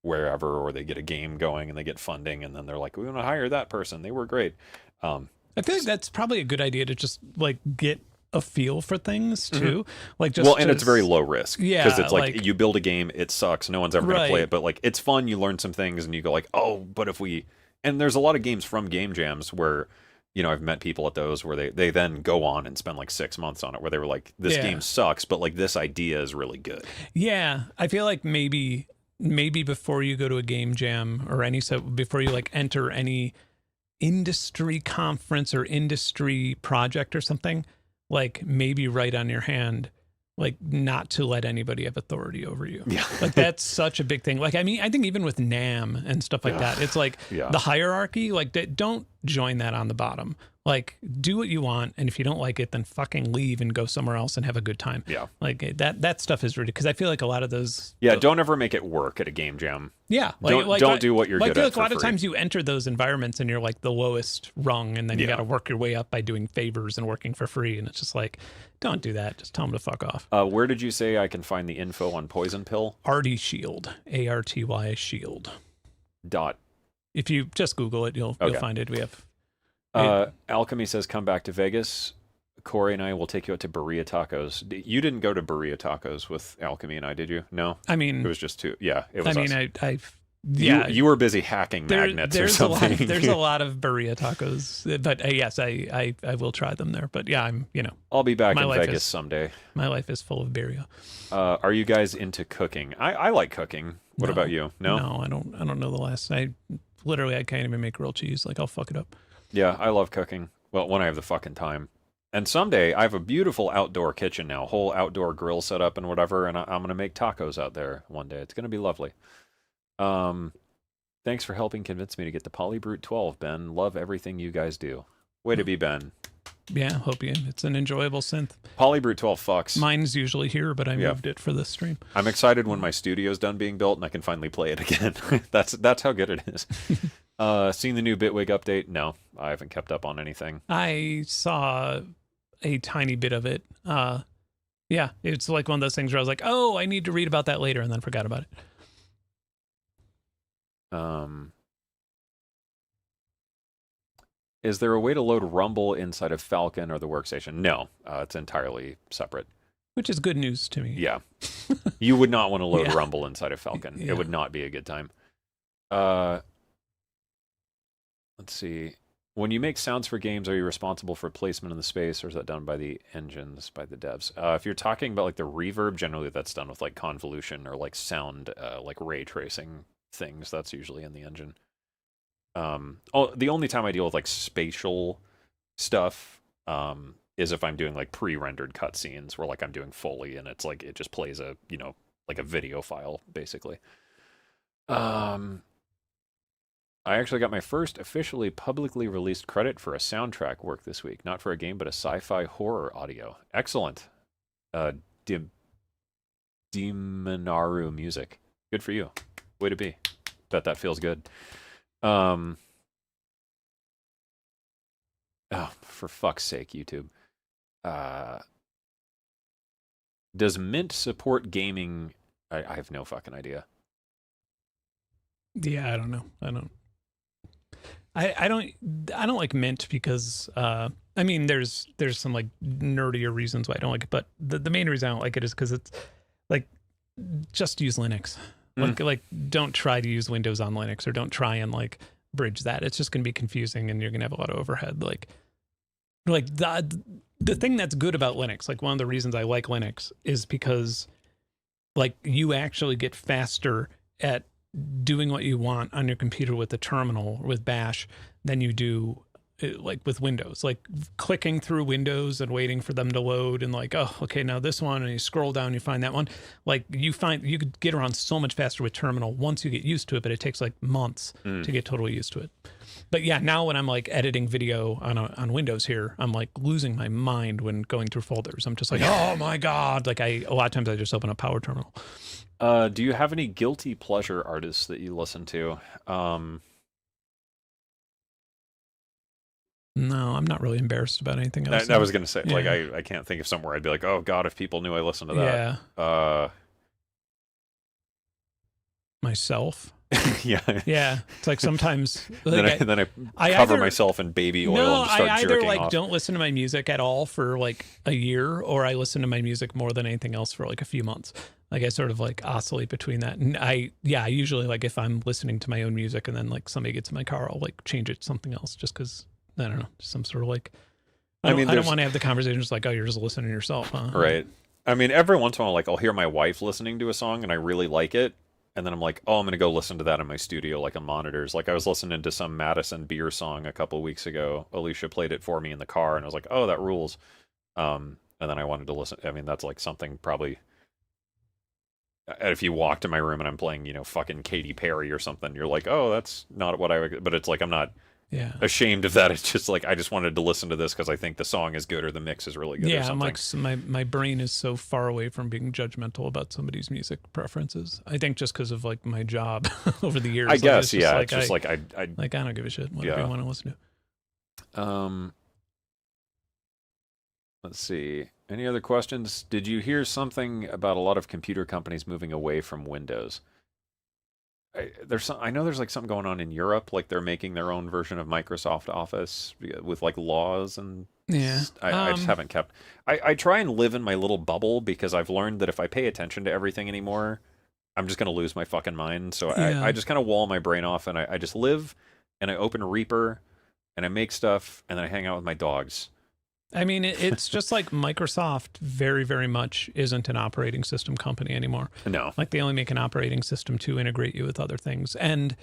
wherever, or they get a game going and they get funding, and then they're like, we want to hire that person, they were great. I feel like that's probably a good idea to just like get a feel for things too. Like just well, and it's very low risk. Yeah, because it's like you build a game, it sucks, no one's ever going to play Right. it, but like it's fun, you learn some things, and you go like, oh, but if we, and there's a lot of games from game jams where, you know, I've met people at those where they then go on and spend like 6 months on it, where they were like, this Yeah. game sucks, but like this idea is really good. Yeah, I feel like maybe before you go to a game jam or before you like enter any industry conference or industry project or something, like maybe write on your hand, like not to let anybody have authority over you. Yeah. Like that's such a big thing. Like, I mean, I think even with NAM and stuff like that, it's like Yeah. the hierarchy, like don't join that on the bottom. Like do what you want. And if you don't like it, then fucking leave and go somewhere else and have a good time. Yeah. Like that stuff is ridiculous. Cause I feel like a lot of those. Yeah, don't ever make it work at a game jam. Yeah. Don't do what you're good I feel at like for a lot of free. times you enter those environments and you're like the lowest rung, and then you Yeah. got to work your way up by doing favors and working for free. And it's just like, don't do that. Just tell them to fuck off. Where did you say I can find the info on Poison Pill? Arty Shield, ARTY Shield. Dot. If you just Google it, you'll find it. We have. Alchemy says, come back to Vegas. Corey and I will take you out to Burrito Tacos. You didn't go to Burrito Tacos with Alchemy and I, did you? No? I mean, It was just two. Yeah, it was I us. mean, yeah. You were busy hacking magnets or there's something. There's a lot of burrito tacos, but yes, I will try them there. But yeah, I'll be back my in life Vegas is- someday. my life is full of burrito. Are you guys into cooking? I like cooking. What No. about you? No? No, I don't know the last. I can't even make grilled cheese. Like I'll fuck it up. Yeah, I love cooking. Well, when I have the fucking time. And someday I have a beautiful outdoor kitchen now, whole outdoor grill set up and whatever, and I'm going to make tacos out there one day. It's going to be lovely. Thanks for helping convince me to get the Polybrute 12, Ben. Love everything you guys do. Way to be, Ben. Yeah, it's an enjoyable synth. Polybrute 12 fucks. Mine's usually here, but I moved it for this stream. I'm excited when my studio's done being built and I can finally play it again. That's how good it is. Seen the new Bitwig update? No, I haven't kept up on anything. I saw a tiny bit of it. Yeah, it's like one of those things where I was like, oh, I need to read about that later, and then forgot about it. Is there a way to load Rumble inside of Falcon or the workstation? No, it's entirely separate. Which is good news to me. Yeah. You would not want to load Yeah. Rumble inside of Falcon. Yeah. It would not be a good time. Let's see. When you make sounds for games, are you responsible for placement in the space, or is that done by the engines, by the devs? If you're talking about like the reverb, generally that's done with like convolution or like sound, like ray tracing things. That's usually in the engine. The only time I deal with like spatial stuff is if I'm doing like pre-rendered cutscenes where like I'm doing Foley and it's like it just plays a, you know, like a video file basically. I actually got my first officially publicly released credit for a soundtrack work this week, not for a game but a sci-fi horror audio. Excellent. Demonaru Music. Good for you. Way to be. Bet that feels good. Oh, for fuck's sake, YouTube. Does Mint support gaming? I have no fucking idea. Yeah, I don't know. I don't like Mint because I mean there's some like nerdier reasons why I don't like it, but the main reason I don't like it is because it's like just use Linux. Like don't try to use Windows on Linux, or don't try and like bridge that. It's just going to be confusing, and you're going to have a lot of overhead. Like the thing that's good about Linux, like one of the reasons I like Linux is because like you actually get faster at doing what you want on your computer with the terminal or with Bash than you do like with Windows, like clicking through Windows and waiting for them to load and like, oh, okay, now this one, and you scroll down, you find that one. Like you could get around so much faster with terminal once you get used to it, but it takes like months to get totally used to it. But yeah, now when I'm like editing video on Windows here, I'm like losing my mind when going through folders. I'm just like, oh my God. Like a lot of times I just open up Power Terminal. Do you have any guilty pleasure artists that you listen to? No, I'm not really embarrassed about anything else. I was going to say, like, I can't think of somewhere I'd be like, oh God, if people knew I listened to that. Yeah. Myself. Yeah. Yeah. It's like sometimes like then I cover myself in baby oil and start I either jerking like off. don't listen to my music at all for like a year, or I listen to my music more than anything else for like a few months. Like I sort of like oscillate between that. And I usually like if I'm listening to my own music and then like somebody gets in my car, I'll like change it to something else just because I don't know, some sort of like I don't want to have the conversation just like, oh, you're just listening to yourself, huh? Right. I mean, every once in a while, like I'll hear my wife listening to a song and I really like it. And then I'm like, oh, I'm going to go listen to that in my studio, like on monitors. Like I was listening to some Madison Beer song a couple weeks ago. Alicia played it for me in the car, and I was like, oh, that rules. And then I wanted to listen. I mean, that's like something probably. If you walked in my room and I'm playing, fucking Katy Perry or something, you're like, oh, that's not what I. But it's like I'm not. Yeah. Ashamed of that. It's just like I just wanted to listen to this because I think the song is good or the mix is really good. Yeah, I'm like my brain is so far away from being judgmental about somebody's music preferences. I think just because of like my job over the years. I guess, it's yeah. It's just like I don't give a shit whatever you want to listen to. Let's see. Any other questions? Did you hear something about a lot of computer companies moving away from Windows? I know there's like something going on in Europe, like they're making their own version of Microsoft Office with like laws and I just haven't kept. I try and live in my little bubble because I've learned that if I pay attention to everything anymore, I'm just gonna lose my fucking mind. So I just kind of wall my brain off and I just live and I open Reaper and I make stuff and then I hang out with my dogs. I mean, it's just like Microsoft very, very much isn't an operating system company anymore. No. Like they only make an operating system to integrate you with other things. And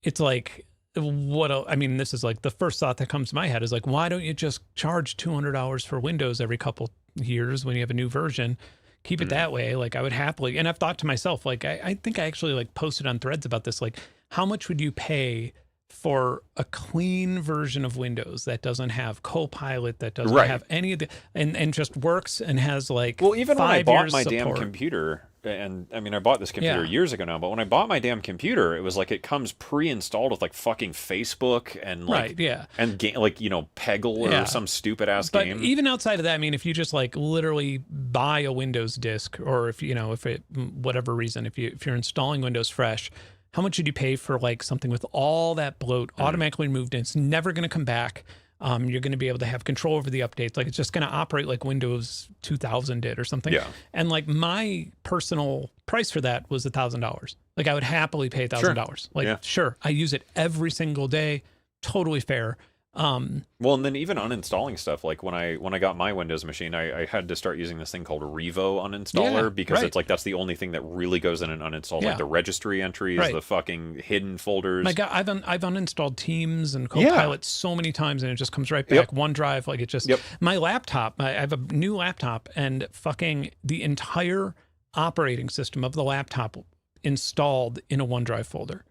it's like, this is like the first thought that comes to my head is like, why don't you just charge $200 for Windows every couple years when you have a new version? Keep it that way. Like I would happily, and I've thought to myself, like, I think I actually like posted on Threads about this. Like, how much would you pay for a clean version of Windows that doesn't have Copilot, that doesn't have any of the, and just works and has like, well, even when I bought my support. Damn computer, and I mean, I bought this computer years ago now, but when I bought my damn computer, it was like, it comes pre-installed with like fucking Facebook and like, and like, Peggle or some stupid ass game. But even outside of that, I mean, if you just like literally buy a Windows disk, or if, if it, whatever reason, if you're installing Windows fresh, how much would you pay for like something with all that bloat automatically removed in? It's never going to come back. You're going to be able to have control over the updates. Like it's just going to operate like Windows 2000 did or something. Yeah. And like my personal price for that was $1,000. Like I would happily pay $1,000. Like, sure, I use it every single day. Totally fair. Well, and then even uninstalling stuff, like when I got my Windows machine, I had to start using this thing called Revo uninstaller because it's like that's the only thing that really goes in and uninstall like the registry entries, the fucking hidden folders. My God, I've uninstalled Teams and Copilot so many times, and it just comes right back. OneDrive, like it just my laptop. I have a new laptop, and fucking the entire operating system of the laptop installed in a OneDrive folder.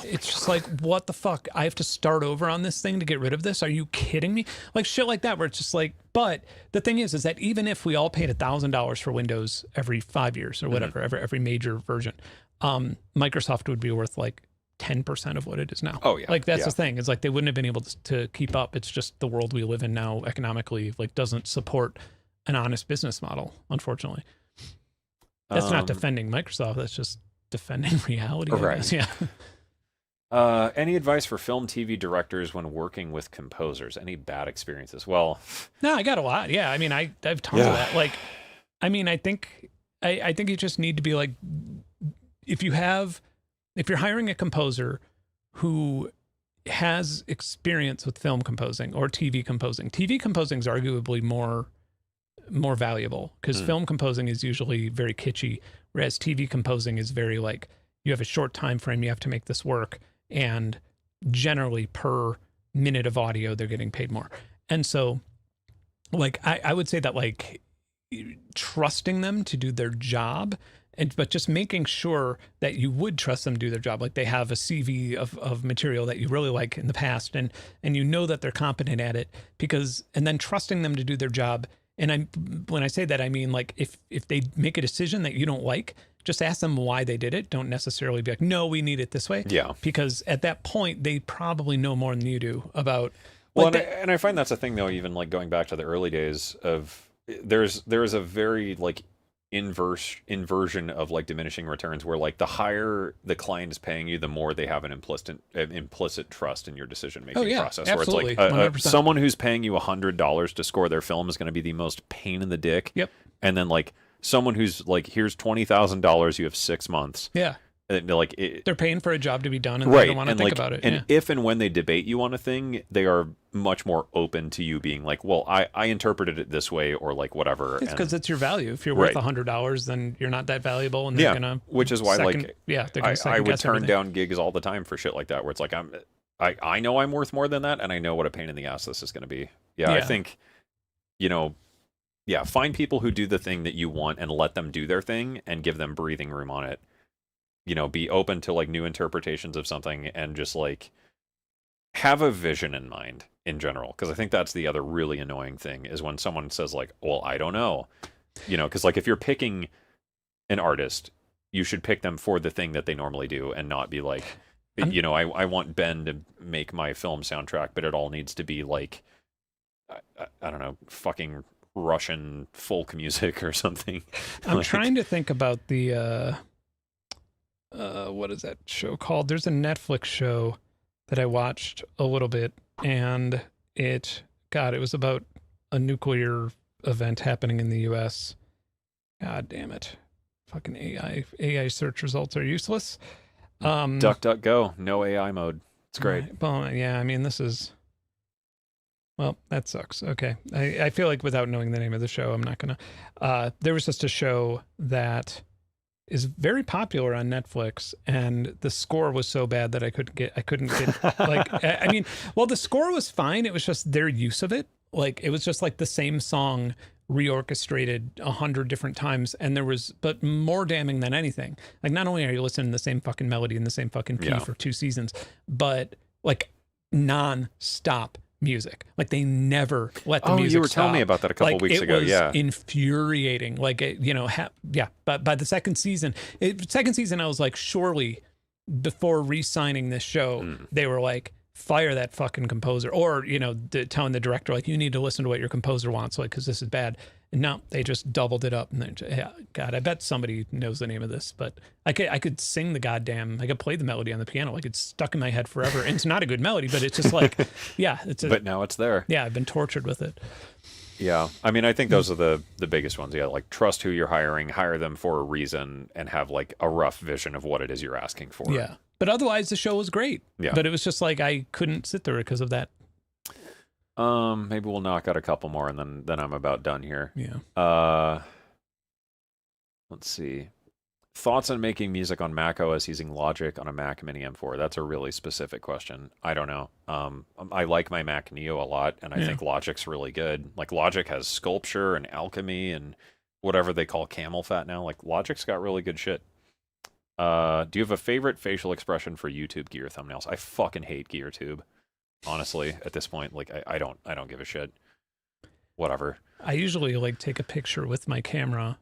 It's just like, what the fuck? I have to start over on this thing to get rid of this? Are you kidding me? Like shit like that, where it's just like, but the thing is that even if we all paid $1,000 for Windows every 5 years or whatever, every major version, Microsoft would be worth like 10% of what it is now. Oh yeah. Like that's the thing. It's like they wouldn't have been able to keep up. It's just the world we live in now economically, like doesn't support an honest business model, unfortunately. That's not defending Microsoft. That's just defending reality. I guess. Yeah. Any advice for film, TV directors when working with composers? Any bad experiences? Well, no, I got a lot. Yeah, I mean, I have tons of that. Like, I mean, I think you just need to be like, if you're hiring a composer who has experience with film composing or TV composing. TV composing is arguably more valuable because film composing is usually very kitschy, whereas TV composing is very like, you have a short time frame, you have to make this work, and generally per minute of audio they're getting paid more. And so like I would say that like trusting them to do their job, but just making sure that you would trust them to do their job. Like they have a CV of material that you really like in the past, and you know that they're competent at it, and then trusting them to do their job. And when I say that, I mean like if they make a decision that you don't like, just ask them why they did it. Don't necessarily be like, no, we need it this way. Yeah. Because at that point, they probably know more than you do about. Well, and I find that's a thing though, even like going back to the early days of, there's a very like inversion of like diminishing returns where like the higher the client is paying you, the more they have an implicit trust in your decision making process. Absolutely. Where it's like someone who's paying you $100 to score their film is going to be the most pain in the dick. Yep. And then like someone who's like, here's $20,000, you have 6 months. Yeah. Like they're paying for a job to be done, and they don't want to think about it. And if and when they debate you on a thing, they are much more open to you being like, well, I interpreted it this way, or like whatever. It's because it's your value. If you're worth $100, then you're not that valuable, and they're gonna. Which is why I would turn down gigs all the time for shit like that, where it's like I know I'm worth more than that, and I know what a pain in the ass this is going to be. Yeah, I think, find people who do the thing that you want and let them do their thing and give them breathing room on it. Be open to like new interpretations of something, and just like have a vision in mind in general. Because I think that's the other really annoying thing is when someone says like, well, I don't know, because like if you're picking an artist, you should pick them for the thing that they normally do, and not be like, I want Benn to make my film soundtrack, but it all needs to be like, I don't know, fucking Russian folk music or something. I'm trying to think about the what is that show called? There's a Netflix show that I watched a little bit, and it was about a nuclear event happening in the US. God damn it. Fucking AI search results are useless. DuckDuckGo, no AI mode. It's great. Well, yeah, I mean, that sucks. Okay. I feel like without knowing the name of the show, I'm not gonna. There was just a show that is very popular on Netflix, and the score was so bad that I couldn't get like, I mean, well, the score was fine. It was just their use of it. Like, it was just like the same song reorchestrated 100 different times. And but more damning than anything, like, not only are you listening to the same fucking melody and the same fucking key for 2 seasons, but like non-stop music. Like, they never let the music you were stop. telling me about that a couple weeks ago. It was infuriating. Like, but by the second season, I was like, surely before re-signing this show, they were like, fire that fucking composer, or telling the director like, you need to listen to what your composer wants, like, because this is bad. And no, they just doubled it up. And then, God, I bet somebody knows the name of this, but I could sing I could play the melody on the piano. Like, it's stuck in my head forever. And it's not a good melody, but it's just like, but now it's there. Yeah, I've been tortured with it. Yeah. I mean, I think those are the biggest ones. Yeah. Like, trust who you're hiring, hire them for a reason, and have like a rough vision of what it is you're asking for. Yeah. But otherwise the show was great. Yeah. But it was just like, I couldn't sit there because of that. Maybe we'll knock out a couple more, and then I'm about done here. Yeah. Let's see. Thoughts on making music on Mac OS using Logic on a Mac Mini M4? That's a really specific question. I don't know. I like my Mac Neo a lot, and I think Logic's really good. Like, Logic has Sculpture and Alchemy and whatever they call camel fat now. Like, Logic's got really good shit. Do you have a favorite facial expression for YouTube gear thumbnails? I fucking hate GearTube. Honestly, at this point, like, I don't give a shit. Whatever. I usually like take a picture with my camera.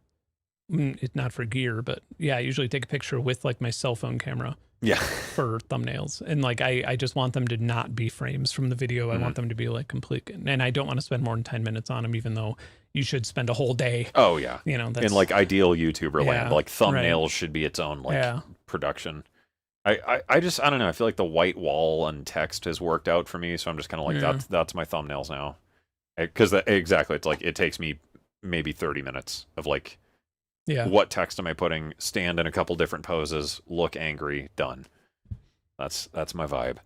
It's not for gear, but yeah, I usually take a picture with like my cell phone camera. Yeah. For thumbnails. And like, I just want them to not be frames from the video. I want them to be like complete. And I don't want to spend more than 10 minutes on them, even though you should spend a whole day. Oh yeah. That's, in like ideal YouTuber land, like thumbnails should be its own like production. I just, I don't know. I feel like the white wall and text has worked out for me. So I'm just kind of like, that's my thumbnails now. Because exactly, it's like, it takes me maybe 30 minutes of like, what text am I putting? Stand in a couple different poses, look angry, done. That's my vibe.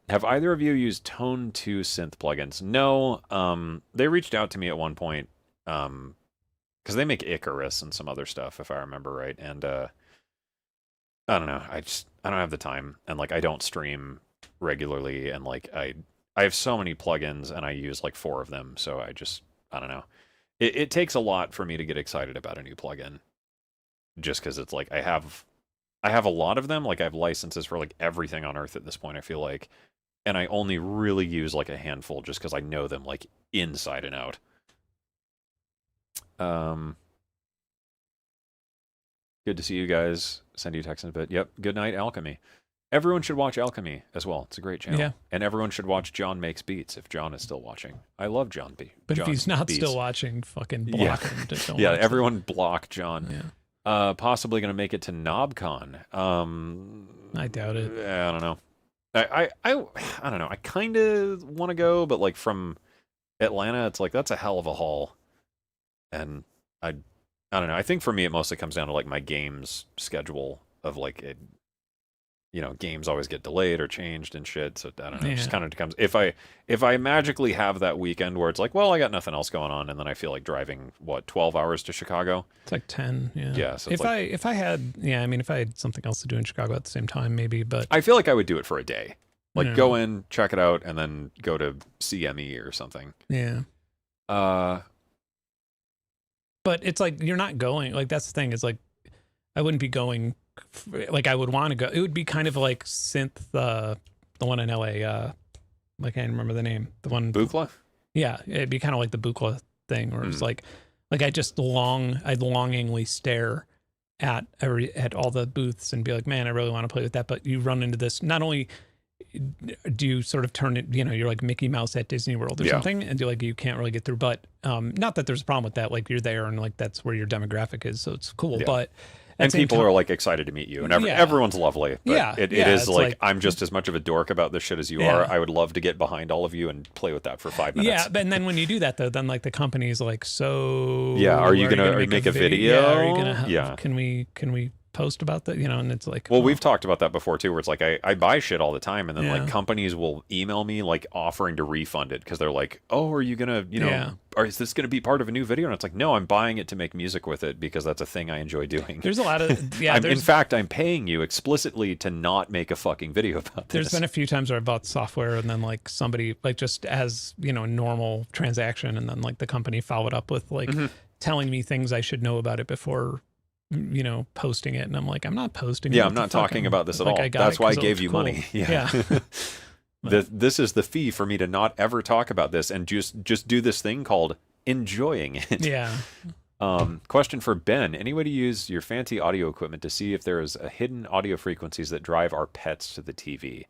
Have either of you used Tone 2 synth plugins? No. They reached out to me at one point, because they make Icarus and some other stuff, if I remember right. And I don't know. I don't have the time, and like I don't stream regularly, and like I have so many plugins, and I use like 4 of them. So I don't know. It takes a lot for me to get excited about a new plugin, just because it's like I have a lot of them. Like I have licenses for like everything on earth at this point, I feel like. And I only really use like a handful just because I know them like inside and out. Good to see you guys. Send you a text in a bit. Yep. Good night, Alchemy. Everyone should watch Alchemy as well. It's a great channel. Yeah. And everyone should watch John Makes Beats if John is still watching. I love John B. But John if he's not Beats. still watching, fucking block him. Don't Yeah, watch everyone block John. Yeah. Possibly going to make it to NobCon. I doubt it. I don't know. I don't know. I kind of want to go, but like from Atlanta, it's like that's a hell of a haul. And I don't know. I think for me, it mostly comes down to like my games schedule of like it. You know, games always get delayed or changed and shit. So I don't know. It just kind of comes. If I magically have that weekend where it's like, well, I got nothing else going on, and then I feel like driving 12 hours to Chicago. It's like 10. Yeah. Yeah. So if I had something else to do in Chicago at the same time, maybe. But I feel like I would do it for a day. Like go in, check it out, and then go to CME or something. Yeah. But it's like you're not going. Like that's the thing. Is like I wouldn't be going. Like I would want to go. It would be kind of like synth, the one in LA. I can't remember the name. The one Buchla. Yeah, it'd be kind of like the Buchla thing, where it's like I'd longingly stare at all the booths and be like, man, I really want to play with that. But you run into this. Not only do you sort of turn it, you're like Mickey Mouse at Disney World or something, and you can't really get through. But not that there's a problem with that. Like you're there, and like that's where your demographic is, so it's cool. But and people are like excited to meet you, and everyone's lovely. But it is like I'm just as much of a dork about this shit as you are. I would love to get behind all of you and play with that for 5 minutes. Yeah, but and then when you do that, though, then like the company's like, so are you gonna make a video? Yeah, are you gonna can we post about that? And it's like, well, we've talked about that before too, where it's like I buy shit all the time, and then like companies will email me like offering to refund it because they're like, oh, are you gonna or is this gonna be part of a new video? And it's like, no, I'm buying it to make music with it because that's a thing I enjoy doing. There's a lot of in fact, I'm paying you explicitly to not make a fucking video about this. There's been a few times where I bought software and then like somebody like just as a normal transaction, and then like the company followed up with like telling me things I should know about it before posting it, and I'm like, I'm not posting it. I'm not talking about this at all. That's why I gave you money. Yeah. This is the fee for me to not ever talk about this and just do this thing called enjoying it. Yeah. Question for Ben. Any way to use your fancy audio equipment to see if there is a hidden audio frequencies that drive our pets to the TV?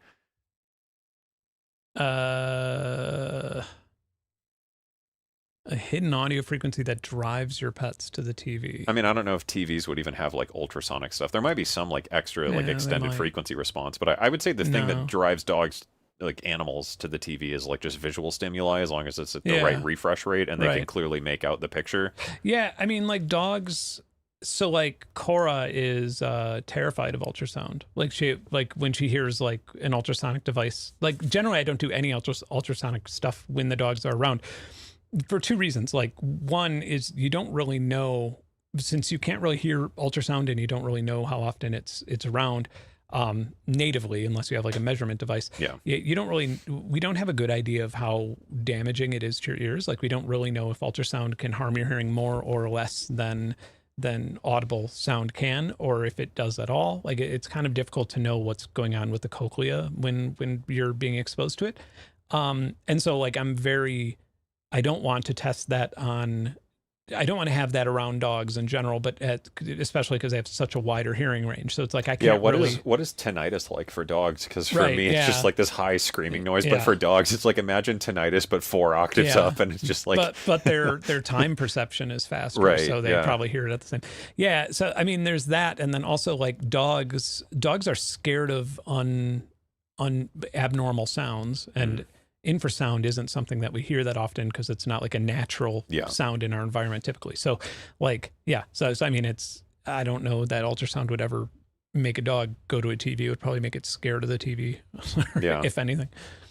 A hidden audio frequency that drives your pets to the TV. I mean, I don't know if TVs would even have like ultrasonic stuff. There might be some like extra like extended frequency response, but I would say the thing that drives dogs, like animals, to the TV is like just visual stimuli, as long as it's at the right refresh rate and they can clearly make out the picture. Yeah, I mean, like dogs. So like Cora is terrified of ultrasound. Like when she hears like an ultrasonic device. Like generally, I don't do any ultrasonic stuff when the dogs are around. For 2 reasons. Like one is you don't really know, since you can't really hear ultrasound and you don't really know how often it's around natively, unless you have like a measurement device. Yeah. We don't have a good idea of how damaging it is to your ears. Like we don't really know if ultrasound can harm your hearing more or less than audible sound can, or if it does at all. Like it's kind of difficult to know what's going on with the cochlea when you're being exposed to it. And so like I don't want to test that I don't want to have that around dogs in general, but especially because they have such a wider hearing range. So it's like I can't what is tinnitus like for dogs? Because for me, it's just like this high screaming noise. But for dogs, it's like imagine tinnitus, but 4 octaves up, and it's just like... But their time perception is faster, so they probably hear it at the same... Yeah, so I mean, there's that. And then also like dogs are scared of abnormal sounds, and... infrasound isn't something that we hear that often because it's not like a natural sound in our environment typically. So like, so I mean, I don't know that ultrasound would ever make a dog go to a TV. It would probably make it scared of the TV, Yeah. if anything.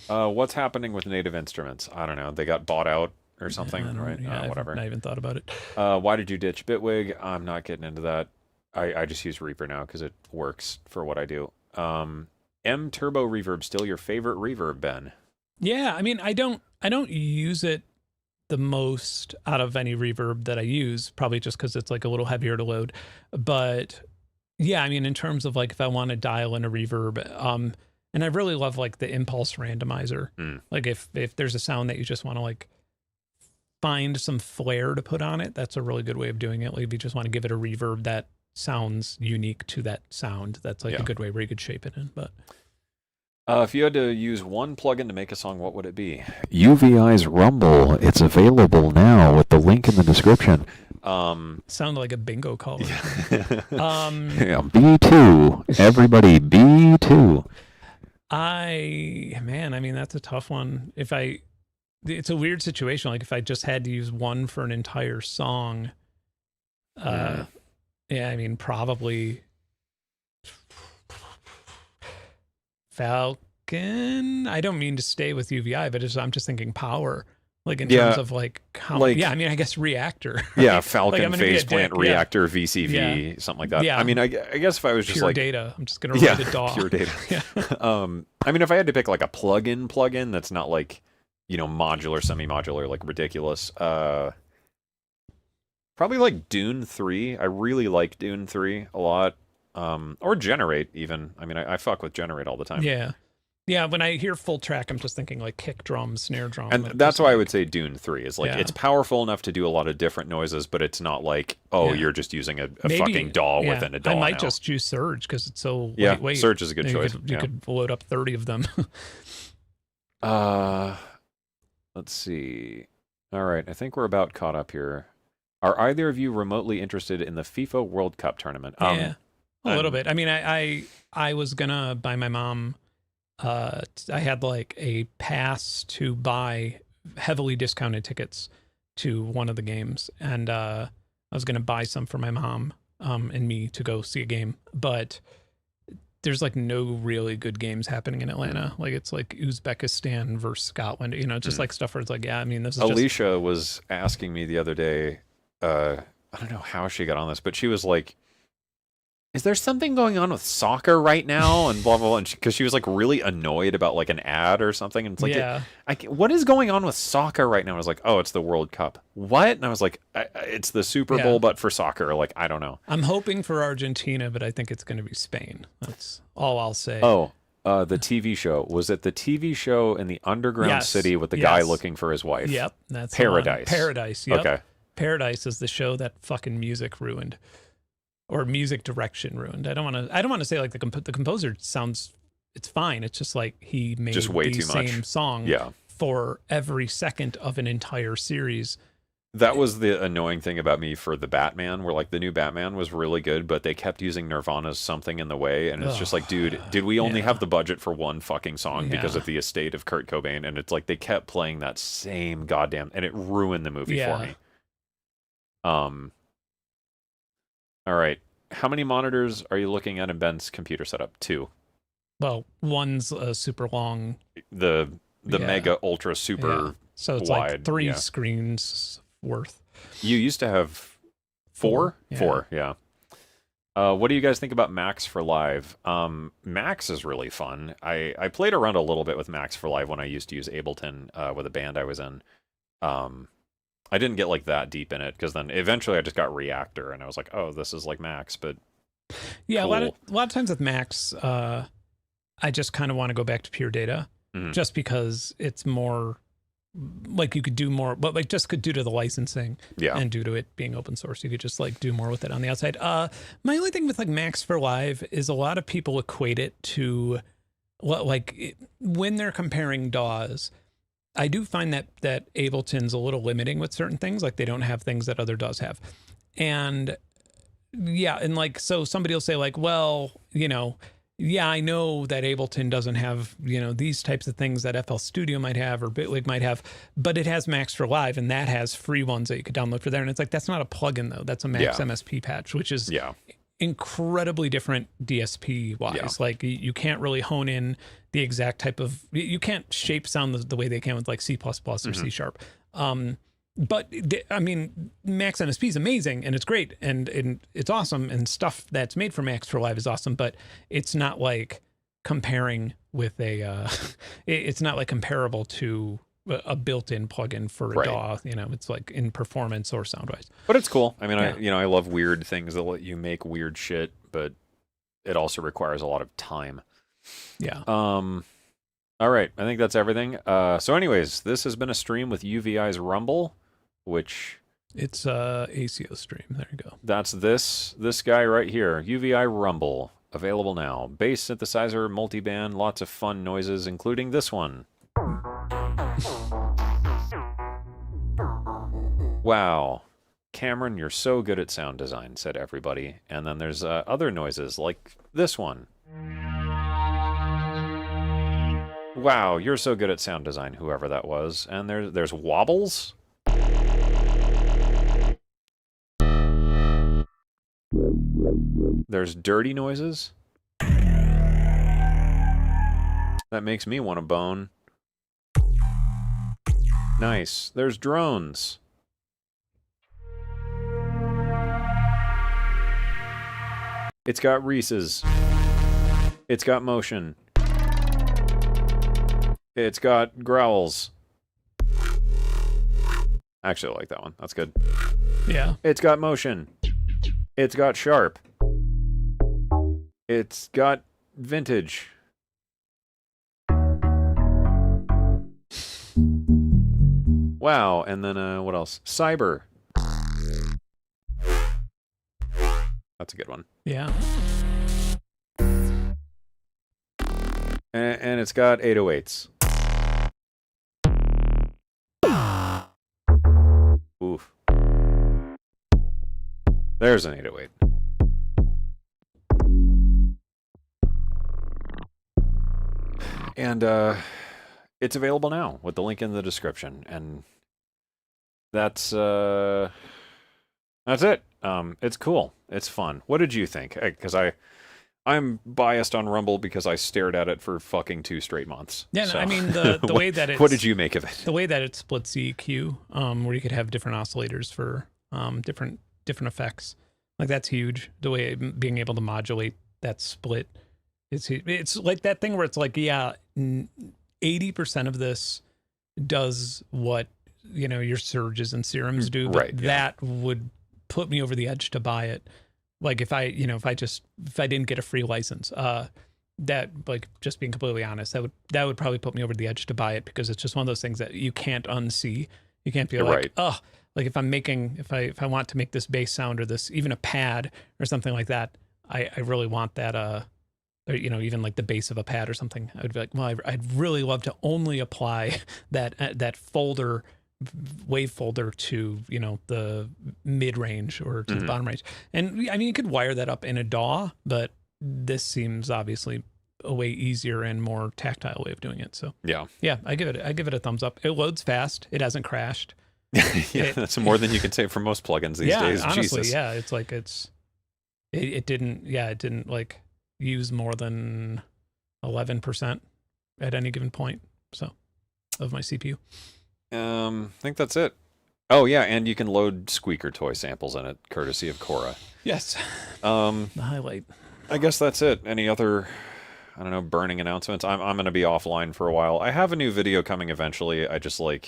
What's happening with Native Instruments? I don't know. They got bought out or something, right? Yeah, Whatever. I even thought about it. Why did you ditch Bitwig? I'm not getting into that. I just use Reaper now because it works for what I do. M Turbo Reverb still your favorite reverb, Ben? Yeah, I mean, I don't use it the most out of any reverb that I use, probably just because it's like a little heavier to load. But yeah, I mean, in terms of like if I want to dial in a reverb, and I really love like the impulse randomizer. Like if there's a sound that you just want to like find some flair to put on it, that's a really good way of doing it. Like if you just want to give it a reverb that sounds unique to that sound, that's like a good way where you could shape it in. But if you had to use one plugin to make a song, what would it be? UVI's Rumble. It's available now with the link in the description. Sound like a bingo call. Yeah, B2. Everybody, B2. I mean, that's a tough one. It's a weird situation. Like if I just had to use one for an entire song, yeah, I mean, probably Falcon. I don't mean to stay with UVI, but I'm just thinking power. Like in terms of like how, I mean, I guess reactor. Right? Yeah, Falcon, like phase plant, reactor, VCV, something like that. Yeah. I mean, I guess if I was just pure like data, I'm just gonna write a DAW. Pure data. I mean, if I had to pick like a plugin that's not like, modular, semi-modular, like ridiculous, probably like Dune 3. I really like Dune 3 a lot. Or Generate even. I mean, I fuck with Generate all the time. Yeah. Yeah, when I hear full track, I'm just thinking like kick drum, snare drum. And that's why I would say Dune 3 is like, it's powerful enough to do a lot of different noises, but it's not like, you're just using a fucking DAW within a DAW. I might just choose Surge because it's so lightweight. Surge is a good choice. You could load up 30 of them. Let's see. All right, I think we're about caught up here. Are either of you remotely interested in the FIFA World Cup tournament? Yeah, a little bit. I mean, I was gonna buy my mom. I had like a pass to buy heavily discounted tickets to one of the games, and I was gonna buy some for my mom and me to go see a game, but there's like no really good games happening in Atlanta. Like it's like Uzbekistan versus Scotland, just like stuff where it's like, I mean, this is Alicia was asking me the other day, I don't know how she got on this, but she was like, is there something going on with soccer right now? And blah, blah, blah. Because she was like really annoyed about like an ad or something. And it's like, what is going on with soccer right now? I was like, oh, it's the World Cup. What? And I was like, it's the Super Bowl, but for soccer. Like, I don't know. I'm hoping for Argentina, but I think it's going to be Spain. That's all I'll say. Oh, the TV show. Was it the TV show in the underground city with the guy looking for his wife? Yep. That's Paradise. Paradise. Yep. Okay. Paradise is the show that fucking music ruined. Or music direction ruined. I don't want to say like the composer sounds, it's fine. It's just like he made just way the too much. same song for every second of an entire series. That was the annoying thing about me for the Batman, where like the new Batman was really good, but they kept using Nirvana's Something in the Way, and it's just like, dude, did we only have the budget for one fucking song because of the estate of Kurt Cobain? And it's like they kept playing that same goddamn, and it ruined the movie for me. All right. How many monitors are you looking at in Ben's computer setup? 2. Well, one's a super long. The mega ultra super so it's wide, like 3 screens worth. You used to have 4? Yeah. 4, yeah. What do you guys think about Max for Live? Max is really fun. I played around a little bit with Max for Live when I used to use Ableton with a band I was in. I didn't get like that deep in it because then eventually I just got Reactor and I was like, oh, this is like Max, but yeah, cool. a lot of times with Max, I just kind of want to go back to pure data, just because it's more like you could do more, but like just due to the licensing and due to it being open source, you could just like do more with it on the outside. My only thing with like Max for Live is a lot of people equate it to when they're comparing DAWs. I do find that Ableton's a little limiting with certain things, like they don't have things that other DAWs have. And and like, so somebody will say like, well, I know that Ableton doesn't have, these types of things that FL Studio might have or Bitwig might have, but it has Max for Live and that has free ones that you could download for there. And it's like, that's not a plugin though. That's a Max MSP patch, which is, incredibly different DSP wise. Yeah. Like you can't really hone in the exact type of, you can't shape sound the way they can with like C++ or C sharp. But I mean, Max NSP is amazing and it's great and it's awesome, and stuff that's made for Max for Live is awesome, but it's not like comparing with a, it's not like comparable to a built-in plugin for a DAW. You know, it's like in performance or sound-wise. But it's cool. I mean, I love weird things that let you make weird shit, but it also requires a lot of time. Yeah. All right, I think that's everything. So anyways, this has been a stream with UVI's Rumble, which it's ACO stream. There you go. That's this guy right here, UVI Rumble, available now. Bass synthesizer, multiband, lots of fun noises, including this one. Wow, Cameron, you're so good at sound design, said everybody. And then there's other noises like this one. Wow, you're so good at sound design, whoever that was. And there's wobbles. There's dirty noises. That makes me want to bone. Nice. There's drones. It's got Reese's. It's got motion. It's got growls. Actually, I like that one. That's good. Yeah. It's got motion. It's got sharp. It's got vintage. Wow, and then what else? Cyber. That's a good one. Yeah. And it's got 808s. Oof. There's an 808. And it's available now with the link in the description. And that's it. It's cool. It's fun. What did you think? Because I'm biased on Rumble because I stared at it for fucking 2 straight months. Yeah, so. I mean the way that it's, what did you make of it? The way that it splits EQ, where you could have different oscillators for different effects, like that's huge. The way being able to modulate that split, it's like that thing where it's like 80% of this does what your surges and serums do, but right, that would put me over the edge to buy it. Like if I didn't get a free license, that, like, just being completely honest, that would probably put me over the edge to buy it, because it's just one of those things that you can't unsee. You can't be like, oh, like if I want to make this bass sound or this, even a pad or something like that, I really want that, or, even like the bass of a pad or something. I would be like, well, I'd really love to only apply that folder, wave folder to the mid range or to the bottom range. And I mean, you could wire that up in a DAW, but this seems obviously a way easier and more tactile way of doing it. So yeah, I give it a thumbs up. It loads fast. It hasn't crashed. That's more than you can say for most plugins these days. Honestly, Jesus. yeah, it's like it didn't like use more than 11% at any given point. So of my CPU. I think that's it. Oh yeah, and you can load squeaker toy samples in it, courtesy of Cora. Yes. The highlight. I guess that's it. Any other, I don't know, burning announcements? I'm going to be offline for a while. I have a new video coming eventually. I just I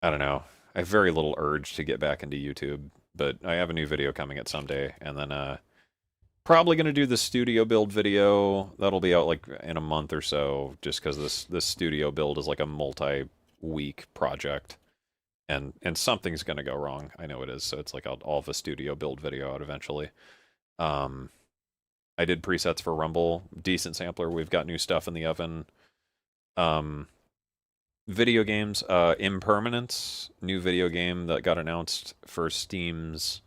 don't know. I have very little urge to get back into YouTube, but I have a new video coming at some day, and then probably going to do the studio build video. That'll be out like in a month or so, just because this studio build is like a multi-week project, and something's going to go wrong. I know it is, so it's like I'll have a studio build video out eventually. I did presets for Rumble, decent sampler. We've got new stuff in the oven. Video games, Impermanence, new video game that got announced for Steam's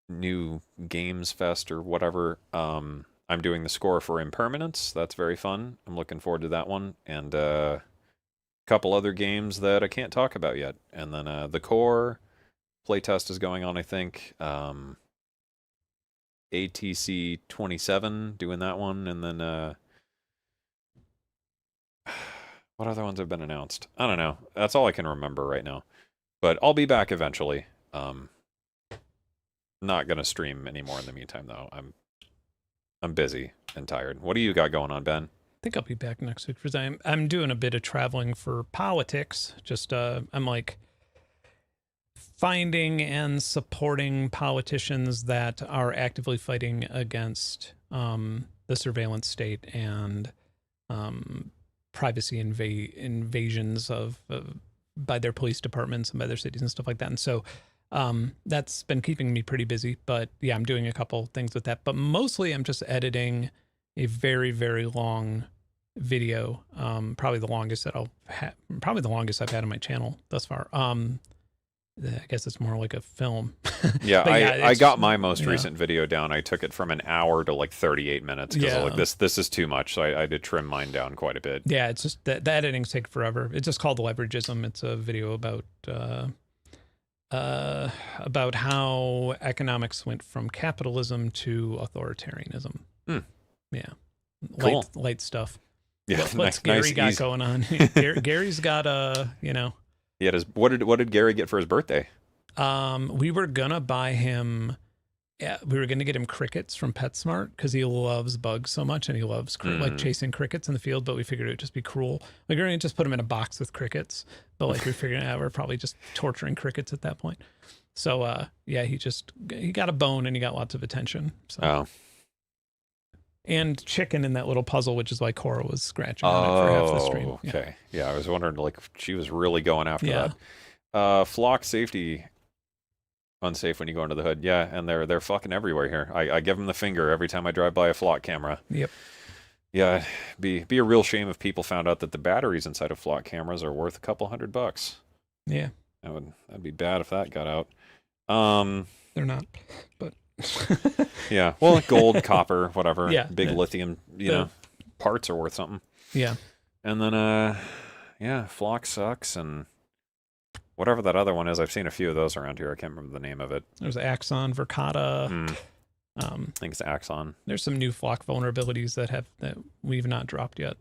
new Games Fest or whatever. I'm doing the score for Impermanence. That's very fun. I'm looking forward to that one. And a couple other games that I can't talk about yet. And then the core playtest is going on, I think. ATC 27 doing that one, and then what other ones have been announced? I don't know. That's all I can remember right now. But I'll be back eventually. Not gonna stream anymore in the meantime though. I'm busy and tired. What do you got going on, Ben? I think I'll be back next week because I'm doing a bit of traveling for politics. Just I'm like finding and supporting politicians that are actively fighting against the surveillance state and privacy invasions of by their police departments and by their cities and stuff like that. And so that's been keeping me pretty busy. But yeah, I'm doing a couple things with that. But mostly I'm just editing a very, very long video. Probably the longest that probably the longest I've had on my channel thus far. I guess it's more like a film. Yeah, I got my most recent video down. I took it from an hour to like 38 minutes because like this is too much. So I did trim mine down quite a bit. Yeah, it's just the editing's take forever. It's just called Leveragism. It's a video about how economics went from capitalism to authoritarianism. Yeah, cool. light stuff. Yeah, what's Gary got going on? Gary's got He had his, what did Gary get for his birthday? We were gonna buy him. Yeah, we were gonna get him crickets from PetSmart because he loves bugs so much and he loves like chasing crickets in the field. But we figured it would just be cruel. Like we're gonna just put him in a box with crickets. But like we figured out we're probably just torturing crickets at that point. So yeah, he got a bone and he got lots of attention. So. Oh. And chicken in that little puzzle, which is why Cora was scratching on it for half the stream. Okay. Yeah, I was wondering, like, she was really going after that. Flock safety, unsafe when you go into the hood. Yeah, and they're fucking everywhere here. I give them the finger every time I drive by a flock camera. Yep. Yeah, be a real shame if people found out that the batteries inside of flock cameras are worth a couple $100. Yeah. That'd be bad if that got out. They're not, but... Yeah, well, gold, copper, whatever. Yeah, big lithium, you know, parts are worth something. Yeah. And then, yeah, flock sucks and whatever that other one is. I've seen a few of those around here. I can't remember the name of it. There's Axon, Verkada. I think it's Axon. There's some new flock vulnerabilities that we've not dropped yet.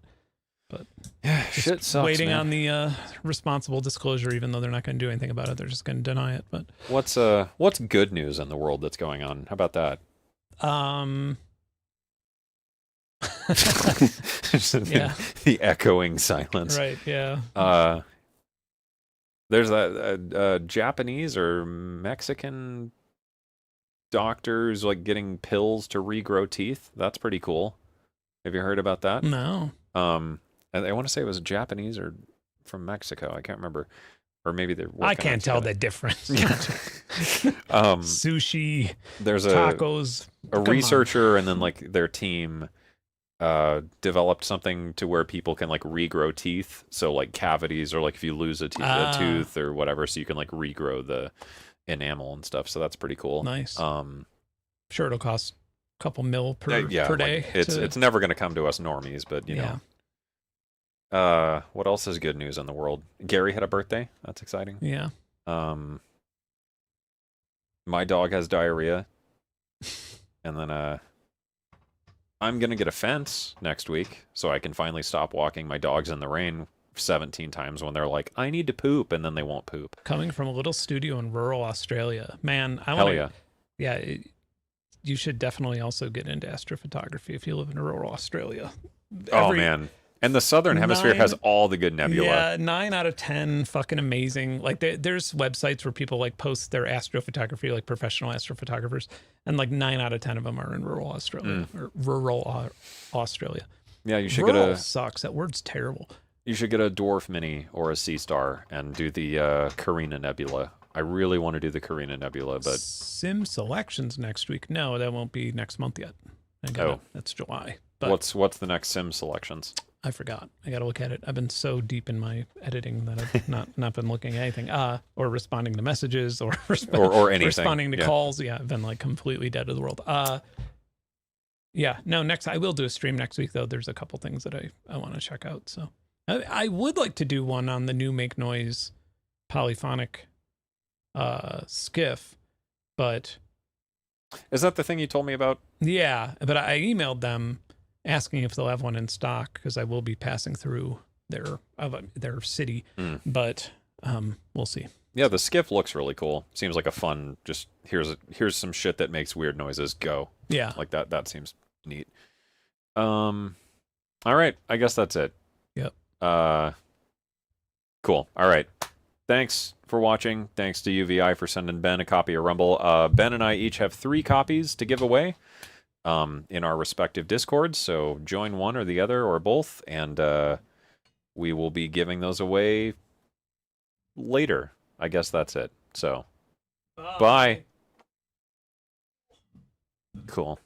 But yeah, shit sucks. Waiting man. on the responsible disclosure, even though they're not going to do anything about it, they're just going to deny it. But what's good news in the world that's going on? How about that? Yeah. The echoing silence. Right. Yeah. There's a Japanese or Mexican doctors like getting pills to regrow teeth. That's pretty cool. Have you heard about that? No. And I want to say it was Japanese or from Mexico. I can't remember. Or maybe they're I can't tell the difference. Sushi, there's tacos. A researcher and then like their team developed something to where people can like regrow teeth. So like cavities or like if you lose a tooth or whatever, so you can like regrow the enamel and stuff. So that's pretty cool. Nice. Sure, it'll cost a couple mil per day. Like it's never going to come to us normies, but you know. What else is good news in the world? Gary had a birthday. That's exciting. Yeah. My dog has diarrhea. And then I'm going to get a fence next week so I can finally stop walking my dogs in the rain 17 times when they're like, I need to poop, and then they won't poop. Coming from a little studio in rural Australia. Man, you should definitely also get into astrophotography if you live in rural Australia. Oh, man. And the southern hemisphere has all the good nebula. Yeah, 9 out of 10, fucking amazing. Like there's websites where people like post their astrophotography, like professional astrophotographers, and like 9 out of 10 of them are in rural Australia or rural Australia. Yeah, you should rural sucks. That word's terrible. You should get a dwarf mini or a sea star and do the Carina Nebula. I really want to do the Carina Nebula, but Sim Selections next week. No, that won't be next month yet. That's July. But what's the next Sim Selections? I forgot. I got to look at it. I've been so deep in my editing that I've not been looking at anything. Or responding to messages or or anything. Responding to calls. Yeah, I've been like completely dead to the world. Yeah. No, I will do a stream next week though. There's a couple things that I want to check out. So I would like to do one on the new Make Noise polyphonic skiff, but Is that the thing you told me about? Yeah, but I emailed them asking if they'll have one in stock because I will be passing through their city, but we'll see. Yeah, the skiff looks really cool. Seems like a fun. Just here's some shit that makes weird noises. Go. Yeah, Like that. That seems neat. All right. I guess that's it. Yep. Cool. All right. Thanks for watching. Thanks to UVI for sending Ben a copy of Rumble. Ben and I each have 3 copies to give away in our respective Discords. So join one or the other or both, and we will be giving those away later. I guess that's it. So, bye. Cool.